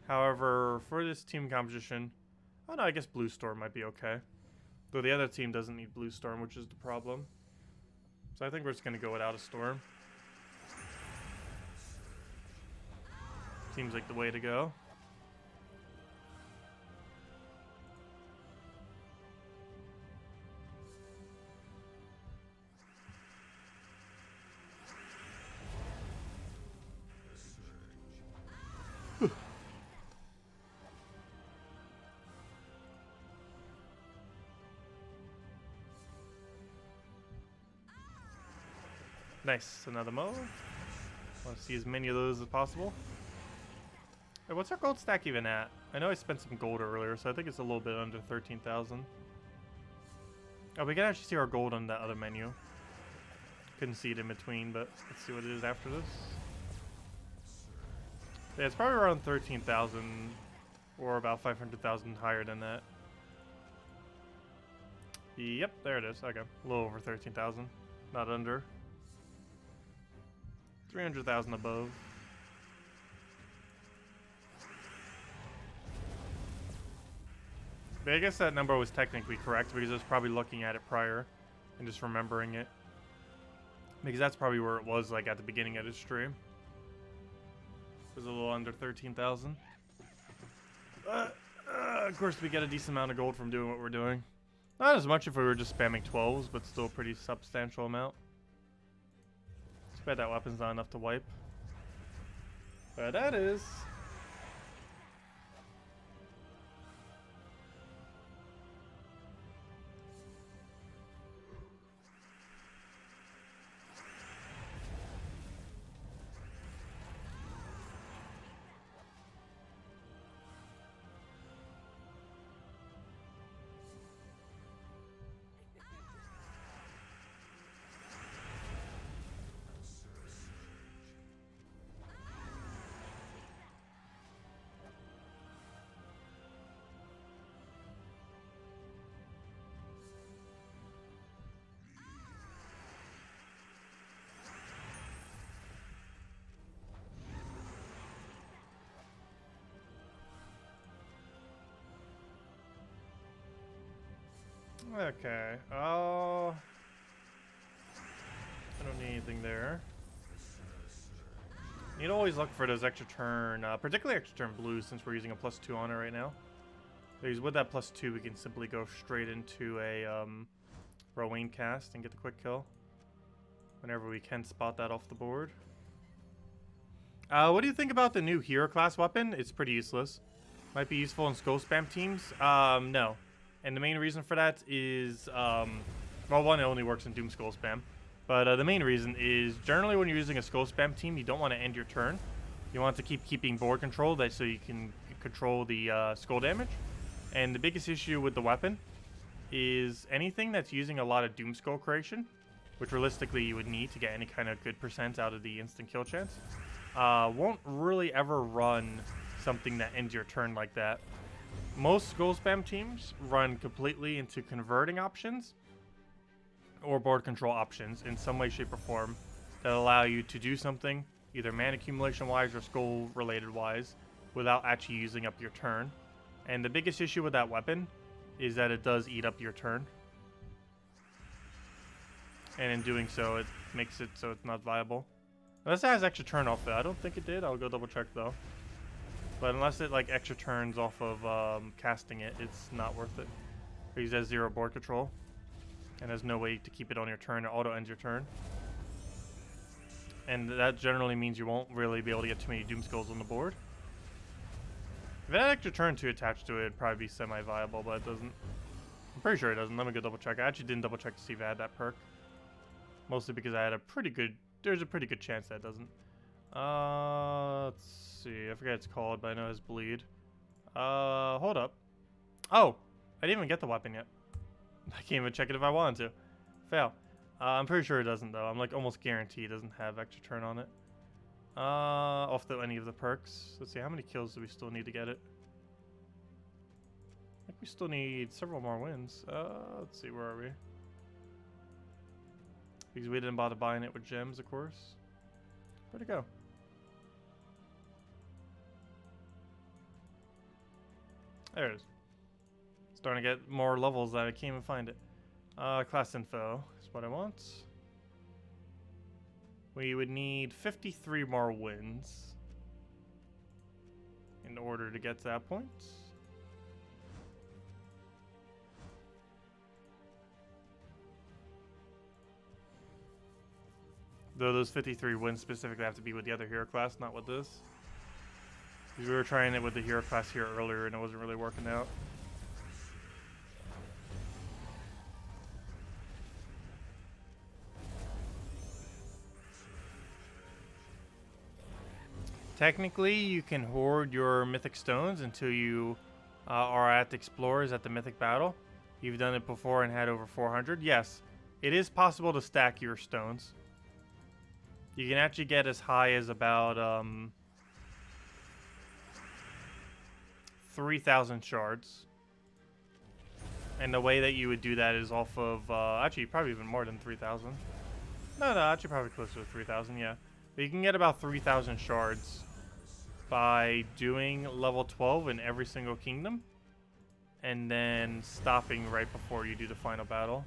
However, for this team composition... Oh no, I guess Blue Storm might be okay. Though the other team doesn't need Blue Storm, which is the problem. So I think we're just going to go without a Storm. Seems like the way to go. Nice, another mo. Want to see as many of those as possible. Hey, what's our gold stack even at? I know I spent some gold earlier, so I think it's a little bit under 13,000. Oh, we can actually see our gold on that other menu. Couldn't see it in between, but let's see what it is after this. Yeah, it's probably around 13,000 or about 500,000 higher than that. Yep, there it is. Okay, a little over 13,000, not under. 300,000 above. But I guess that number was technically correct because I was probably looking at it prior and just remembering it. Because that's probably where it was like at the beginning of the stream. It was a little under 13,000. Of course, we get a decent amount of gold from doing what we're doing. Not as much if we were just spamming 12s, but still a pretty substantial amount. Too bad that weapon's not enough to wipe. But that is. Okay. Oh. I don't need anything there. You'd always look for those extra turn, particularly extra turn blues since we're using a +2 on it right now. Because with that +2, we can simply go straight into a Rowan cast and get the quick kill. Whenever we can spot that off the board. What do you think about the new hero class weapon? It's pretty useless. Might be useful in skull spam teams. No. And the main reason for that is, well, one, it only works in Doom Skull Spam. But the main reason is, generally when you're using a Skull Spam team, you don't want to end your turn. You want to keep keeping board control so you can control the skull damage. And the biggest issue with the weapon is anything that's using a lot of Doom Skull creation, which realistically you would need to get any kind of good percent out of the instant kill chance, won't really ever run something that ends your turn like that. Most skull spam teams run completely into converting options or board control options in some way, shape, or form that allow you to do something, either mana accumulation wise or skull related wise, without actually using up your turn. And the biggest issue with that weapon is that it does eat up your turn. And in doing so, it makes it so it's not viable. Unless it has extra turn off it. I don't think it did. I'll go double check though. But unless it like extra turns off of casting it, it's not worth it. Because it has 0 board control. And there's no way to keep it on your turn. It auto ends your turn. And that generally means you won't really be able to get too many Doom Skulls on the board. If it had extra turn 2 attached to it, it'd probably be semi-viable, but it doesn't. I'm pretty sure it doesn't. Let me go double check. I actually didn't double check to see if it had that perk. Mostly because I had a pretty good... There's a pretty good chance that it doesn't. Let's see. I forget what it's called, but I know it has bleed. Hold up. Oh! I didn't even get the weapon yet. I can't even check it if I wanted to. Fail. I'm pretty sure it doesn't, though. I'm like almost guaranteed it doesn't have extra turn on it. Off any of the perks. Let's see, how many kills do we still need to get it? I think we still need several more wins. Let's see, where are we? Because we didn't bother buying it with gems, of course. Where'd it go? There it is. Starting to get more levels that I can't even find it. Class info is what I want. We would need 53 more wins in order to get to that point. Though those 53 wins specifically have to be with the other hero class, not with this. Because we were trying it with the hero class here earlier and it wasn't really working out. Technically, you can hoard your mythic stones until you are at Explorers at the mythic battle. You've done it before and had over 400. Yes, it is possible to stack your stones. You can actually get as high as about 3,000 shards. And the way that you would do that is off of, actually probably even more than 3,000. No, actually probably closer to 3,000, yeah. But you can get about 3,000 shards by doing level 12 in every single kingdom. And then stopping right before you do the final battle.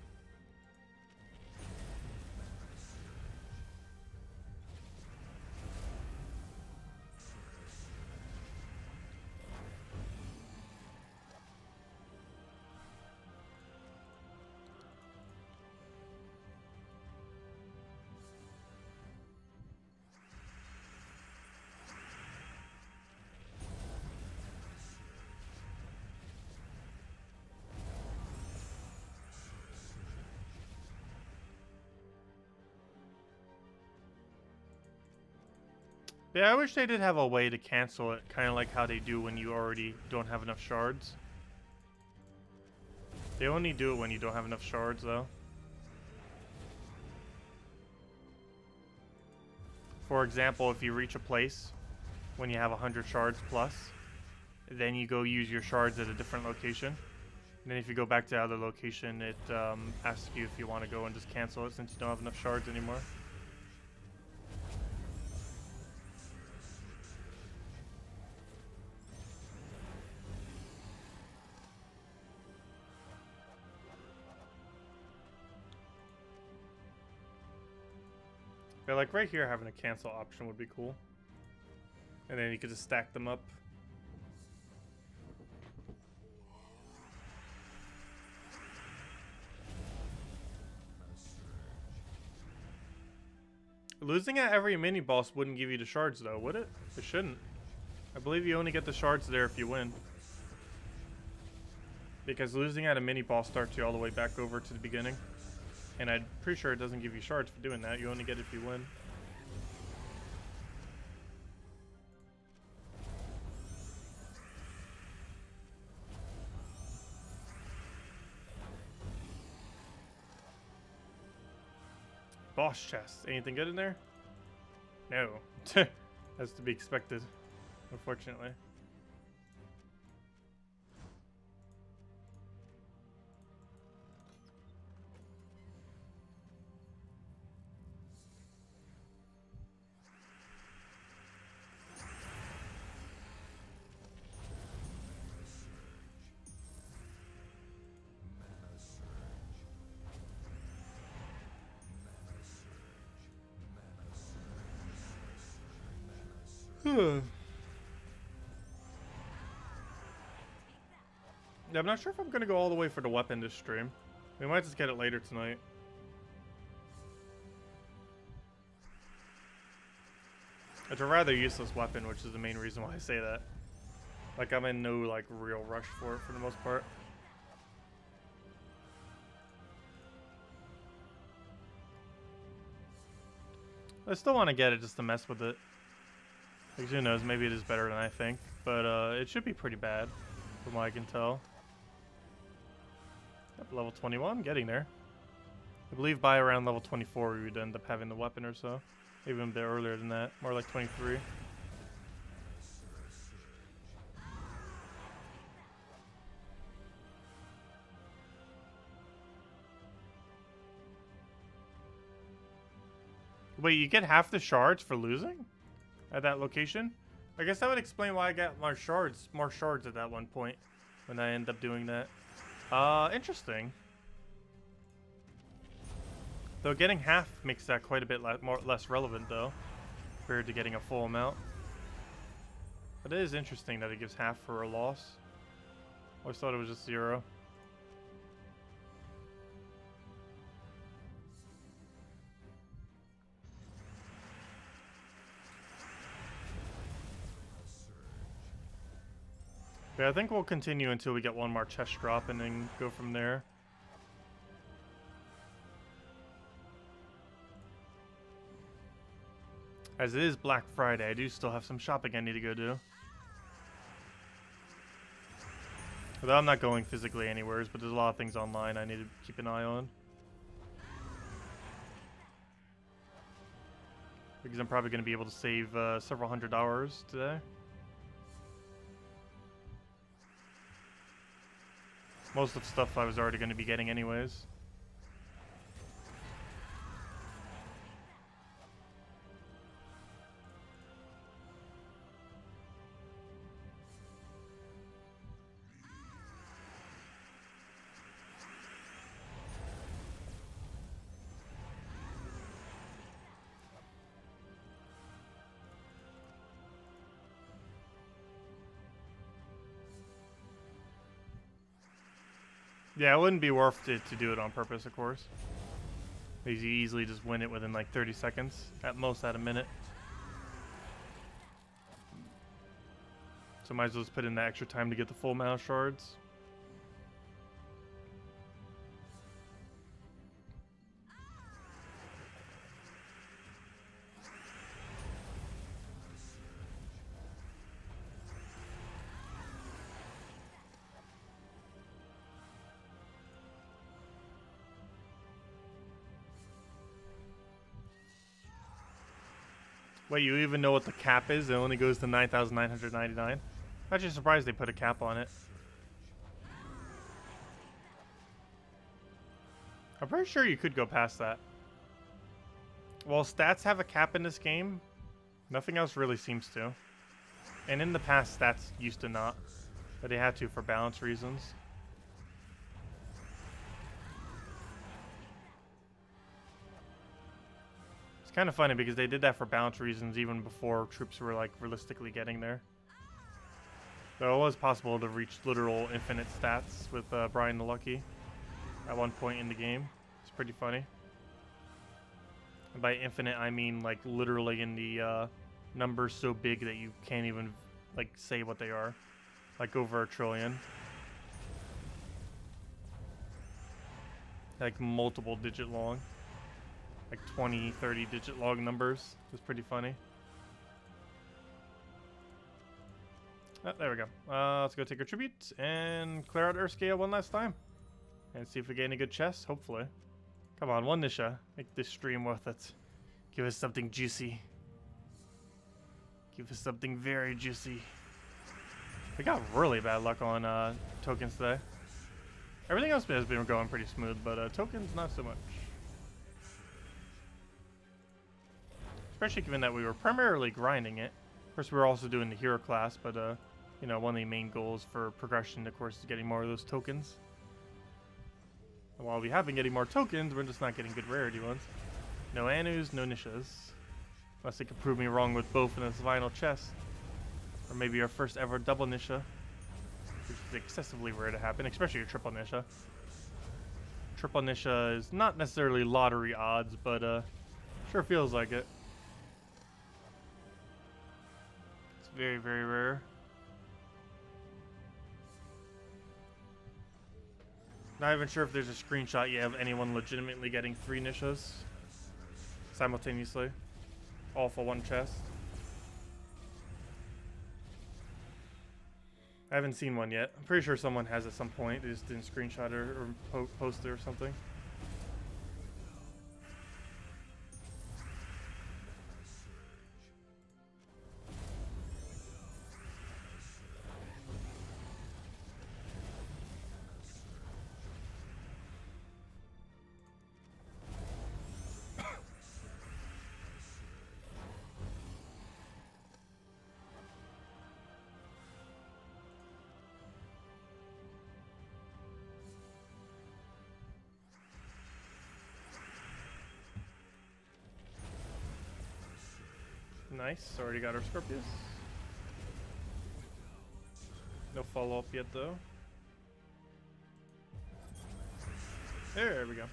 Yeah, I wish they did have a way to cancel it, kind of like how they do when you already don't have enough shards. They only do it when you don't have enough shards, though. For example, if you reach a place when you have 100 shards plus, then you go use your shards at a different location. And then if you go back to the other location, it asks you if you want to go and just cancel it since you don't have enough shards anymore. Yeah, like right here, having a cancel option would be cool. And then you could just stack them up. Losing at every mini boss wouldn't give you the shards though, would it? It shouldn't. I believe you only get the shards there if you win. Because losing at a mini boss starts you all the way back over to the beginning. And I'm pretty sure it doesn't give you shards for doing that. You only get it if you win. Boss chest. Anything good in there? No. That's to be expected, unfortunately. Yeah, I'm not sure if I'm gonna go all the way for the weapon this stream. We might just get it later tonight. It's a rather useless weapon, which is the main reason why I say that. Like, I'm in no, like, real rush for it for the most part. I still want to get it just to mess with it. Like, who knows, maybe it is better than I think. But it should be pretty bad, from what I can tell. Yep, level 21, getting there. I believe by around level 24 we would end up having the weapon or so. Even a bit earlier than that, more like 23. Wait, you get half the shards for losing? At that location? I guess that would explain why I got more shards at that one point. When I end up doing that. Interesting. Though getting half makes that quite a bit less relevant though. Compared to getting a full amount. But it is interesting that it gives half for a loss. I always thought it was just 0. Yeah, I think we'll continue until we get one more chest drop and then go from there. As it is Black Friday, I do still have some shopping I need to go do. Although I'm not going physically anywhere, but there's a lot of things online I need to keep an eye on. Because I'm probably going to be able to save several $100 today. Most of the stuff I was already going to be getting anyways. Yeah, it wouldn't be worth it to do it on purpose, of course. Because you easily just win it within like 30 seconds. At most, at a minute. So might as well just put in the extra time to get the full amount of shards. Wait, you even know what the cap is? It only goes to 9,999. I'm actually surprised they put a cap on it. I'm pretty sure you could go past that. Well, stats have a cap in this game. Nothing else really seems to. And in the past, stats used to not. But they had to for balance reasons. Kind of funny because they did that for balance reasons even before troops were like realistically getting there. Though it was possible to reach literal infinite stats with Brian the Lucky at one point in the game. It's pretty funny. And by infinite I mean like literally in the numbers so big that you can't even like say what they are. Like over 1 trillion. Like multiple digit long. Like 20, 30 digit long numbers. It's pretty funny. Oh, there we go. Let's go take our tribute and clear out Earthscale one last time. And see if we get any good chests, hopefully. Come on, one Nisha. Make this stream worth it. Give us something juicy. Give us something very juicy. We got really bad luck on tokens today. Everything else has been going pretty smooth, but tokens not so much. Especially given that we were primarily grinding it. Of course, we were also doing the hero class, but, you know, one of the main goals for progression, of course, is getting more of those tokens. And while we have been getting more tokens, we're just not getting good rarity ones. No Anus, no Nishas. Unless they can prove me wrong with both in this final chest. Or maybe our first ever double Nisha. Which is excessively rare to happen, especially a triple Nisha. Triple Nisha is not necessarily lottery odds, but, sure feels like it. Very, very rare. Not even sure if there's a screenshot yet of anyone legitimately getting 3 Nishas simultaneously. All for one chest. I haven't seen one yet. I'm pretty sure someone has at some point. They just didn't screenshot it or post it or something. Nice, already got our Scorpius. No follow-up yet though. There we go.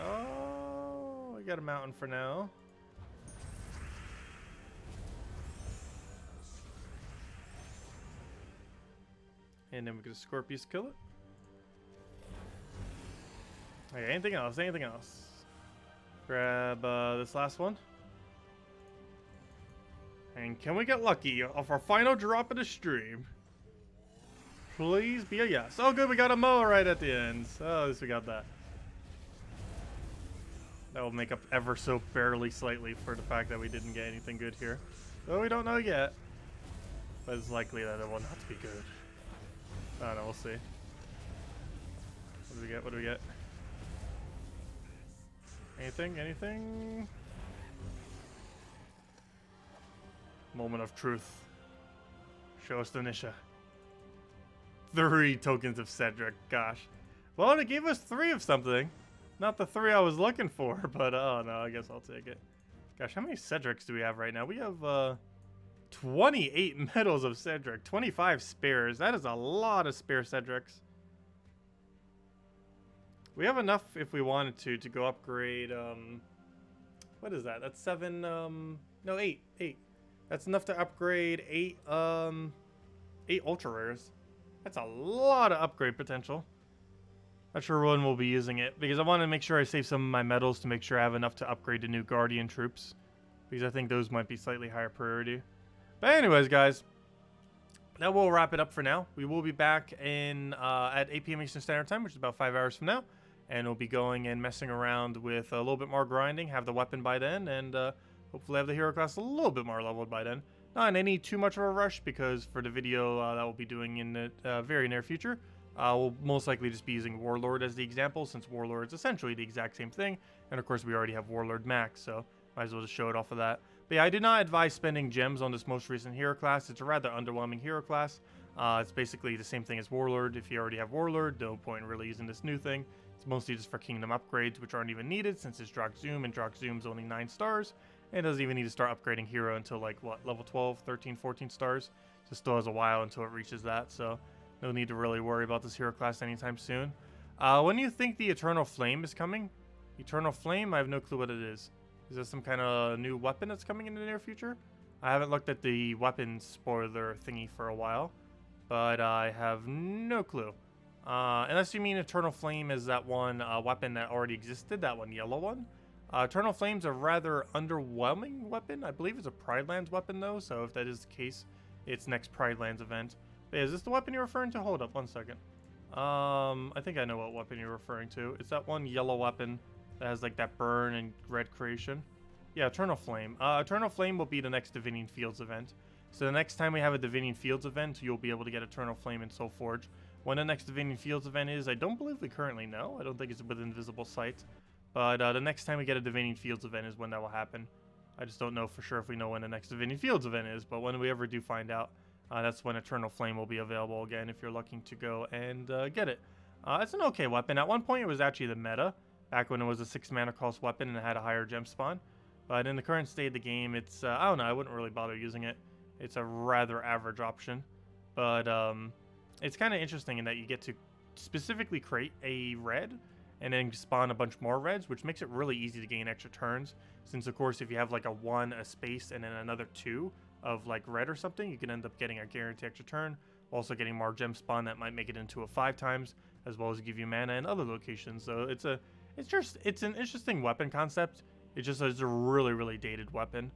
Oh, we got a mountain for now. And then we get a Scorpius kill it. Okay, anything else? Anything else? Grab this last one. And can we get lucky off our final drop of the stream? Please be a yes. Oh good, we got a Moa right at the end. Oh, at least we got that. That will make up ever so barely slightly for the fact that we didn't get anything good here. Though we don't know yet. But it's likely that it will not be good. I don't know, we'll see. What do we get? What do we get? Anything? Anything? Moment of truth. Show us the Nisha. 3 tokens of Cedric. Gosh. Well, it gave us 3 of something. Not the 3 I was looking for, but oh no, I guess I'll take it. Gosh, how many Cedrics do we have right now? We have 28 medals of Cedric, 25 spares. That is a lot of spare Cedrics. We have enough if we wanted to go upgrade. What is that? That's 7. No, 8. 8. That's enough to upgrade 8 ultra rares. That's a lot of upgrade potential. Not sure when we'll be using it, because I want to make sure I save some of my medals to make sure I have enough to upgrade to new Guardian troops, because I think those might be slightly higher priority. But anyways, guys, that will wrap it up for now. We will be back in at 8 p.m. Eastern Standard Time, which is about 5 hours from now, and we'll be going and messing around with a little bit more grinding, have the weapon by then, and hopefully have the hero class a little bit more leveled by then. Not in any too much of a rush, because for the video that we'll be doing in the very near future, we'll most likely just be using Warlord as the example, since Warlord is essentially the exact same thing. And of course, we already have Warlord Max, so might as well just show it off of that. But yeah, I do not advise spending gems on this most recent hero class. It's a rather underwhelming hero class. It's basically the same thing as Warlord. If you already have Warlord, no point in really using this new thing. It's mostly just for Kingdom upgrades, which aren't even needed since it's Drock Zoom, and Drock Zoom's only 9 stars. And it doesn't even need to start upgrading hero until like, what, level 12, 13, 14 stars. So it still has a while until it reaches that, so no need to really worry about this hero class anytime soon. When do you think the Eternal Flame is coming? Eternal Flame? I have no clue what it is. Is this some kind of new weapon that's coming in the near future? I haven't looked at the weapon spoiler thingy for a while, but I have no clue. Unless you mean Eternal Flame is that one weapon that already existed, that one yellow one. Eternal Flame's a rather underwhelming weapon. I believe it's a Pride Lands weapon though, so if that is the case, it's next Pride Lands event. But is this the weapon you're referring to? Hold up, 1 second. I think I know what weapon you're referring to. It's that one yellow weapon that has like that burn and red creation. Yeah, Eternal Flame. Eternal Flame will be the next Divining Fields event. So the next time we have a Divining Fields event, you'll be able to get Eternal Flame in Soulforge. When the next Divining Fields event is, I don't believe we currently know. I don't think it's within visible sight. But the next time we get a Divining Fields event is when that will happen. I just don't know for sure if we know when the next Divining Fields event is, but when we ever do find out, that's when Eternal Flame will be available again if you're looking to go and get it. It's an okay weapon. At one point it was actually the meta, back when it was a 6 mana cost weapon and it had a higher gem spawn. But in the current state of the game, it's, I don't know, I wouldn't really bother using it. It's a rather average option. But it's kind of interesting in that you get to specifically create a red and then spawn a bunch more reds, which makes it really easy to gain extra turns. Since, of course, if you have like a 1, a space, and then another 2 of like red or something, you can end up getting a guaranteed extra turn. Also getting more gem spawn that might make it into a 5 times, as well as give you mana in other locations. So it's an interesting weapon concept. It just is a really, really dated weapon.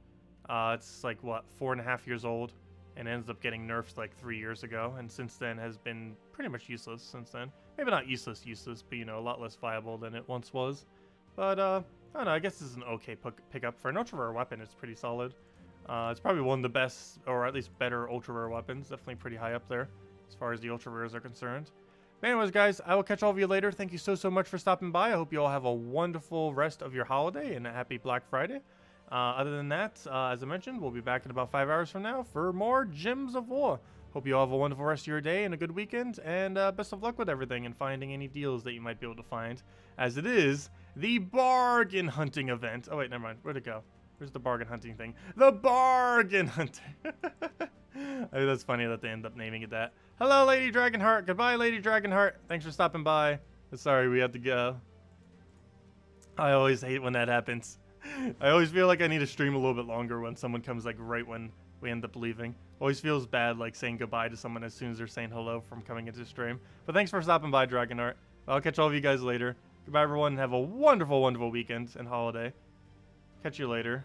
It's like, what, 4.5 years old, and ends up getting nerfed like 3 years ago, and since then has been pretty much useless since then. Maybe not useless, but, you know, a lot less viable than it once was. But, I don't know, I guess this is an okay pickup. For an ultra rare weapon, it's pretty solid. It's probably one of the best, or at least better, ultra rare weapons. Definitely pretty high up there, as far as the ultra rares are concerned. But anyways, guys, I will catch all of you later. Thank you so much for stopping by. I hope you all have a wonderful rest of your holiday and a happy Black Friday. Other than that, as I mentioned, we'll be back in about 5 hours from now for more Gems of War. Hope you all have a wonderful rest of your day and a good weekend, and best of luck with everything and finding any deals that you might be able to find, as it is the bargain hunting event. Oh wait, never mind. Where'd it go? Where's the bargain hunting thing? The bargain hunting. I mean, that's funny that they end up naming it that. Hello, Lady Dragonheart. Goodbye, Lady Dragonheart. Thanks for stopping by. Sorry, we have to go. I always hate when that happens. I always feel like I need to stream a little bit longer when someone comes like right when we end up leaving. Always feels bad like saying goodbye to someone as soon as they're saying hello from coming into the stream. But thanks for stopping by, Dragonheart. I'll catch all of you guys later. Goodbye, everyone. Have a wonderful, wonderful weekend and holiday. Catch you later.